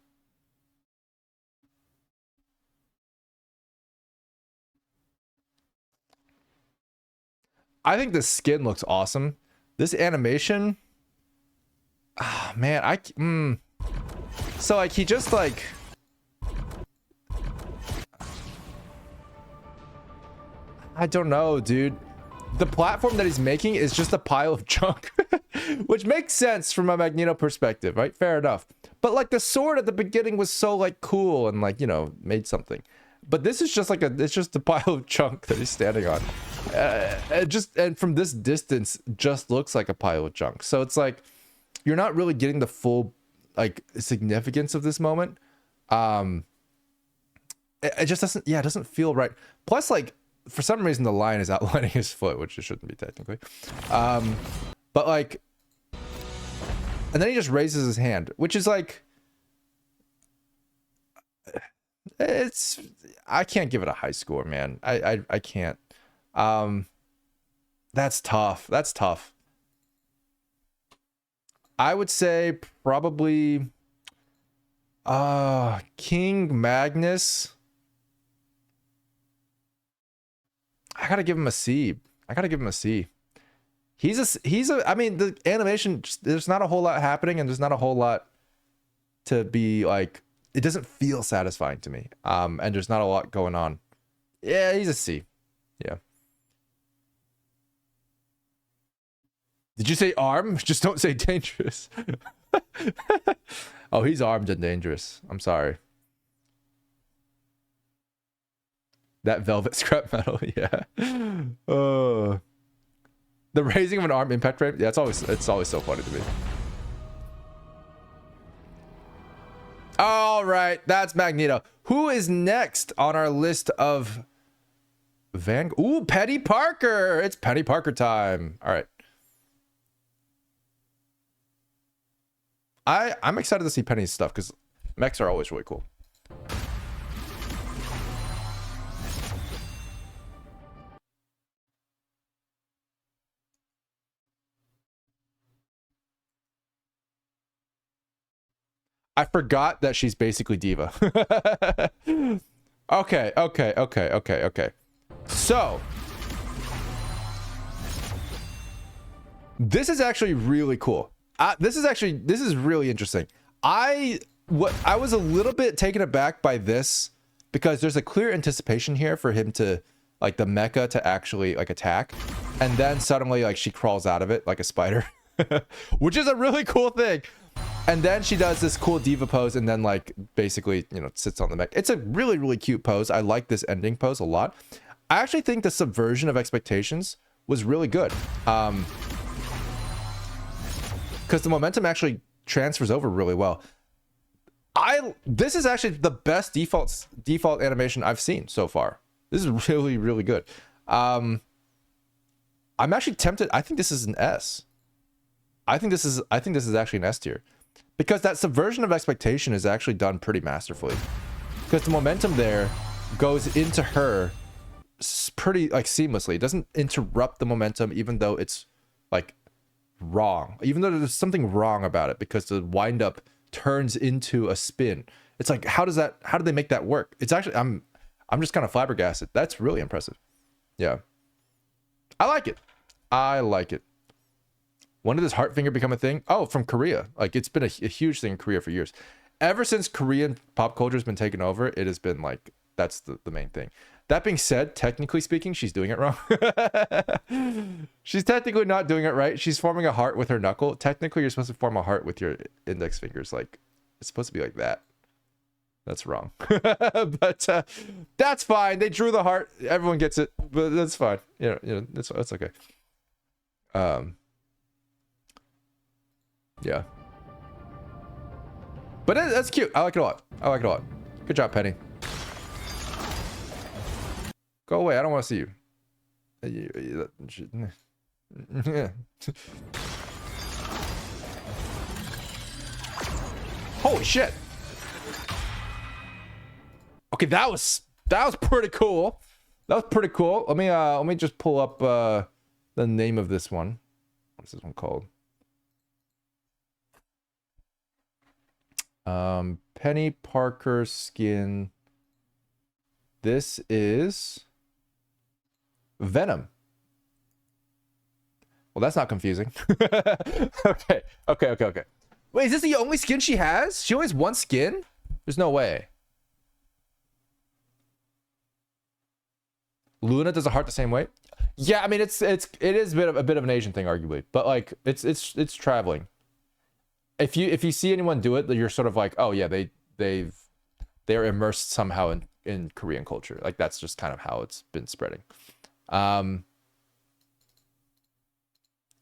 I think the skin looks awesome. This animation, man, so like he just like, I don't know, dude. The platform that he's making is just a pile of junk, which makes sense from a Magneto perspective, right? Fair enough. But like the sword at the beginning was so like cool and like, you know, made something. But this is just like it's just a pile of junk that he's standing on. And from this distance, just looks like a pile of junk. So it's like, you're not really getting the full like significance of this moment. It just doesn't, yeah, it doesn't feel right. Plus, like, for some reason, the lion is outlining his foot, which it shouldn't be technically. But like, and then he just raises his hand, which is like, I can't give it a high score, man. I can't. That's tough. That's tough. I would say probably King Magnus. I gotta give him a C. I mean, the animation, there's not a whole lot happening and there's not a whole lot to be like, it doesn't feel satisfying to me. And there's not a lot going on. Yeah, he's a C. Yeah. Did you say arm? Just don't say dangerous. Oh, he's armed and dangerous. I'm sorry. That velvet scrap metal, yeah. Oh. The raising of an arm impact rate, yeah, it's always so funny to me. All right, that's Magneto. Who is next on our list of Ooh, Penny Parker. It's Penny Parker time. All right. I'm excited to see Penny's stuff because mechs are always really cool. I forgot that she's basically Diva. Okay. So this is actually really cool. This is really interesting. I was a little bit taken aback by this because there's a clear anticipation here for him to, like, the mecha to actually, like, attack, and then suddenly, like, she crawls out of it like a spider, which is a really cool thing. And then she does this cool diva pose and then, like, basically, you know, sits on the mech. It's a really, really cute pose. I like this ending pose a lot. I actually think the subversion of expectations was really good. Because the momentum actually transfers over really well. This is actually the best default animation I've seen so far. This is really, really good. I'm actually tempted. I think this is an S. I think this is actually an S tier. Because that subversion of expectation is actually done pretty masterfully. Because the momentum there goes into her pretty, like, seamlessly. It doesn't interrupt the momentum, even though it's, like, wrong. Even though there's something wrong about it, because the windup turns into a spin. It's like, how do they make that work? It's actually, I'm just kind of flabbergasted. That's really impressive. Yeah. I like it. When did this heart finger become a thing? Oh, from Korea. Like, it's been a huge thing in Korea for years. Ever since Korean pop culture has been taken over, it has been like, that's the main thing. That being said, technically speaking, she's doing it wrong. She's technically not doing it right. She's forming a heart with her knuckle. Technically, you're supposed to form a heart with your index fingers. Like, it's supposed to be like that. That's wrong. But that's fine. They drew the heart. Everyone gets it. But that's fine. You know, that's okay. Yeah. But that's cute. I like it a lot. Good job, Penny. Go away. I don't want to see you. Holy shit. Okay, that was pretty cool. Let me just pull up the name of this one. What's this one called? Penny Parker skin. This is Venom. Well, that's not confusing. Okay. Wait, is this the only skin she has? She only has one skin? There's no way. Luna does a heart the same way? Yeah, I mean, it is a bit of an Asian thing, arguably, but, like, it's traveling. If you see anyone do it, you're sort of like, oh yeah, they're immersed somehow in Korean culture. Like, that's just kind of how it's been spreading.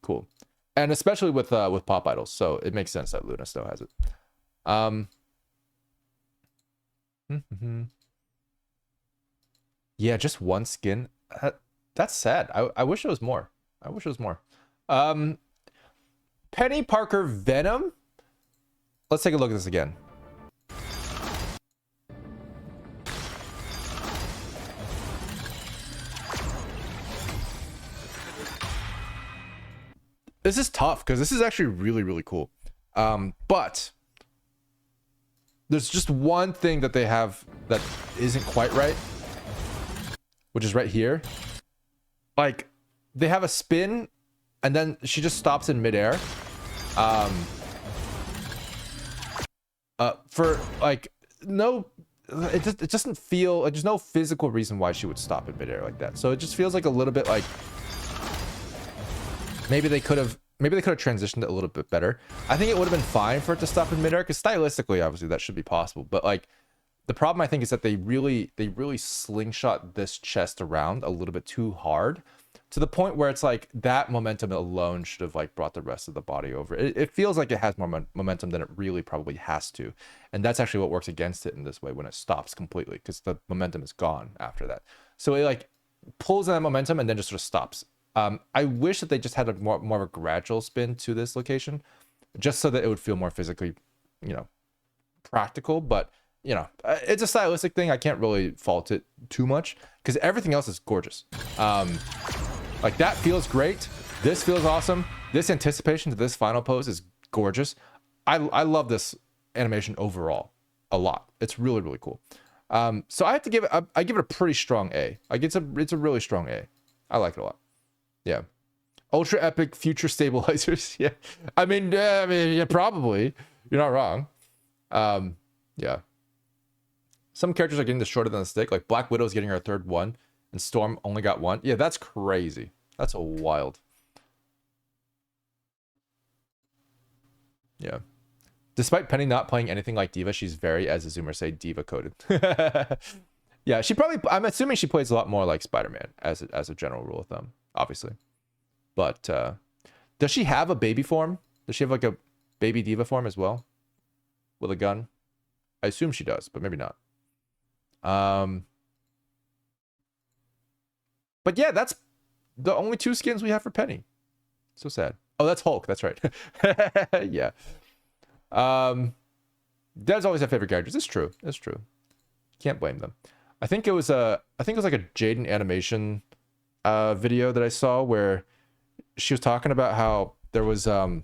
Cool. And especially with pop idols, so it makes sense that Luna still has it. Yeah, just one skin. That's sad. I wish it was more. Penny Parker Venom. Let's take a look at this again. This is tough because this is actually really, really cool. But there's just one thing that they have that isn't quite right, which is right here. Like, they have a spin and then she just stops in midair. For, like, no, it doesn't feel like there's no physical reason why she would stop in midair like that. So it just feels like a little bit like maybe they could have maybe they could have transitioned it a little bit better. I think it would have been fine for it to stop in midair, because stylistically, obviously, that should be possible. But like, the problem I think is that they really slingshot this chest around a little bit too hard, to the point where it's like that momentum alone should have like brought the rest of the body over. It feels like it has more momentum than it really probably has to, and that's actually what works against it in this way when it stops completely, because the momentum is gone after that. So it like pulls in that momentum and then just sort of stops. I wish that they just had a more of a gradual spin to this location, just so that it would feel more physically, you know, practical. But you know, it's a stylistic thing. I can't really fault it too much, because everything else is gorgeous. Like, that feels great. This feels awesome. This anticipation to this final pose is gorgeous. I love this animation overall a lot. It's really, really cool. So I have to give it, I give it a pretty strong A. Like, it's a really strong A. I like it a lot. Yeah. Ultra epic future stabilizers. Yeah. I mean, yeah, probably. You're not wrong. Yeah. Some characters are getting this shorter than the stick. Like Black Widow's getting her third one, and Storm only got one. Yeah, that's crazy. That's a wild. Yeah. Despite Penny not playing anything like Diva, she's very, as a Zoomer say, Diva coded. Yeah, she probably, I'm assuming she plays a lot more like Spider-Man as a general rule of thumb, obviously. But does she have a baby form? Does she have like a baby Diva form as well? With a gun? I assume she does, but maybe not. But yeah, that's the only two skins we have for Penny. So sad. Oh, that's Hulk. That's right. Yeah. Devs always have favorite characters. It's true. It's true. Can't blame them. I think it was like a Jaden animation video that I saw where she was talking about how there was like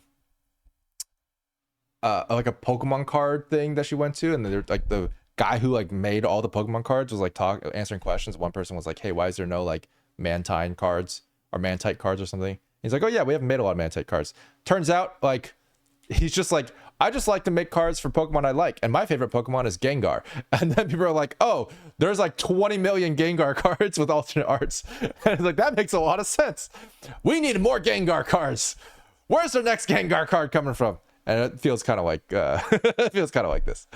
a Pokemon card thing that she went to, and then like the guy who like made all the Pokemon cards was like answering questions. One person was like, "Hey, why is there no like Mantine cards or Mantite cards or something?" He's like, "Oh yeah, we haven't made a lot of Mantite cards." Turns out like he's just like, "I just like to make cards for Pokemon I like, and my favorite Pokemon is Gengar." And then people are like, "Oh, there's like 20 million Gengar cards with alternate arts." And it's like, that makes a lot of sense. We need more Gengar cards. Where's the next Gengar card coming from? And it feels kind of like it feels kind of like this.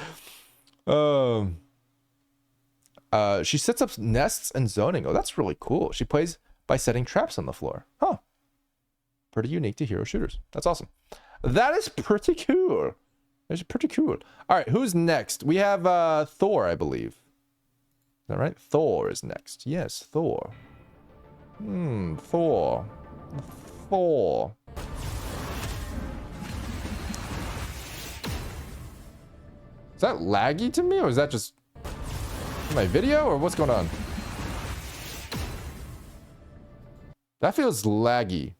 She sets up nests and zoning. Oh, that's really cool. She plays by setting traps on the floor. Huh. Pretty unique to hero shooters. That's awesome. That is pretty cool. That's pretty cool. All right, who's next? We have Thor, I believe. Is that right? Thor is next. Yes, Thor. Thor. Thor. Is that laggy to me, or is that just my video, or what's going on? That feels laggy,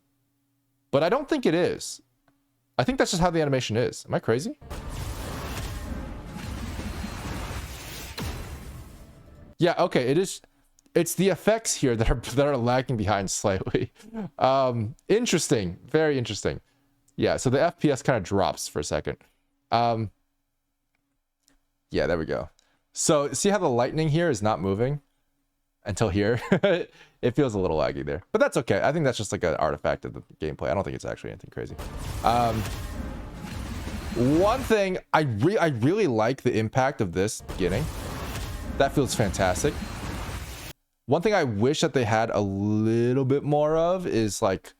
but I don't think it is. I think that's just how the animation is. Am I crazy? Yeah, okay, it is. It's the effects here that are lagging behind slightly. Interesting, very interesting. Yeah, so the FPS kind of drops for a second. Yeah, there we go. So see how the lightning here is not moving until here? It feels a little laggy there, but that's okay. I think that's just like an artifact of the gameplay. I don't think it's actually anything crazy. One thing, I really like the impact of this beginning. That feels fantastic. One thing I wish that they had a little bit more of is like,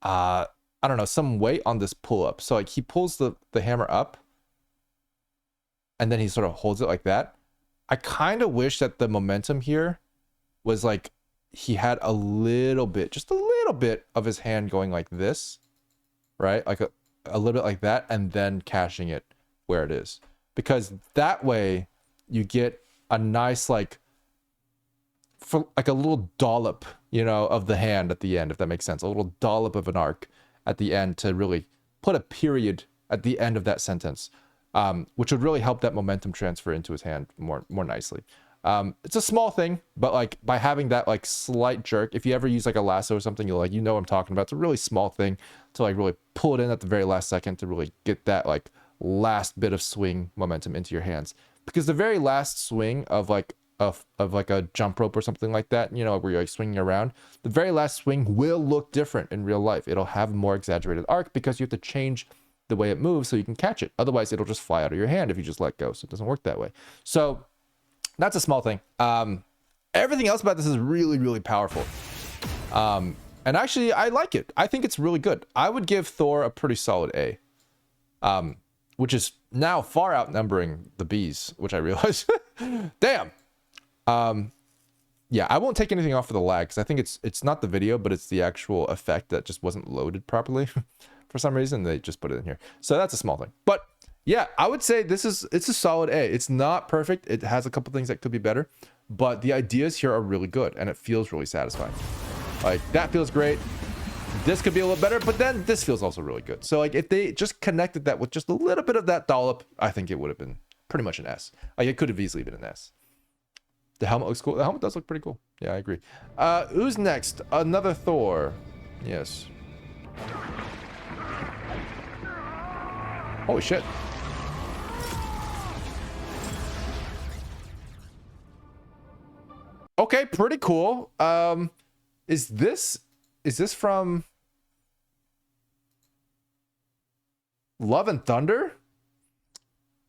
I don't know, some weight on this pull up. So like he pulls the hammer up, and then he sort of holds it like that. I kind of wish that the momentum here was like he had a little bit, just a little bit of his hand going like this, right? Like a little bit like that, and then cashing it where it is. Because that way you get a nice like, for like a little dollop, you know, of the hand at the end, if that makes sense. A little dollop of an arc at the end to really put a period at the end of that sentence. Which would really help that momentum transfer into his hand more nicely. It's a small thing, but like by having that like slight jerk, if you ever use like a lasso or something, you'll like, you know what I'm talking about. It's a really small thing to like really pull it in at the very last second to really get that like last bit of swing momentum into your hands. Because the very last swing of like of like a jump rope or something like that, you know, where you're like swinging around, the very last swing will look different in real life. It'll have a more exaggerated arc because you have to change the way it moves so you can catch it. Otherwise, it'll just fly out of your hand if you just let go. So it doesn't work that way. So that's a small thing. Everything else about this is really, really powerful. And actually, I like it. I think it's really good. I would give Thor a pretty solid A. Which is now far outnumbering the Bs, which I realize. Damn. Yeah, I won't take anything off for the lag, because I think it's not the video, but it's the actual effect that just wasn't loaded properly. For some reason, they just put it in here. So that's a small thing. But yeah, I would say it's a solid A. It's not perfect. It has a couple things that could be better, but the ideas here are really good, and it feels really satisfying. Like, that feels great. This could be a little better, but then this feels also really good. So like, if they just connected that with just a little bit of that dollop, I think it would have been pretty much an S. Like, it could have easily been an S. The helmet looks cool. The helmet does look pretty cool. Yeah, I agree. Who's next? Another Thor. Yes. Holy shit. Okay, pretty cool. Is this from Love and Thunder?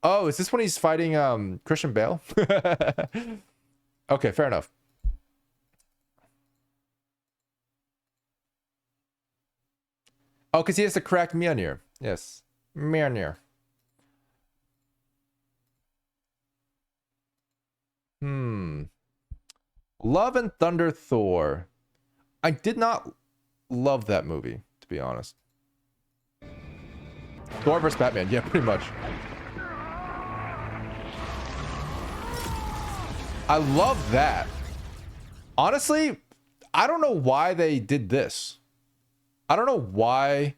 Oh, is this when he's fighting Christian Bale? Okay, fair enough. Oh, because he has to crack Mjolnir. Yes. Mjolnir. Love and Thunder Thor. I did not love that movie, to be honest. Thor vs. Batman. Yeah, pretty much. I love that. Honestly, I don't know why they did this. I don't know why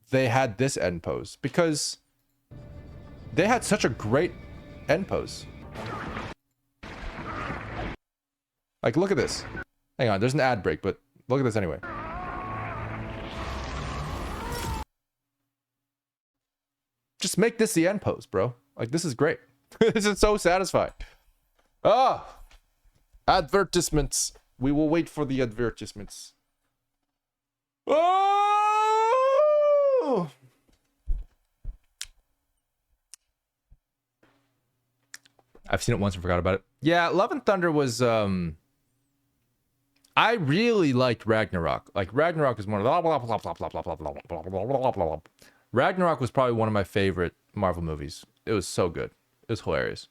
they had this end pose, because they had such a great end pose. Like, look at this. Hang on, there's an ad break, but look at this anyway. Just make this the end pose, bro. Like, this is great. This is so satisfying. Ah! Advertisements. We will wait for the advertisements. Oh! I've seen it once and forgot about it. Yeah, Love and Thunder was, I really liked Ragnarok. Like, Ragnarok is one of the... Ragnarok was probably one of my favorite Marvel movies. It was so good. It was hilarious.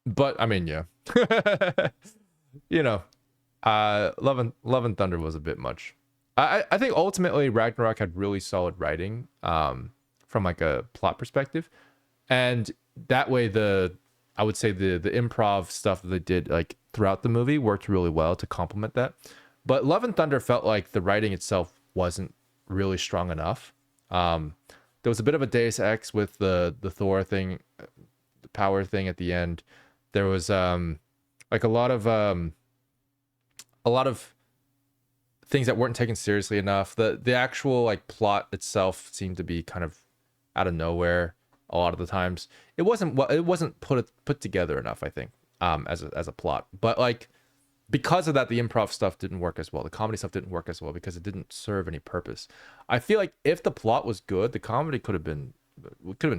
But, I mean, yeah. You know, Love and Thunder was a bit much. I think ultimately Ragnarok had really solid writing from like a plot perspective. And that way I would say the improv stuff that they did like throughout the movie worked really well to complement that. But Love and Thunder felt like the writing itself wasn't really strong enough. There was a bit of a Deus Ex with the Thor thing, the power thing at the end. There was like a lot of things that weren't taken seriously enough. The actual like plot itself seemed to be kind of out of nowhere a lot of the times. It wasn't put together enough, I think, as a plot. But like, because of that, the improv stuff didn't work as well. The comedy stuff didn't work as well because it didn't serve any purpose. I feel like if the plot was good, the comedy could have been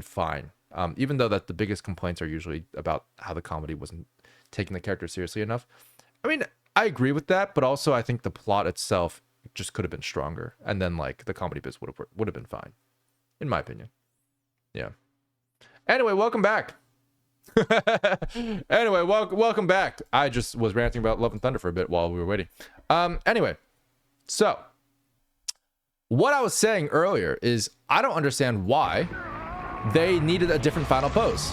fine. Even though that the biggest complaints are usually about how the comedy wasn't taking the character seriously enough. I mean, I agree with that, but also I think the plot itself just could have been stronger, and then like the comedy bits would have been fine, in my opinion. Yeah. Anyway, welcome back. Anyway, welcome back. I just was ranting about Love and Thunder for a bit while we were waiting. Anyway, so what I was saying earlier is I don't understand why they needed a different final pose.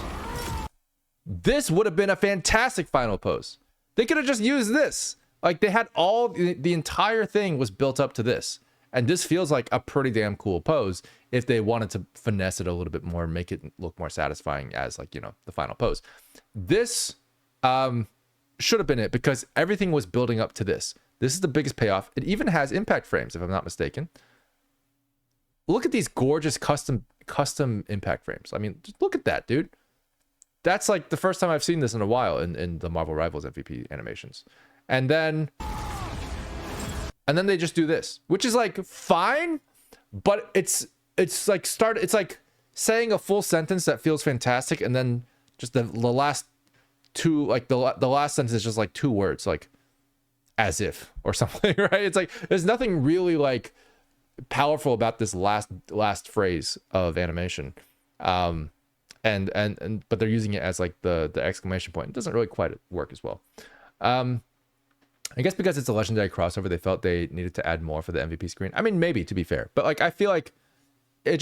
This would have been a fantastic final pose. They could have just used this. Like, they had the entire thing was built up to this. And this feels like a pretty damn cool pose if they wanted to finesse it a little bit more and make it look more satisfying as, like, you know, the final pose. This should have been it, because everything was building up to this. This is the biggest payoff. It even has impact frames, if I'm not mistaken. Look at these gorgeous custom custom impact frames. I mean, just look at that, dude. That's like the first time I've seen this in a while in the Mirval Rivals MVP animations. And then they just do this, which is like fine, but it's like it's like saying a full sentence that feels fantastic, and then just the last two, like the last sentence is just like 2 words, like as if or something, right? It's like there's nothing really like powerful about this last phrase of animation. But they're using it as like the exclamation point. It doesn't really quite work as well. I guess because it's a legendary crossover, they felt they needed to add more for the MVP screen. I mean, maybe, to be fair, but like I feel like they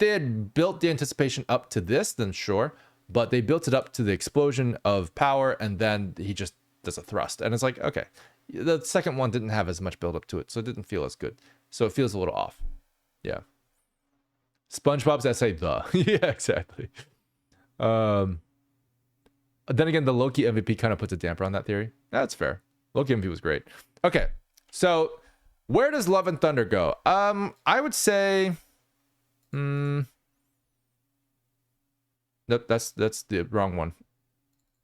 had built the anticipation up to this, then sure, but they built it up to the explosion of power, and then he just does a thrust, and it's like, okay, the second one didn't have as much build up to it, so it didn't feel as good, so it feels a little off. Yeah. SpongeBob's essay, the yeah, exactly. Then again, the Loki MVP kind of puts a damper on that theory. That's fair. Loki MVP was great. Okay, so where does Love and Thunder go? I would say, nope, that's the wrong one.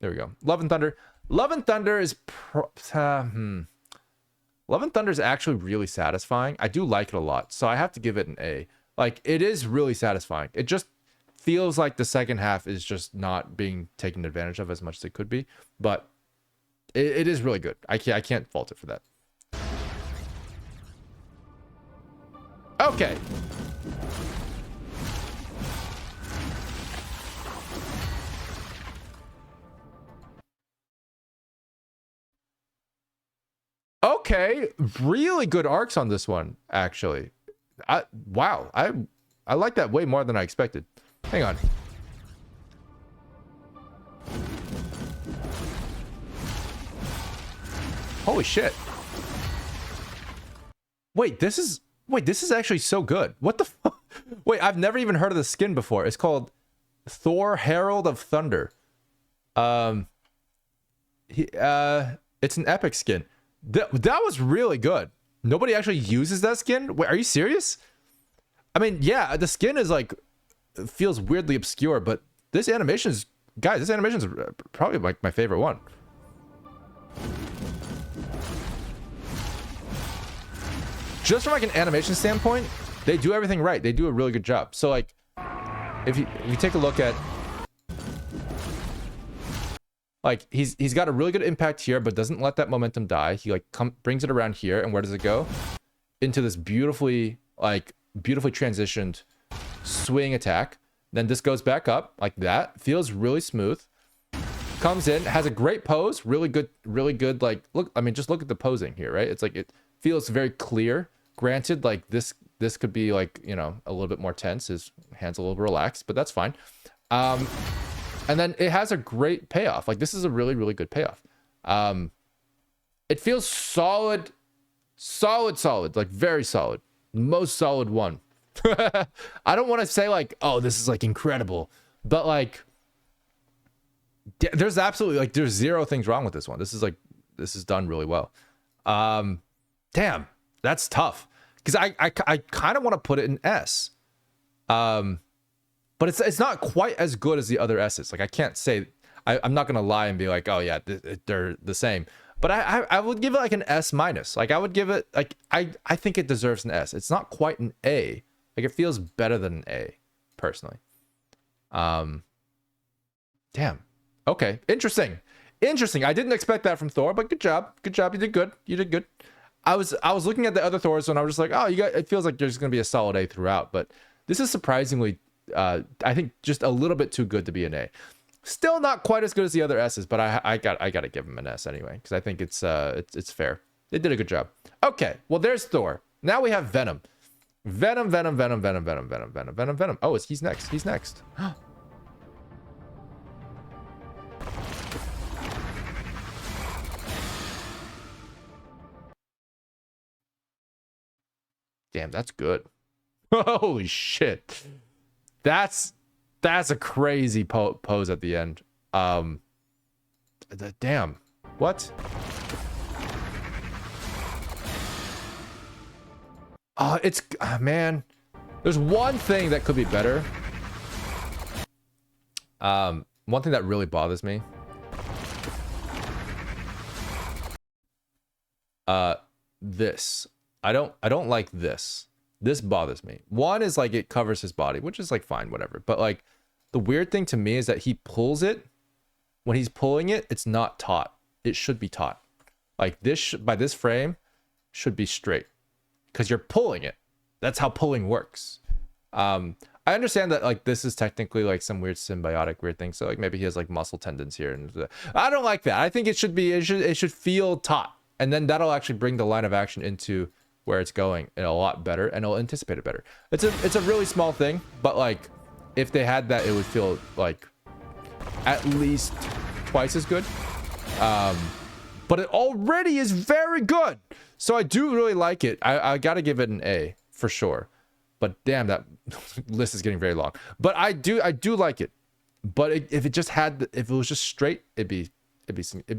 There we go. Love and Thunder. Love and Thunder is Love and Thunder is actually really satisfying. I do like it a lot, so I have to give it an A. Like, it is really satisfying. It just feels like the second half is just not being taken advantage of as much as it could be, but it is really good. I can't fault it for that. Okay. Okay, really good arcs on this one, actually. Wow, I like that way more than I expected. Hang on. Holy shit. Wait, this is actually so good. What the fuck? Wait, I've never even heard of the skin before. It's called Thor Herald of Thunder. It's an epic skin. That was really good. Nobody actually uses that skin? Wait, are you serious? I mean, yeah, the skin is like, feels weirdly obscure, but this animation is, guys, this animation is probably like my favorite one. Just from like an animation standpoint, they do everything right. They do a really good job. So like, if you take a look at, like, he's got a really good impact here, but doesn't let that momentum die. He like brings it around here, and where does it go? Into this beautifully transitioned swing attack. Then this goes back up like that. Feels really smooth. Comes in, has a great pose, really good. Like, look, I mean, just look at the posing here, right? It's like, it feels very clear. Granted, like this could be like, you know, a little bit more tense. His hands a little bit relaxed, but that's fine. And then it has a great payoff. Like, this is a really, really good payoff. It feels solid, like very solid. Most solid one. I don't want to say like, oh, this is like incredible, but like, there's absolutely like, there's zero things wrong with this one. This is done really well. Damn, that's tough, because I kind of want to put it in S. But it's not quite as good as the other S's. Like, I can't say, I'm not gonna lie and be like, oh yeah, they're the same. But I would give it like an S minus. Like, I would give it like, I think it deserves an S. It's not quite an A. Like, it feels better than an A, personally. Damn. Okay, interesting. I didn't expect that from Thor, but good job. You did good. I was looking at the other Thors and I was just like, oh, it feels like there's gonna be a solid A throughout, but this is surprisingly, I think, just a little bit too good to be an A. Still not quite as good as the other S's, but I gotta give him an S anyway, because I think it's fair. They did a good job. Okay, well, there's Thor. Now we have Venom. Venom. Oh, he's next. Damn, that's good. Holy shit. That's a crazy pose at the end. Damn. What? It's man. There's one thing that could be better. One thing that really bothers me. This. I don't like this. This bothers me. One is like it covers his body, which is like fine, whatever. But like the weird thing to me is that he pulls it. When he's pulling it, it's not taut. It should be taut. Like this by this frame should be straight because you're pulling it. That's how pulling works. I understand that like this is technically like some weird symbiotic weird thing. So like maybe he has like muscle tendons here, and I don't like that. I think it should be it should feel taut, and then that'll actually bring the line of action into where it's going in a lot better, and it'll anticipate it better. It's a really small thing, but like if they had that, it would feel like at least twice as good. But it already is very good, so I do really like it. I gotta give it an A for sure. But damn, that list is getting very long. But I do like it. But if it just had, if it was just straight, it'd be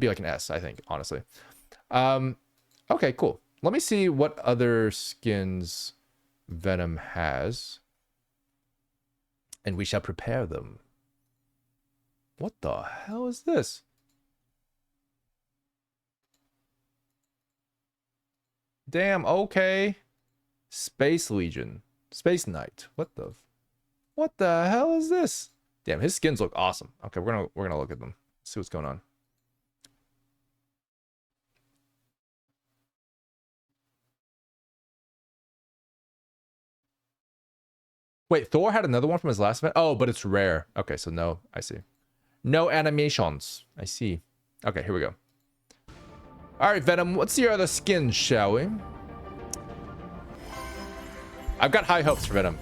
like an S, I think, honestly. Okay, cool. Let me see what other skins Venom has, and we shall prepare them. What the hell is this? Damn, okay. Space Legion. Space Knight. What the hell is this? Damn, his skins look awesome. Okay, we're gonna look at them. See what's going on. Wait, Thor had another one from his last event? Oh, but it's rare. Okay, so no, I see. No animations. I see. Okay, here we go. All right, Venom, let's see your other skins, shall we? I've got high hopes for Venom.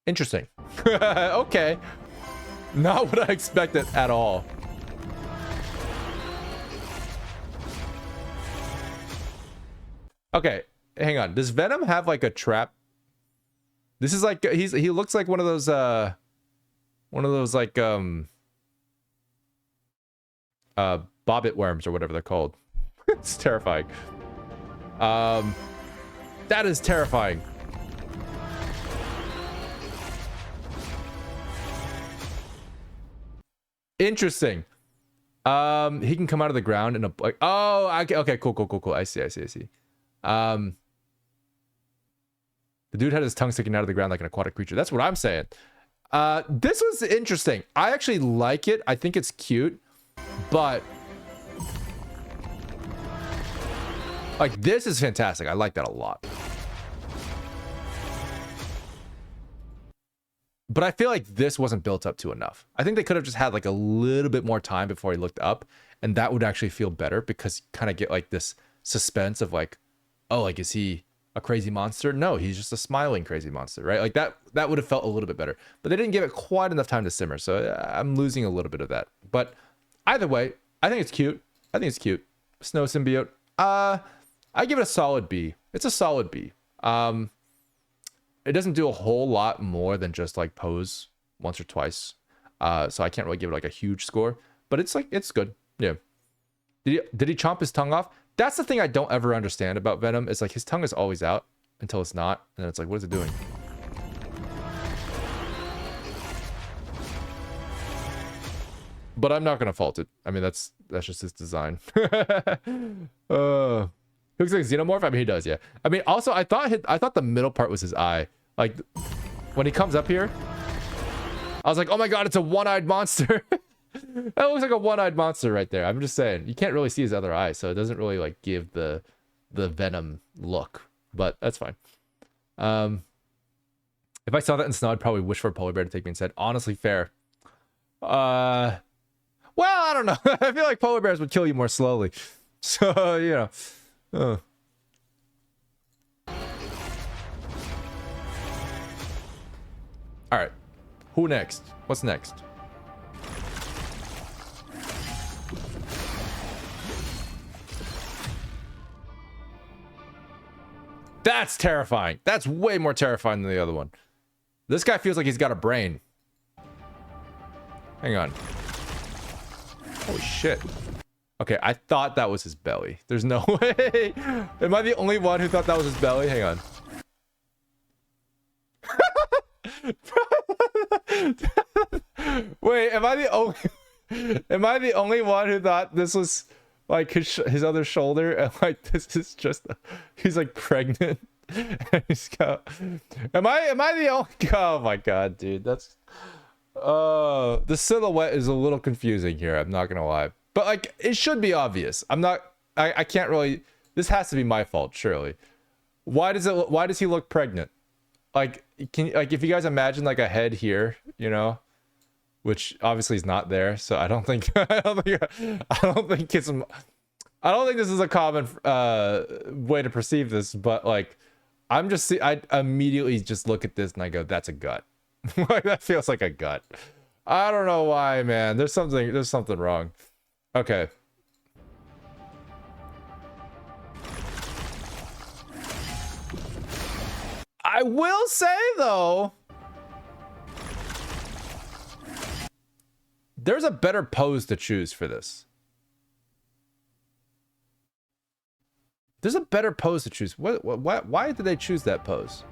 Interesting. Okay. Not what I expected at all. Okay, hang on. Does Venom have like a trap? This is like he looks like one of those like bobbit worms or whatever they're called. It's terrifying. That is terrifying. Interesting. He can come out of the ground in a like. Oh, okay, cool. I see. The dude had his tongue sticking out of the ground like an aquatic creature. That's what I'm saying. This was interesting. I actually like it. I think it's cute, but like this is fantastic. I like that a lot. But I feel like this wasn't built up to enough. I think they could have just had like a little bit more time before he looked up, and that would actually feel better because you kind of get like this suspense of like, oh, like is he a crazy monster? No, he's just a smiling crazy monster, right? Like that would have felt a little bit better. But they didn't give it quite enough time to simmer, so I'm losing a little bit of that. But either way, I think it's cute. Snow symbiote. I give it a solid B. It's a solid B. It doesn't do a whole lot more than just like pose once or twice. So I can't really give it like a huge score, but it's good. Yeah. Did he chomp his tongue off? That's the thing I don't ever understand about Venom. It's like his tongue is always out until it's not. And then it's like, what is it doing? But I'm not going to fault it. I mean, that's just his design. He looks like a xenomorph. I mean, he does, yeah. I mean, also, I thought the middle part was his eye. Like, when he comes up here, I was like, oh my god, it's a one-eyed monster. That looks like a one-eyed monster right there. I'm just saying, you can't really see his other eye, so it doesn't really like give the Venom look. But that's fine. If I saw that in snow, I'd probably wish for a polar bear to take me instead. Honestly, fair. Well, I don't know. I feel like polar bears would kill you more slowly. So, you know. All right, who next? What's next? That's terrifying. That's way more terrifying than the other one. This guy feels like he's got a brain. Hang on. Holy shit. Okay, I thought that was his belly. There's no way. Am I the only one who thought that was his belly? Hang on. Wait, am I the only one who thought this was like his other shoulder, and like this is just he's like pregnant? And he's got, am I the only? Oh my god, dude, that's the silhouette is a little confusing here. I'm not gonna lie, but like it should be obvious. I can't really. This has to be my fault, surely. Why does he look pregnant? Like, if you guys imagine like a head here, you know, which obviously is not there, so I don't think I don't think this is a common way to perceive this, but like I immediately just look at this and I go, that's a gut. Like, that feels like a gut. I don't know why, man. There's something wrong. Okay. I will say though, there's a better pose to choose for this. There's a better pose to choose. Why did they choose that pose?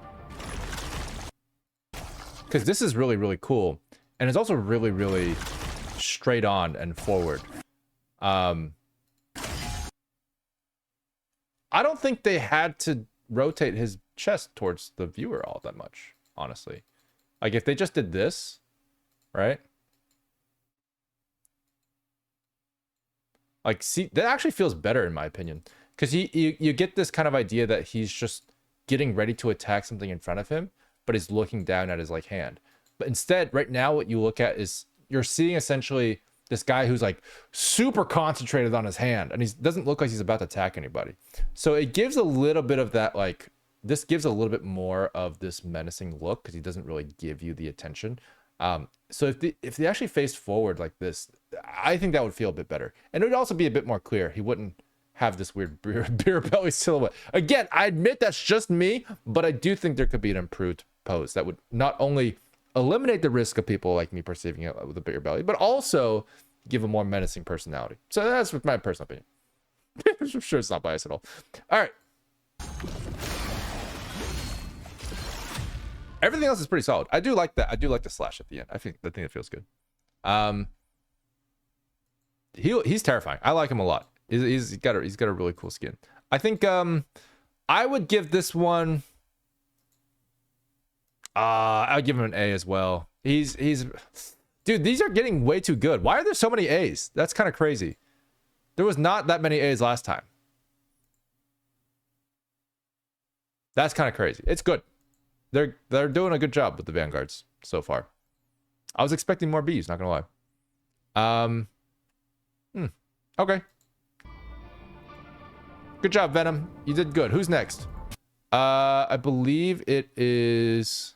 Because this is really, really cool. And it's also really, really straight on and forward. I don't think they had to rotate his chest towards the viewer all that much, honestly. Like, if they just did this, right? Like, see, that actually feels better in my opinion. Because you get this kind of idea that he's just getting ready to attack something in front of him, but he's looking down at his like hand. But instead, right now, what you look at is you're seeing essentially this guy who's like super concentrated on his hand, and he doesn't look like he's about to attack anybody. So it gives a little bit of that, like, this gives a little bit more of this menacing look because he doesn't really give you the attention. So if they actually faced forward like this, I think that would feel a bit better, and it would also be a bit more clear. He wouldn't have this weird beer belly silhouette. Again, I admit that's just me, but I do think there could be an improved pose that would not only eliminate the risk of people like me perceiving it with a bigger belly, but also give a more menacing personality. So that's my personal opinion. I'm sure it's not biased at all. All right. Everything else is pretty solid. I do like that. I do like the slash at the end. I think it feels good. He's terrifying. I like him a lot. He's got a really cool skin. I think I would give this one. I'll give him an A as well. He's dude, these are getting way too good. Why are there so many A's? That's kind of crazy. There was not that many A's last time. That's kind of crazy. It's good. They're doing a good job with the Vanguards so far. I was expecting more B's, not gonna lie. Okay. Good job, Venom. You did good. Who's next? I believe it is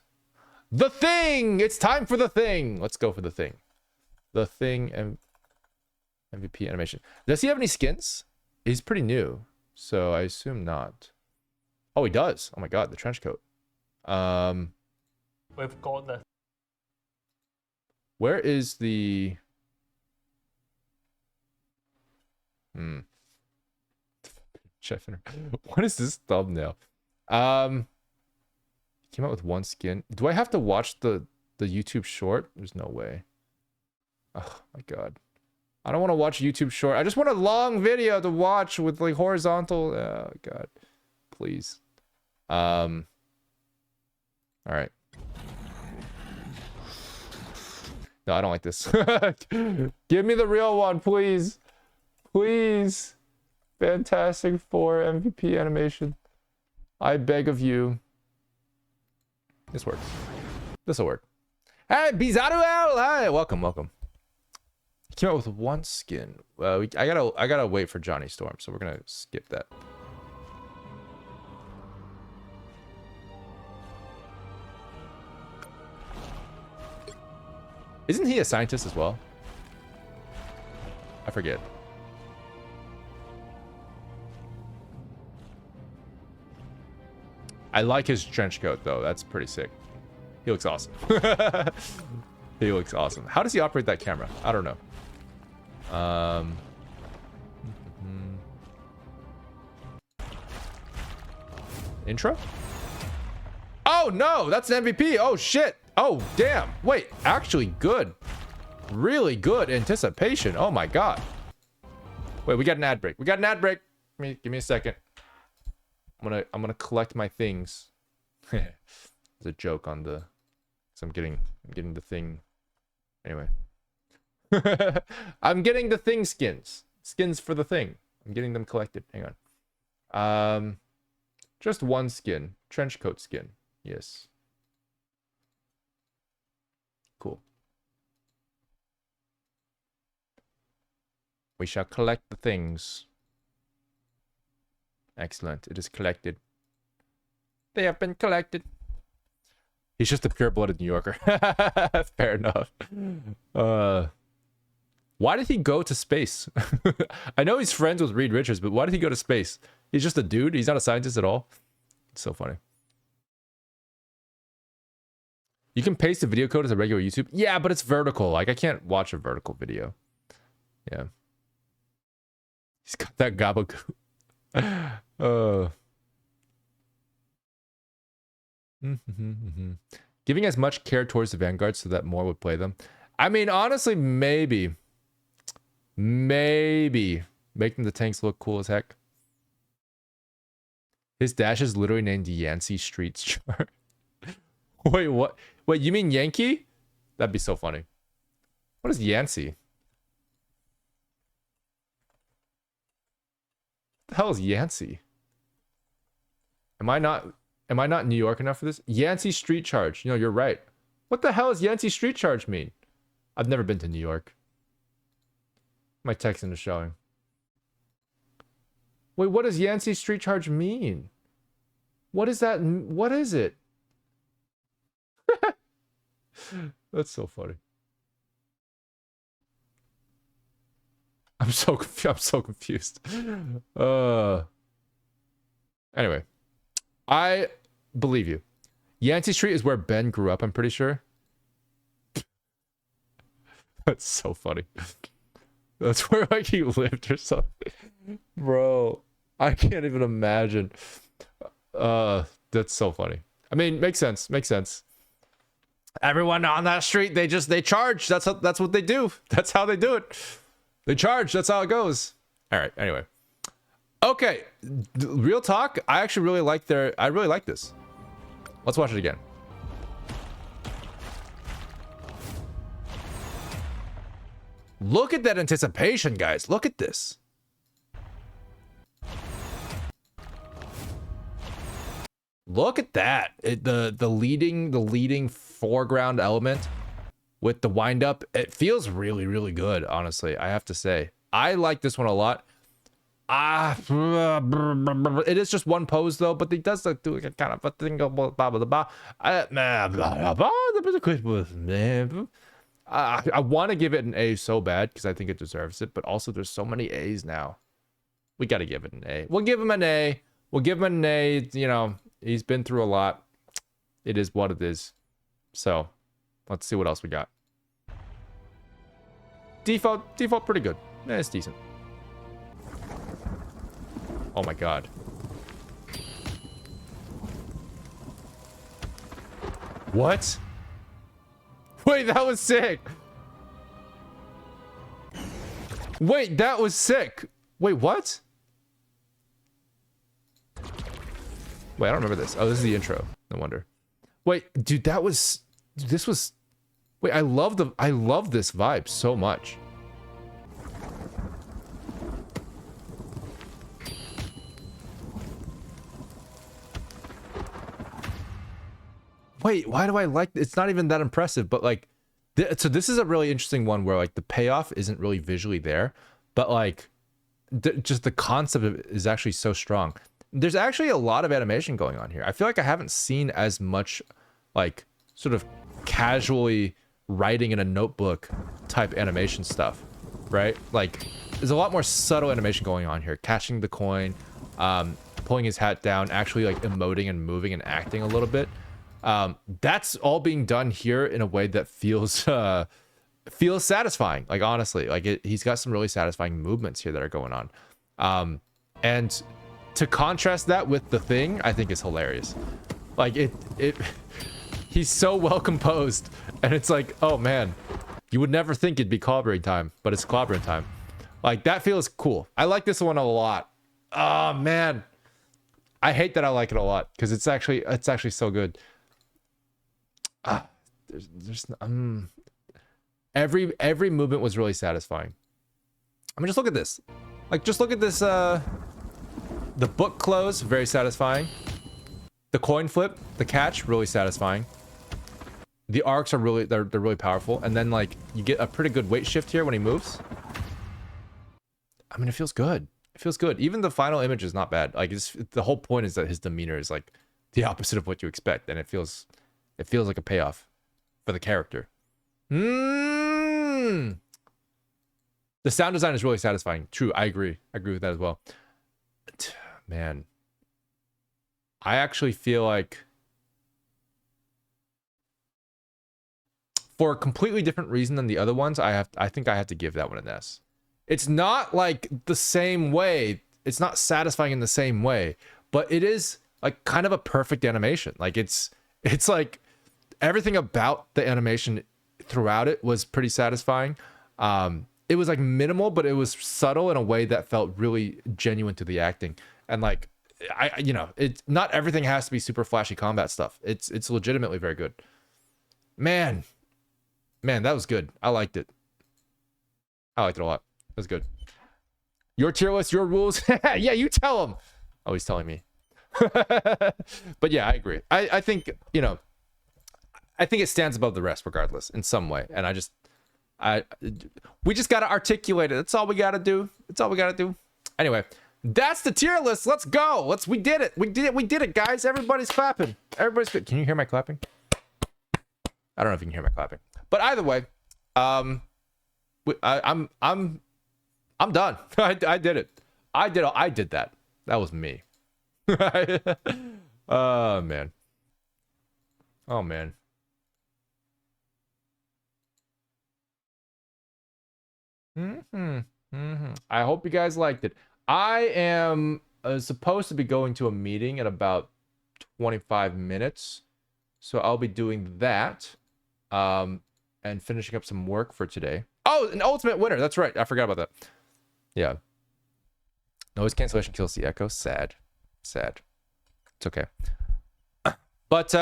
The Thing. It's time for The Thing. Let's go for The Thing. The Thing MVP animation. Does he have any skins? He's pretty new, so I assume not. Oh, he does. Oh my god, the trench coat. We've got the. Where is the? What is this thumbnail? Came out with one skin. Do I have to watch the YouTube short? There's no way. Oh my god. I don't want to watch YouTube short. I just want a long video to watch with like horizontal. Oh god. Please. All right. No, I don't like this. Give me the real one, please. Please. Fantastic Four MVP animation. I beg of you. This works. This'll work. Hey, Bizaruel! Hi, welcome. Came out with one skin. I gotta wait for Johnny Storm, so we're gonna skip that. Isn't he a scientist as well? I forget. I like his trench coat though. That's pretty sick. He looks awesome. He looks awesome. How does he operate that camera? I don't know. Intro? Oh no, that's an MVP. Oh shit. Oh damn. Wait, actually good. Really good anticipation. Oh my god. Wait, we got an ad break. We got an ad break. Give me a second. I'm gonna collect my things. There's a joke on the. So I'm getting the thing. Anyway. I'm getting the thing skins. Skins for the thing. I'm getting them collected. Hang on. Just one skin. Trench coat skin. Yes. Cool. We shall collect the things. Excellent. It is collected. They have been collected. He's just a pure-blooded New Yorker. Fair enough. Why did he go to space? I know he's friends with Reed Richards, but why did he go to space? He's just a dude. He's not a scientist at all. It's so funny. You can paste the video code as a regular YouTube. Yeah, but it's vertical. Like, I can't watch a vertical video. Yeah. He's got that gabagoo. Giving as much care towards the Vanguards so that more would play them. I mean, honestly, maybe. Maybe. Making the tanks look cool as heck. His dash is literally named Yancey Streets Chart. Wait, what? Wait, you mean Yankee? That'd be so funny. What is Yancey? What the hell is Yancey? Am I not New York enough for this? Yancey Street Charge. You know, you're right. What the hell does Yancey Street Charge mean? I've never been to New York. My Texan is showing. Wait, what does Yancey Street Charge mean? What is that? What is it? That's so funny. I'm so confused. Anyway, I believe you. Yancey Street is where Ben grew up, I'm pretty sure. That's so funny. That's where like he lived or something. Bro, I can't even imagine. That's so funny. I mean, makes sense. Makes sense. Everyone on that street, they charge. That's what they do. That's how they do it. They charge. That's how it goes. All right. Anyway. Okay. Real talk. I actually really like I really like this. Let's watch it again. Look at that anticipation, guys. Look at this. Look at that. The leading foreground element with the wind up. It feels really, really good, honestly. I have to say. I like this one a lot. It is just one pose though, but it does do a kind of a thing. I want to give it an A so bad because I think it deserves it, but also there's so many A's now. We got to give it an A. We'll give him an A. We'll give him an A. You know, he's been through a lot. It is what it is. So let's see what else we got. Default pretty good. It's decent. Oh my god. What? Wait, that was sick. Wait, that was sick. Wait, what? Wait, I don't remember this. Oh, this is the intro. No wonder. Wait, dude, this was wait, I love this vibe so much. Wait, why do I like it's not even that impressive, but like so this is a really interesting one where like the payoff isn't really visually there, but like just the concept of it is actually so strong. There's actually a lot of animation going on here. I feel like I haven't seen as much like sort of casually writing in a notebook type animation stuff, right? Like there's a lot more subtle animation going on here. Catching the coin, pulling his hat down, actually like emoting and moving and acting a little bit. That's all being done here in a way that feels feels satisfying. Like honestly, like he's got some really satisfying movements here that are going on. And to contrast that with the thing, I think is hilarious. Like he's so well composed, and it's like, oh man, you would never think it'd be clobbering time, but it's clobbering time. Like that feels cool. I like this one a lot. Oh man, I hate that I like it a lot because it's actually so good. Every movement was really satisfying. I mean, just look at this. Like, just look at this. The book close, very satisfying. The coin flip, the catch, really satisfying. The arcs are really they're really powerful, and then like you get a pretty good weight shift here when he moves. I mean, it feels good. It feels good. Even the final image is not bad. Like the whole point is that his demeanor is like the opposite of what you expect, and it feels like a payoff for the character. The sound design is really satisfying. True, I agree. I agree with that as well. Man, I actually feel like for a completely different reason than the other ones, I think I have to give that one an S. It's not like the same way. It's not satisfying in the same way, but it is like kind of a perfect animation. Like it's like everything about the animation throughout it was pretty satisfying. It was like minimal, but it was subtle in a way that felt really genuine to the acting. And like, it's not everything has to be super flashy combat stuff. It's legitimately very good. Man, that was good. I liked it. I liked it a lot. It was good. Your tier list, your rules. Yeah, you tell him. Oh, he's telling me. But yeah, I agree. I think, I think it stands above the rest regardless in some way. And we just got to articulate it. That's all we got to do. That's all we got to do. Anyway, that's the tier list. Let's go. We did it. We did it, guys. Everybody's clapping. Everybody's good. Can you hear my clapping? I don't know if you can hear my clapping. But either way, I'm done. I did it. I did that. That was me. Oh man. Oh man. I hope you guys liked it. I am supposed to be going to a meeting in about 25 minutes. So I'll be doing that. And finishing up some work for today. Oh, an ultimate winner. That's right. I forgot about that. Yeah. Noise cancellation kills the echo. Sad. It's okay. But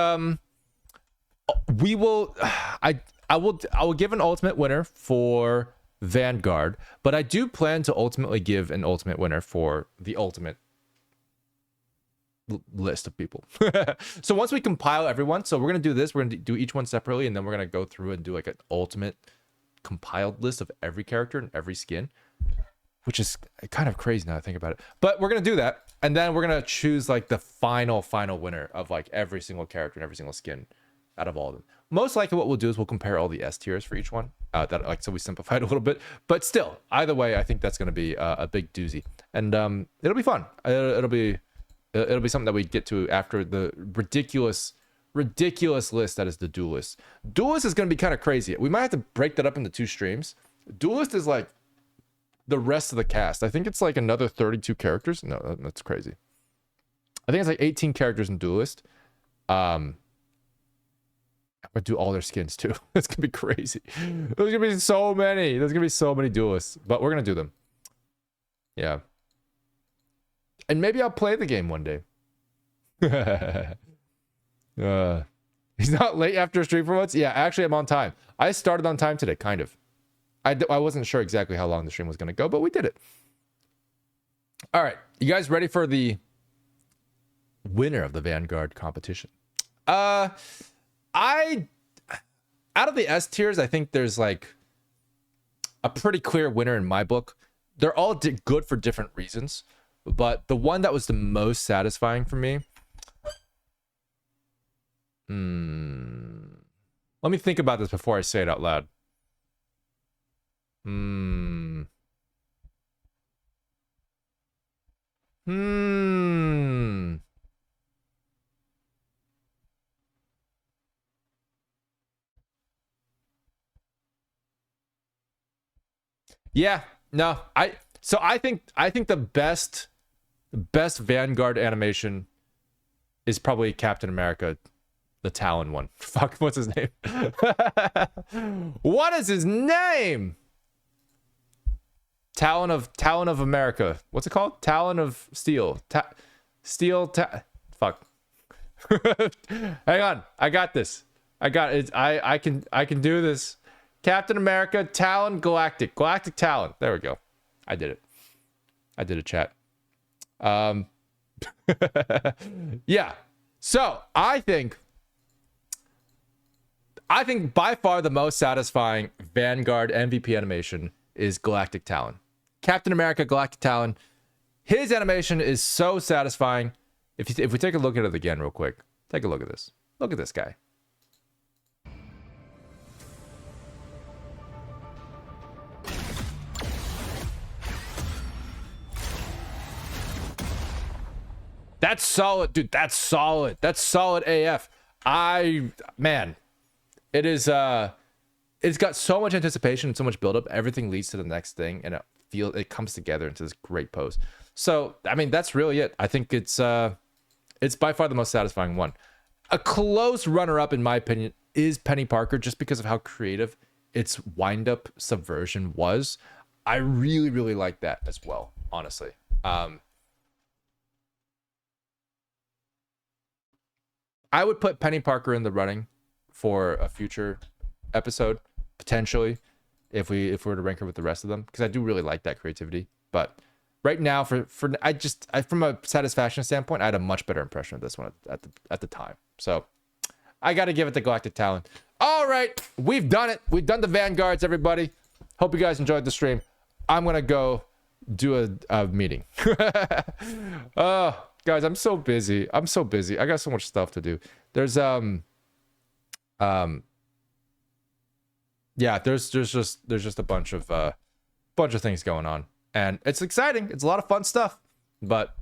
we will I will give an ultimate winner for Vanguard, but I do plan to ultimately give an ultimate winner for the ultimate list of people. So once we compile everyone, so we're gonna do this, we're gonna do each one separately, and then we're gonna go through and do like an ultimate compiled list of every character and every skin, which is kind of crazy now I think about it, but we're gonna do that, and then we're gonna choose like the final winner of like every single character and every single skin out of all of them. Most likely what we'll do is we'll compare all the S tiers for each one, that like, so we simplified a little bit, but still either way I think that's going to be a big doozy, and it'll be fun. It'll be something that we get to after the ridiculous list that is the Duelist. Duelist is going to be kind of crazy. We might have to break that up into 2 streams. Duelist is like the rest of the cast. I think it's like another 32 characters. No, that's crazy. I think it's like 18 characters in Duelist. I'm gonna do all their skins too. It's gonna be crazy. There's gonna be so many. There's gonna be so many Duelists, but we're gonna do them. Yeah. And maybe I'll play the game one day. He's not late after a stream for once? Yeah, actually I'm on time. I started on time today, kind of. I wasn't sure exactly how long the stream was going to go, but we did it. All right. You guys ready for the winner of the Vanguard competition? Out of the S tiers, I think there's like a pretty clear winner in my book. They're all good for different reasons. But the one that was the most satisfying for me... Let me think about this before I say it out loud. Yeah, no, I think the best Vanguard animation is probably Captain America, the Talon one. Fuck, what's his name? What is his name? Talon of America. What's it called? Talon of Steel. Fuck. Hang on. I got this. I got it. I can do this. Captain America, Talon, Galactic Talon. There we go. I did it. I did a chat. Yeah. So I think by far the most satisfying Vanguard MVP animation is Galactic Talon. Captain America, Galactic Talon. His animation is so satisfying. If we take a look at it again real quick, take a look at this. Look at this guy. That's solid, dude. That's solid. That's solid AF. Man, it is it's got so much anticipation and so much buildup. Everything leads to the next thing, and it comes together into this great pose. So, I mean, that's really it. I think it's by far the most satisfying one. A close runner-up, in my opinion, is Penny Parker, just because of how creative its wind-up subversion was. I really, really like that as well, honestly. I would put Penny Parker in the running for a future episode, potentially, if we were to rank her with the rest of them, because I do really like that creativity. But right now, from a satisfaction standpoint, I had a much better impression of this one at the time. So I got to give it the Galactic Talon. All right, we've done it. We've done the Vanguards, everybody. Hope you guys enjoyed the stream. I'm gonna go do a meeting. Oh, guys, I'm so busy. I got so much stuff to do. There's yeah, there's just a bunch of things going on, and it's exciting. It's a lot of fun stuff, but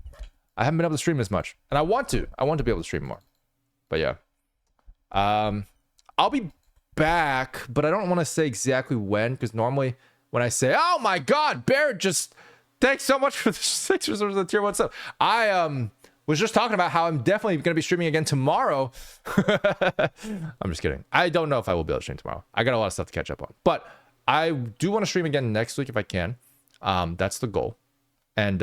I haven't been able to stream as much, and I want to be able to stream more. But yeah, I'll be back, but I don't want to say exactly when, because normally when I say, "Oh my God, Barrett, just thanks so much for the 6 reserves of the tier 1 stuff," I was just talking about how I'm definitely going to be streaming again tomorrow. I'm just kidding. I don't know if I will be able to stream tomorrow. I got a lot of stuff to catch up on, but I do want to stream again next week if I can. That's the goal, and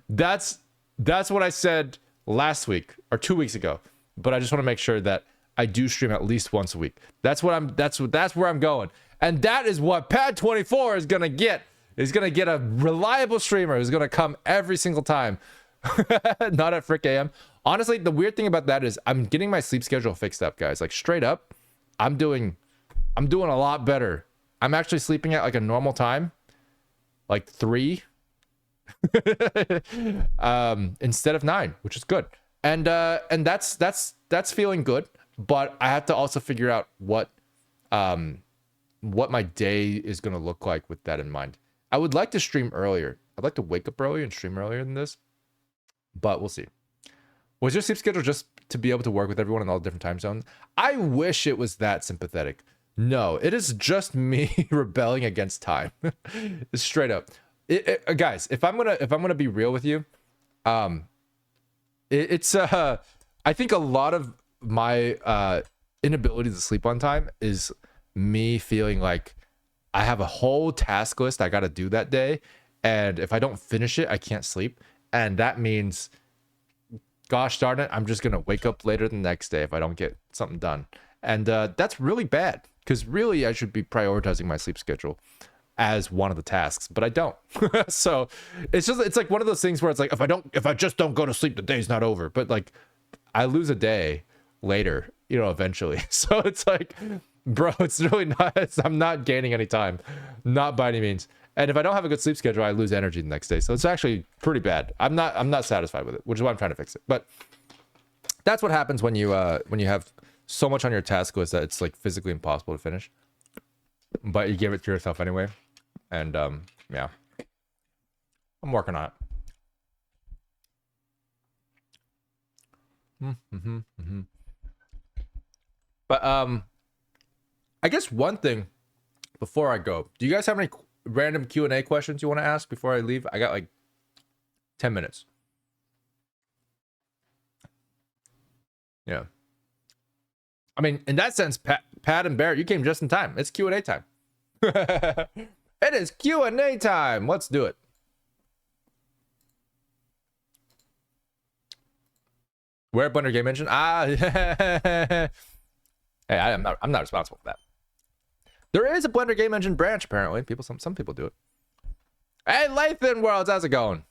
that's what I said last week or 2 weeks ago. But I just want to make sure that I do stream at least once a week. That's where I'm going, and that is what Pad 24 is gonna get. Is gonna get a reliable streamer who's gonna come every single time. Not at Frick AM. Honestly, the weird thing about that is I'm getting my sleep schedule fixed up, guys. Like, straight up, I'm doing a lot better. I'm actually sleeping at like a normal time, like 3 instead of 9, which is good. And that's feeling good. But I have to also figure out what my day is gonna look like with that in mind. I would like to stream earlier. I'd like to wake up earlier and stream earlier than this, but we'll see. Was your sleep schedule just to be able to work with everyone in all the different time zones? I wish it was that sympathetic. No, it is just me rebelling against time. Straight up. Guys, if I'm gonna be real with you, I think a lot of my inability to sleep on time is me feeling like I have a whole task list I got to do that day, and if I don't finish it, I can't sleep, and that means, gosh darn it, I'm just gonna wake up later the next day if I don't get something done, and that's really bad, because really I should be prioritizing my sleep schedule as one of the tasks, but I don't. So it's like one of those things where it's like, if I just don't go to sleep, the day's not over, but like I lose a day later, eventually. So it's like, bro, it's really not, I'm not gaining any time, not by any means. And if I don't have a good sleep schedule, I lose energy the next day. So it's actually pretty bad. I'm not satisfied with it, which is why I'm trying to fix it. But that's what happens when you have so much on your task list that it's like physically impossible to finish, but you give it to yourself anyway. And yeah, I'm working on it. But I guess one thing before I go, do you guys have any random Q&A questions you want to ask before I leave? I got like 10 minutes. Yeah. I mean, in that sense, Pat and Barrett, you came just in time. It's Q&A time. It is Q&A time. Let's do it. Where Blender Game Engine? Hey, I'm not responsible for that. There is a Blender Game Engine branch, apparently. Some people do it. Hey, Lathan Worlds, how's it going?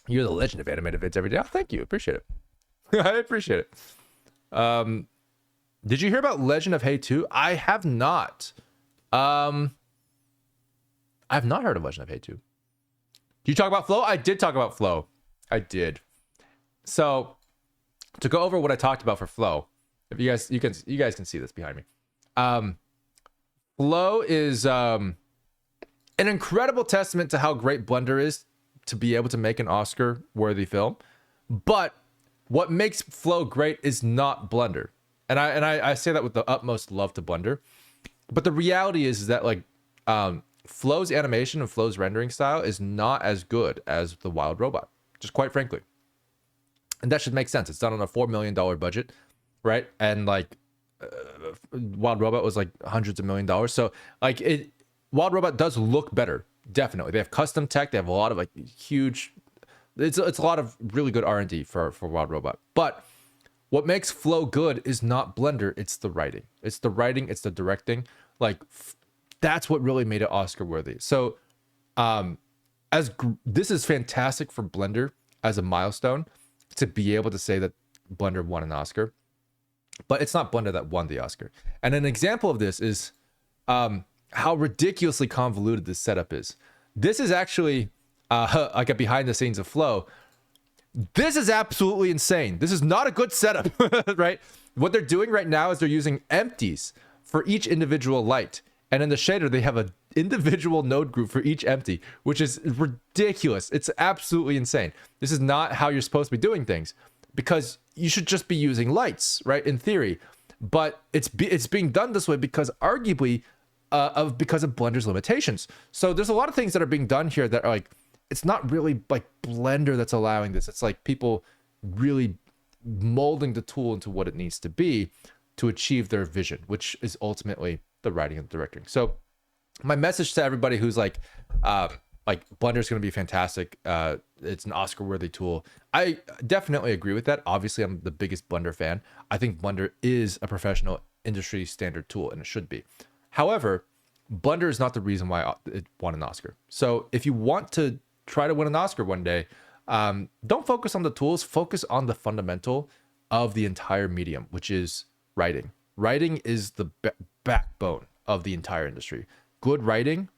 You're the legend of animated vids every day. Oh, thank you. Appreciate it. I appreciate it. Did you hear about Legend of Hay 2? I have not. I've not heard of Legend of Hay 2. Did you talk about Flow? I did talk about Flow. I did. So, to go over what I talked about for Flow, if you guys can see this behind me. Flow is an incredible testament to how great Blender is to be able to make an Oscar-worthy film. But what makes Flow great is not Blender. And I say that with the utmost love to Blender. But the reality is that like Flow's animation and Flow's rendering style is not as good as the Wild Robot, just quite frankly. And that should make sense. It's done on a $4 million budget, right? And like Wild Robot was like hundreds of $1 million. So like Wild Robot does look better, definitely. They have custom tech. They have a lot of like huge. It's a lot of really good R&D for Wild Robot. But what makes Flow good is not Blender. It's the writing. It's the writing. It's the directing. Like that's what really made it Oscar worthy. So this is fantastic for Blender as a milestone to be able to say that Blender won an Oscar, but it's not Blender that won the Oscar. And an example of this is how ridiculously convoluted this setup is. This is actually like a behind the scenes of Flow. This is absolutely insane. This is not a good setup, right? What they're doing right now is they're using empties for each individual light. And in the shader, they have an individual node group for each empty, which is ridiculous. It's absolutely insane. This is not how you're supposed to be doing things, because you should just be using lights, right? In theory. But it's being done this way because arguably because of Blender's limitations. So there's a lot of things that are being done here that are like, it's not really like Blender that's allowing this. It's like people really molding the tool into what it needs to be to achieve their vision, which is ultimately the writing and directing. So my message to everybody who's like Blender's going to be fantastic. It's an Oscar-worthy tool. I definitely agree with that. Obviously, I'm the biggest Blender fan. I think Blender is a professional industry standard tool, and it should be. However, Blender is not the reason why it won an Oscar. So if you want to try to win an Oscar one day, don't focus on the tools. Focus on the fundamental of the entire medium, which is writing. Writing is the backbone of the entire industry. Good writing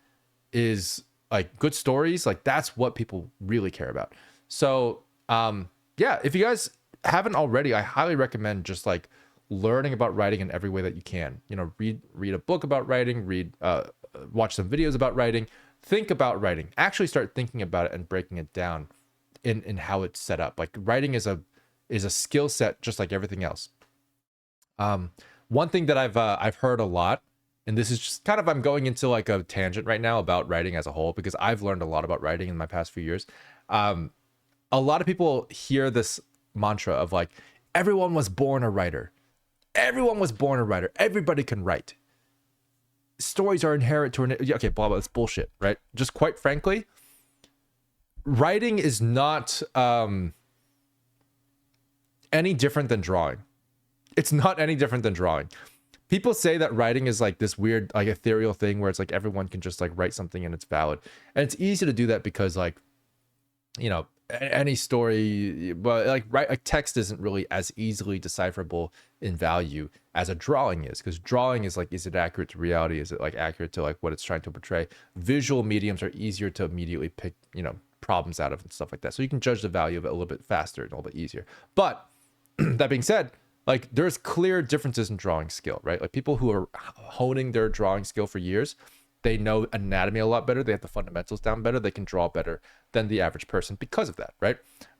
is like good stories. Like that's what people really care about. So yeah, if you guys haven't already, I highly recommend just like learning about writing in every way that you can. You know, read a book about writing, watch some videos about writing, think about writing, actually start thinking about it and breaking it down in how it's set up. Like writing is a skill set just like everything else. One thing that I've heard a lot, and this is just kind of, I'm going into like a tangent right now about writing as a whole, because I've learned a lot about writing in my past few years. A lot of people hear this mantra of like, everyone was born a writer. Everyone was born a writer. Everybody can write. Stories are inherent to okay, blah, blah, it's bullshit, right? Just quite frankly, writing is not any different than drawing. It's not any different than drawing. People say that writing is like this weird, like ethereal thing where it's like everyone can just like write something and it's valid. And it's easy to do that because like, you know, any story, but like text isn't really as easily decipherable in value as a drawing is, because drawing is like, is it accurate to reality? Is it like accurate to like what it's trying to portray? Visual mediums are easier to immediately pick, you know, problems out of and stuff like that. So you can judge the value of it a little bit faster and a little bit easier. But that being said, like there's clear differences in drawing skill, right? Like people who are honing their drawing skill for years, they know anatomy a lot better. They have the fundamentals down better. They can draw better than the average person because of that, right?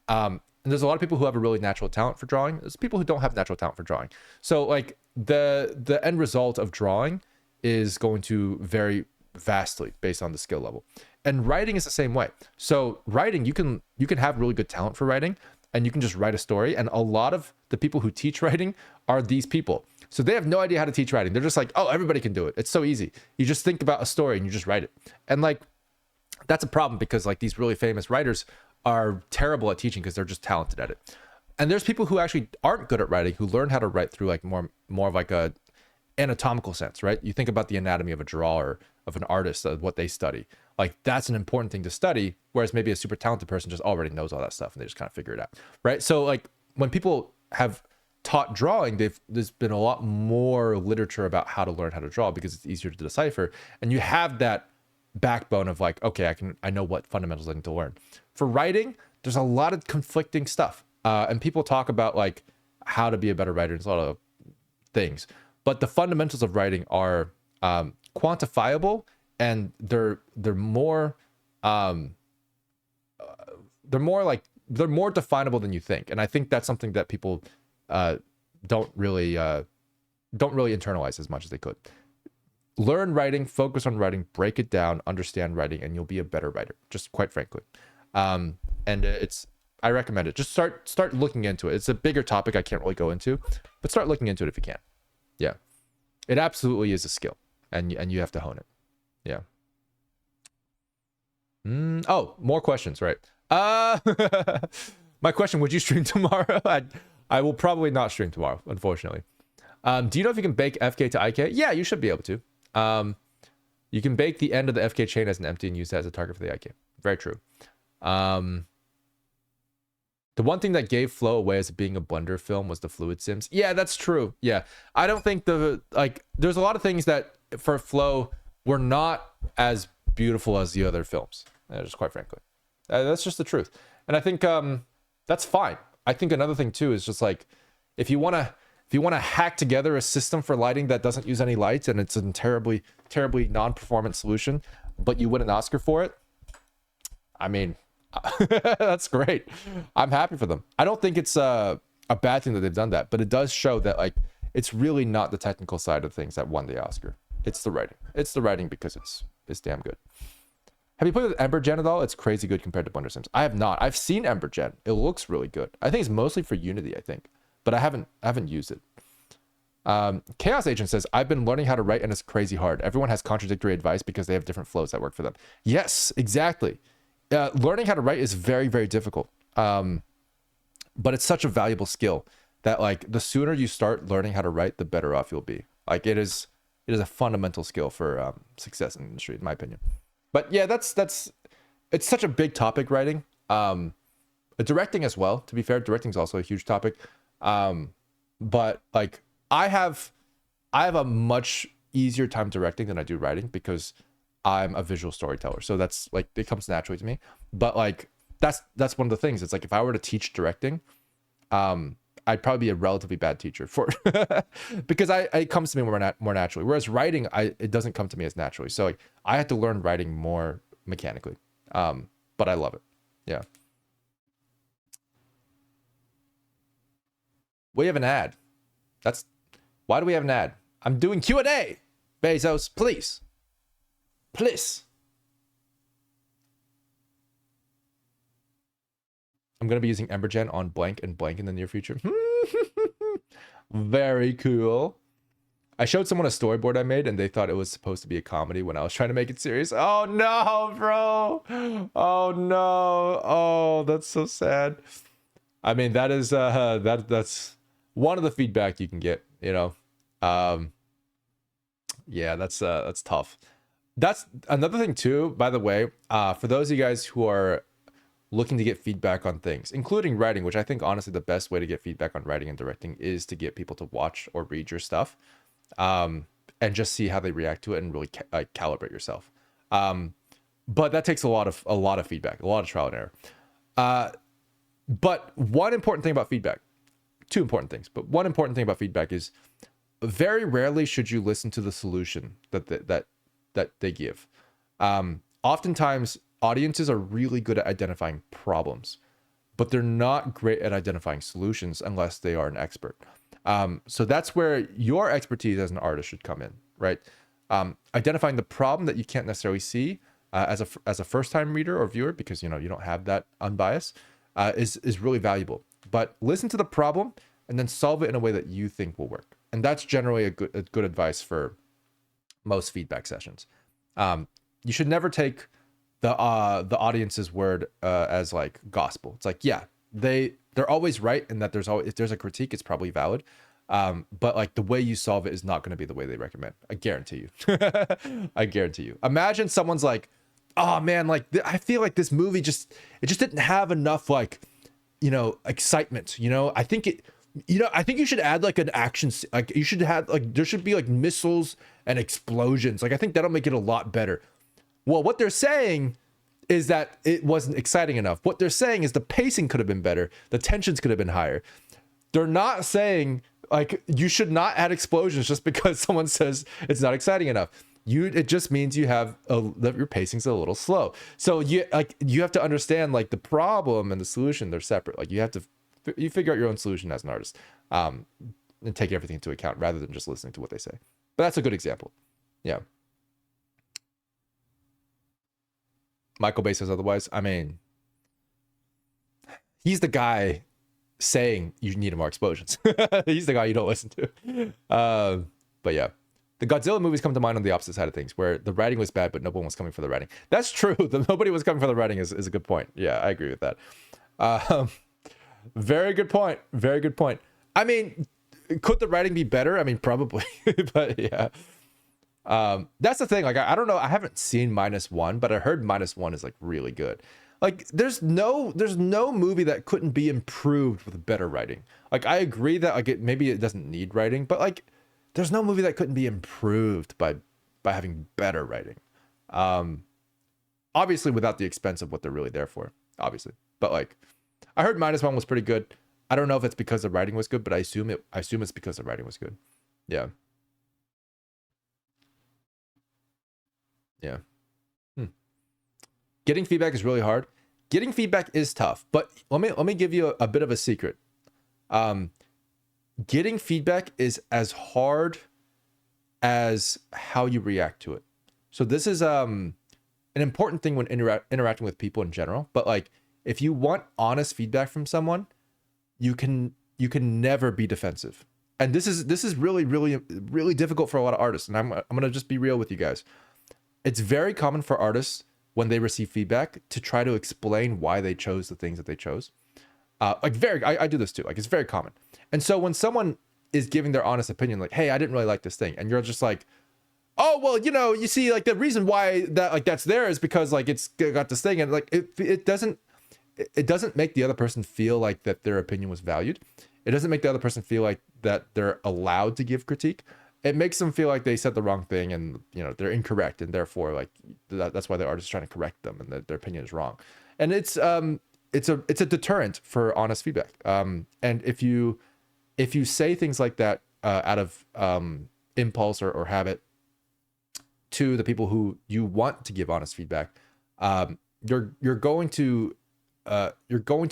And there's a lot of people who have a really natural talent for drawing. There's people who don't have natural talent for drawing. So like the end result of drawing is going to vary vastly based on the skill level. And writing is the same way. So writing, you can have really good talent for writing, and you can just write a story. And a lot of the people who teach writing are these people. So they have no idea how to teach writing. They're just like, oh, everybody can do it. It's so easy. You just think about a story and you just write it. And like, that's a problem, because like these really famous writers are terrible at teaching because they're just talented at it. And there's people who actually aren't good at writing, who learn how to write through like more of like a anatomical sense, right? You think about the anatomy of a drawer, of an artist, what they study. Like that's an important thing to study, whereas maybe a super talented person just already knows all that stuff and they just kind of figure it out, right? So like when people have taught drawing, there's been a lot more literature about how to learn how to draw because it's easier to decipher, and you have that backbone of like, okay, I know what fundamentals I need to learn. For writing, there's a lot of conflicting stuff, and people talk about like how to be a better writer. There's a lot of things, but the fundamentals of writing are quantifiable, and they're more definable than you think. And I think that's something that people don't really internalize as much as they could. Learn writing, focus on writing, break it down, understand writing, and you'll be a better writer, just quite frankly. And I recommend it. Just start looking into it. It's a bigger topic I can't really go into, but start looking into it if you can. Yeah, it absolutely is a skill, and you have to hone it. Yeah. Oh, more questions, right? My question: would you stream tomorrow? I will probably not stream tomorrow, unfortunately. Do you know if you can bake FK to IK? Yeah, you should be able to. You can bake the end of the FK chain as an empty and use that as a target for the IK. Very true. The one thing that gave Flow away as being a Blender film was the fluid sims. Yeah, that's true. Yeah, I don't think there's a lot of things that for Flow were not as beautiful as the other films. Just quite frankly, that's just the truth. And I think that's fine. I think another thing too is just like, if you want to hack together a system for lighting that doesn't use any lights and it's a terribly non-performant solution, but you win an Oscar for it, I mean, that's great. I'm happy for them. I don't think it's a bad thing that they've done that, but it does show that like it's really not the technical side of things that won the Oscar. It's the writing. It's the writing because it's damn good. Have you played with Embergen at all? It's crazy good compared to Blender Sims. I have not. I've seen Embergen. It looks really good. I think it's mostly for Unity, I think, but I haven't used it. Chaos Agent says, I've been learning how to write and it's crazy hard. Everyone has contradictory advice because they have different flows that work for them. Yes, exactly. Learning how to write is very, very difficult. But it's such a valuable skill that like the sooner you start learning how to write, the better off you'll be. Like it is a fundamental skill for success in the industry, in my opinion. But yeah, it's such a big topic, writing. Directing as well, to be fair. Directing is also a huge topic. But like I have a much easier time directing than I do writing because I'm a visual storyteller. So that's like, it comes naturally to me. But like, that's one of the things. It's like, if I were to teach directing, I'd probably be a relatively bad teacher for because it comes to me more naturally. Whereas writing, it doesn't come to me as naturally. So like, I had to learn writing more mechanically. But I love it. Yeah. We have an ad. Why do we have an ad? I'm doing Q&A. Bezos, please. Please. I'm going to be using Embergen on blank and blank in the near future. Very cool. I showed someone a storyboard I made and they thought it was supposed to be a comedy when I was trying to make it serious. Oh no, bro. Oh no. Oh, that's so sad. I mean, that is that's one of the feedback you can get, you know. Yeah, that's tough. That's another thing too, by the way, for those of you guys who are looking to get feedback on things, including writing, which I think honestly the best way to get feedback on writing and directing is to get people to watch or read your stuff, and just see how they react to it and really calibrate yourself. But that takes a lot of feedback, a lot of trial and error. But one important thing about feedback, two important things, but one important thing about feedback is very rarely should you listen to the solution that they give. Oftentimes audiences are really good at identifying problems, but they're not great at identifying solutions unless they are an expert. So that's where your expertise as an artist should come in, right? Identifying the problem that you can't necessarily see as a first time reader or viewer, because you don't have that unbias, is really valuable. But listen to the problem and then solve it in a way that you think will work. And that's generally a good advice for most feedback sessions. You should never take the audience's word as like gospel. It's like, yeah, they're always right, and that if there's a critique, it's probably valid. But like the way you solve it is not going to be the way they recommend. I guarantee you. I guarantee you. Imagine someone's like, oh man, like I feel like this movie just didn't have enough like, excitement. I think you should add like an action, like you should have like, there should be like missiles and explosions. Like I think that'll make it a lot better. Well, what they're saying is that it wasn't exciting enough. What they're saying is the pacing could have been better. The tensions could have been higher. They're not saying like you should not add explosions just because someone says it's not exciting enough. It just means you have that your pacing's a little slow. So you have to understand like the problem and the solution, they're separate. Like you figure out your own solution as an artist, and take everything into account rather than just listening to what they say. But that's a good example. Yeah. Michael Bay says otherwise. I mean, he's the guy saying you need more explosions. He's the guy you don't listen to. But yeah, the Godzilla movies come to mind on the opposite side of things, where the writing was bad, but no one was coming for the writing. That's true. Nobody was coming for the writing is a good point. Yeah, I agree with that. Very good point. Very good point. I mean, could the writing be better? I mean, probably. But yeah. That's the thing. Like, I don't know. I haven't seen -1, but I heard -1 is like really good. Like, there's no movie that couldn't be improved with better writing. Like, I agree that like maybe it doesn't need writing, but like, there's no movie that couldn't be improved by having better writing. Obviously without the expense of what they're really there for, obviously. But like, I heard -1 was pretty good. I don't know if it's because the writing was good, but I assume it's because the writing was good. Yeah. Yeah. Getting feedback is really hard. Getting feedback is tough, but let me give you a bit of a secret. Getting feedback is as hard as how you react to it. So this is an important thing when interacting with people in general. But like, if you want honest feedback from someone, you can never be defensive. And this is really, really, really difficult for a lot of artists. And I'm gonna just be real with you guys. It's very common for artists when they receive feedback to try to explain why they chose the things that they chose. I do this too. Like, it's very common. And so when someone is giving their honest opinion, like, hey, I didn't really like this thing, and you're just like, oh, well, you see, like, the reason why that's there is because like it's got this thing, and like it doesn't make the other person feel like that their opinion was valued. It doesn't make the other person feel like that they're allowed to give critique. It makes them feel like they said the wrong thing, and they're incorrect, and therefore like that's why the artist is trying to correct them, and that their opinion is wrong. And it's a deterrent for honest feedback. And if you say things like that out of impulse or habit to the people who you want to give honest feedback, you're going to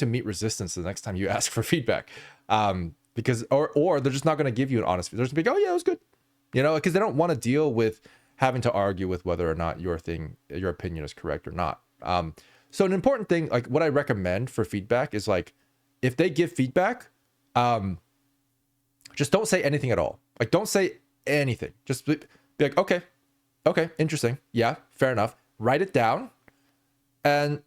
meet resistance the next time you ask for feedback, because or they're just not going to give you an honest. They're just gonna be like, oh yeah, it was good, because they don't want to deal with having to argue with whether or not your opinion is correct or not. So an important thing, like what I recommend for feedback is like, if they give feedback, just don't say anything at all. Like, don't say anything. Just be like, okay, interesting, yeah, fair enough. Write it down, and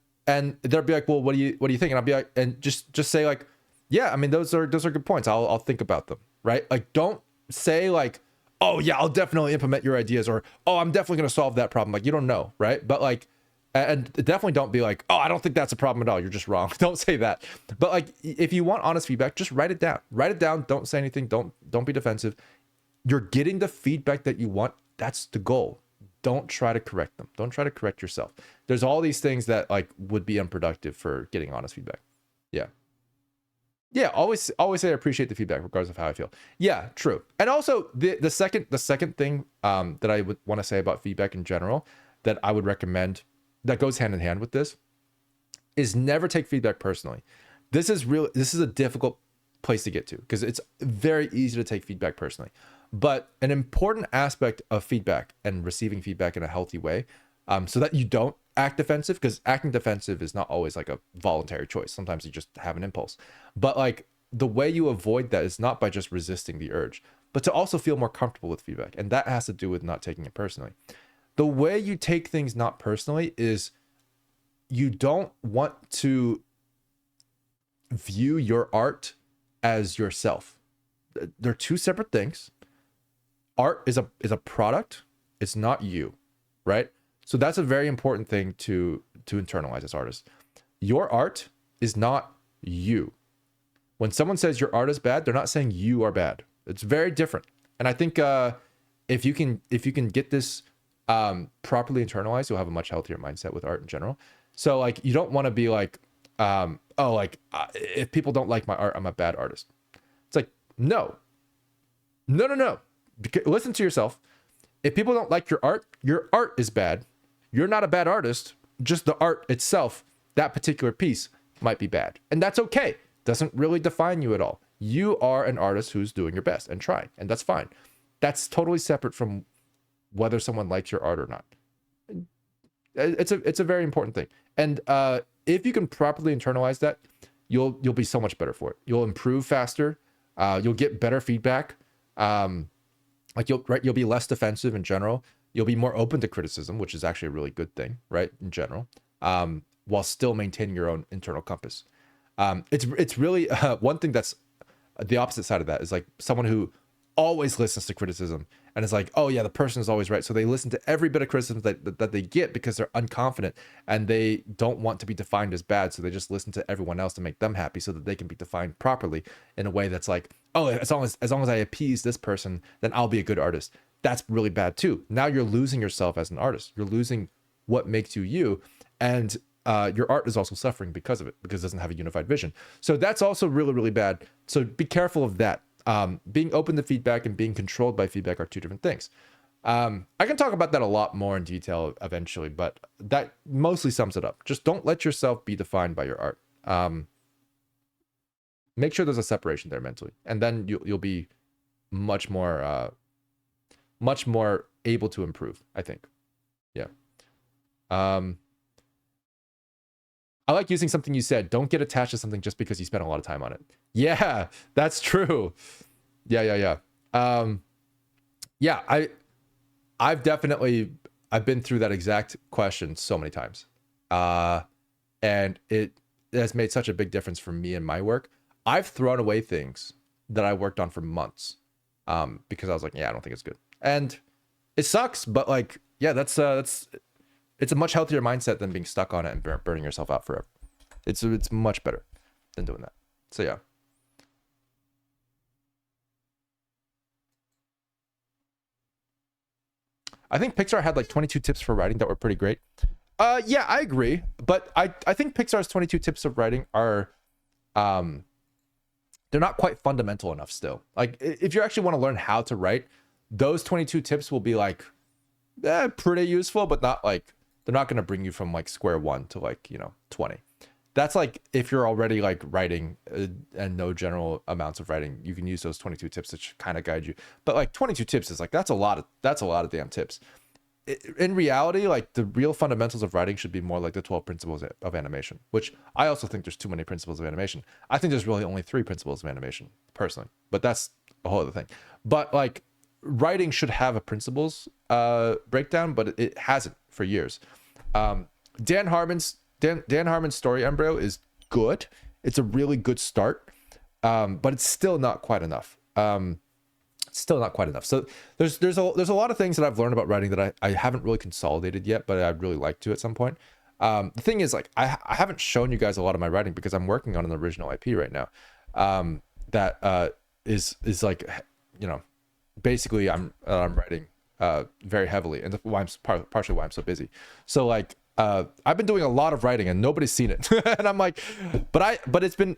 they'll be like, well, what do you think? And I'll be like, and just say like, yeah, I mean, those are good points. I'll think about them, right? Like, don't say like, oh yeah, I'll definitely implement your ideas, or oh, I'm definitely gonna solve that problem. Like, you don't know, right? But like, and definitely don't be like, oh, I don't think that's a problem at all, you're just wrong. Don't say that. But like, if you want honest feedback, just write it down. Don't say anything. Don't be defensive. You're getting the feedback that you want. That's the goal. Don't try to correct them. Don't try to correct yourself. There's all these things that like would be unproductive for getting honest feedback. Yeah, always say I appreciate the feedback regardless of how I feel. Yeah, true. And also the second thing that I would want to say about feedback in general that I would recommend, that goes hand in hand with this, is never take feedback personally. This is a difficult place to get to, because it's very easy to take feedback personally. But an important aspect of feedback and receiving feedback in a healthy way, so that you don't act defensive, because acting defensive is not always like a voluntary choice. Sometimes you just have an impulse. But like the way you avoid that is not by just resisting the urge, but to also feel more comfortable with feedback. And that has to do with not taking it personally. The way you take things not personally is you don't want to view your art as yourself. They're two separate things. Art is a product. It's not you, right? So that's a very important thing to internalize as artists. Your art is not you. When someone says your art is bad, they're not saying you are bad. It's very different. And I think if you can get this properly internalized, you'll have a much healthier mindset with art in general. So like you don't want to be like, if people don't like my art, I'm a bad artist. It's like, no. Listen to yourself. If people don't like your art is bad. You're not a bad artist. Just the art itself, that particular piece might be bad. And that's okay. Doesn't really define you at all. You are an artist who's doing your best and trying, and that's fine. That's totally separate from whether someone likes your art or not. It's a very important thing. And if you can properly internalize that, you'll be so much better for it. You'll improve faster. You'll get better feedback. Like you'll be less defensive in general. You'll be more open to criticism, which is actually a really good thing, right? In general, while still maintaining your own internal compass. It's really one thing that's the opposite side of that is like someone who always listens to criticism and is like, oh yeah, the person is always right. So they listen to every bit of criticism that they get because they're unconfident and they don't want to be defined as bad. So they just listen to everyone else to make them happy so that they can be defined properly in a way that's like, oh, as long as I appease this person, then I'll be a good artist. That's really bad too. Now you're losing yourself as an artist. You're losing what makes you you. And your art is also suffering because of it, because it doesn't have a unified vision. So that's also really, really bad. So be careful of that. Being open to feedback and being controlled by feedback are two different things. I can talk about that a lot more in detail eventually, but that mostly sums it up. Just don't let yourself be defined by your art. Make sure there's a separation there mentally, and then you'll be much more able to improve, I think. Yeah. I like using something you said. Don't get attached to something just because you spent a lot of time on it. Yeah, that's true. Yeah. I've been through that exact question so many times. And it has made such a big difference for me in my work. I've thrown away things that I worked on for months because I was like, yeah, I don't think it's good. And it sucks, but like, yeah, that's it's a much healthier mindset than being stuck on it and burning yourself out forever. It's much better than doing that. So yeah. I think Pixar had like 22 tips for writing that were pretty great. Yeah, I agree. But I think Pixar's 22 tips of writing are, they're not quite fundamental enough still. Like if you actually want to learn how to write, those 22 tips will be like, pretty useful, but not like, they're not going to bring you from like square one to like, 20. That's like if you're already like writing and no general amounts of writing, you can use those 22 tips to kind of guide you. But like 22 tips is like, that's a lot of damn tips. In reality, like the real fundamentals of writing should be more like the 12 principles of animation, which I also think there's too many principles of animation. I think there's really only 3 principles of animation personally, but that's a whole other thing. But like writing should have a principles breakdown, but it hasn't for years. Dan Harmon's story embryo is good. It's a really good start, but it's still not quite enough. So there's a lot of things that I've learned about writing that I haven't really consolidated yet, but I'd really like to at some point. The thing is, like, I haven't shown you guys a lot of my writing because I'm working on an original IP right now. That is like, basically I'm writing very heavily, and partially why I'm so busy. So like I've been doing a lot of writing and nobody's seen it. And I'm like, but it's been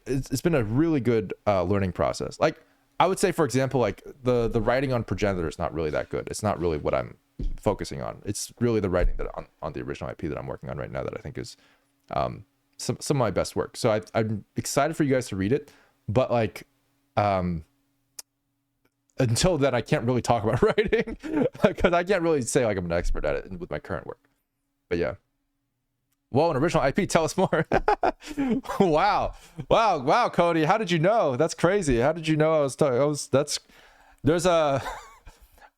a really good learning process. Like I would say, for example, like the writing on Progenitor is not really that good. It's not really what I'm focusing on. It's really the writing that on the original IP that I'm working on right now that I think is some of my best work. So I'm excited for you guys to read it, but like until then, I can't really talk about writing because I can't really say like I'm an expert at it with my current work. But yeah. Whoa, an original IP. Tell us more. Wow, Cody. How did you know? That's crazy. How did you know I was talking? There's a,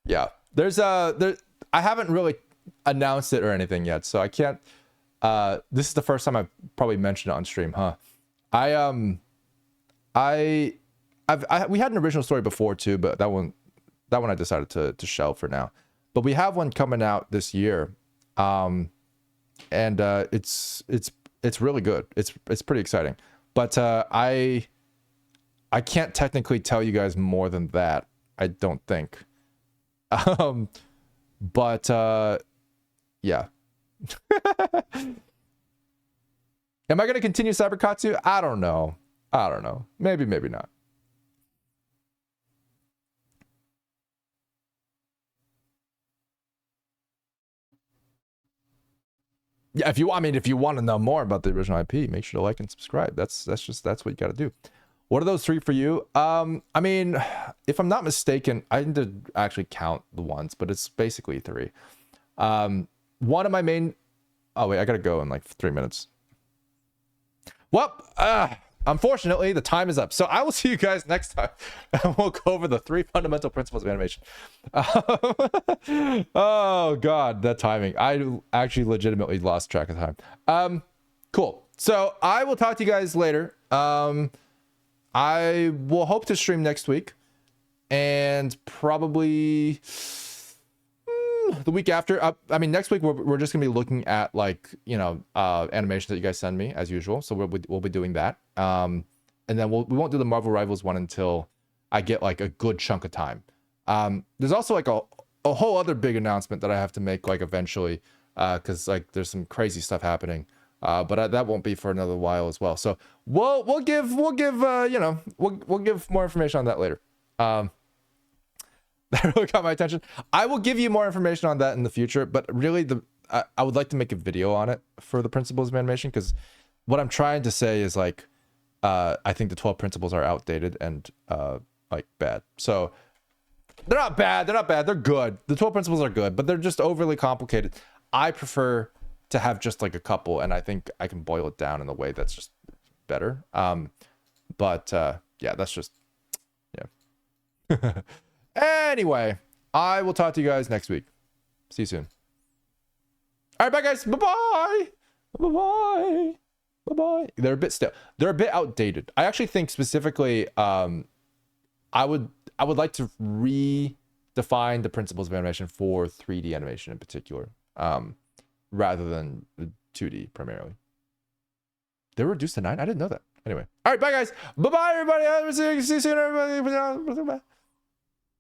yeah. I haven't really announced it or anything yet, so I can't. This is the first time I've probably mentioned it on stream, huh? We had an original story before too, but that one I decided to shelve for now. But we have one coming out this year, and it's really good. It's pretty exciting. But I can't technically tell you guys more than that. I don't think. But yeah. Am I gonna continue Cyberkatsu? I don't know. Maybe not. Yeah, if you want to know more about the original IP, make sure to like and subscribe. That's what you got to do. What are those 3 for you? I mean, if I'm not mistaken, I need to actually count the ones, but it's basically 3. One of my main. Oh wait, I gotta go in like 3 minutes. Well, unfortunately, the time is up. So I will see you guys next time. And we'll go over the 3 fundamental principles of animation. Oh, God, that timing. I actually legitimately lost track of time. Cool. So I will talk to you guys later. I will hope to stream next week. And probably the week after. I mean, next week, we're just going to be looking at, like, you know, animations that you guys send me, as usual. So we'll be doing that. And then we won't do the Mirval Rivals one until I get, like, a good chunk of time. There's also, like, a whole other big announcement that I have to make, like, eventually. Because, like, there's some crazy stuff happening. But that won't be for another while as well. So we'll give you know, we'll give more information on that later. That really got my attention. I will give you more information on that in the future, but really I would like to make a video on it for the principles of animation, because what I'm trying to say is, like, I think the 12 principles are outdated and like bad. So they're not bad, they're good. The 12 principles are good, but they're just overly complicated. I prefer to have just like a couple, and I think I can boil it down in a way that's just better. But yeah, that's just, yeah. Anyway, I will talk to you guys next week. See you soon. All right, bye guys. Bye-bye. Bye-bye. Bye-bye. They're a bit stale. They're a bit outdated. I actually think specifically, I would like to redefine the principles of animation for 3D animation in particular, rather than 2D primarily. They were reduced to 9? I didn't know that. Anyway. All right, bye guys. Bye-bye, everybody. See you soon, everybody. Bye.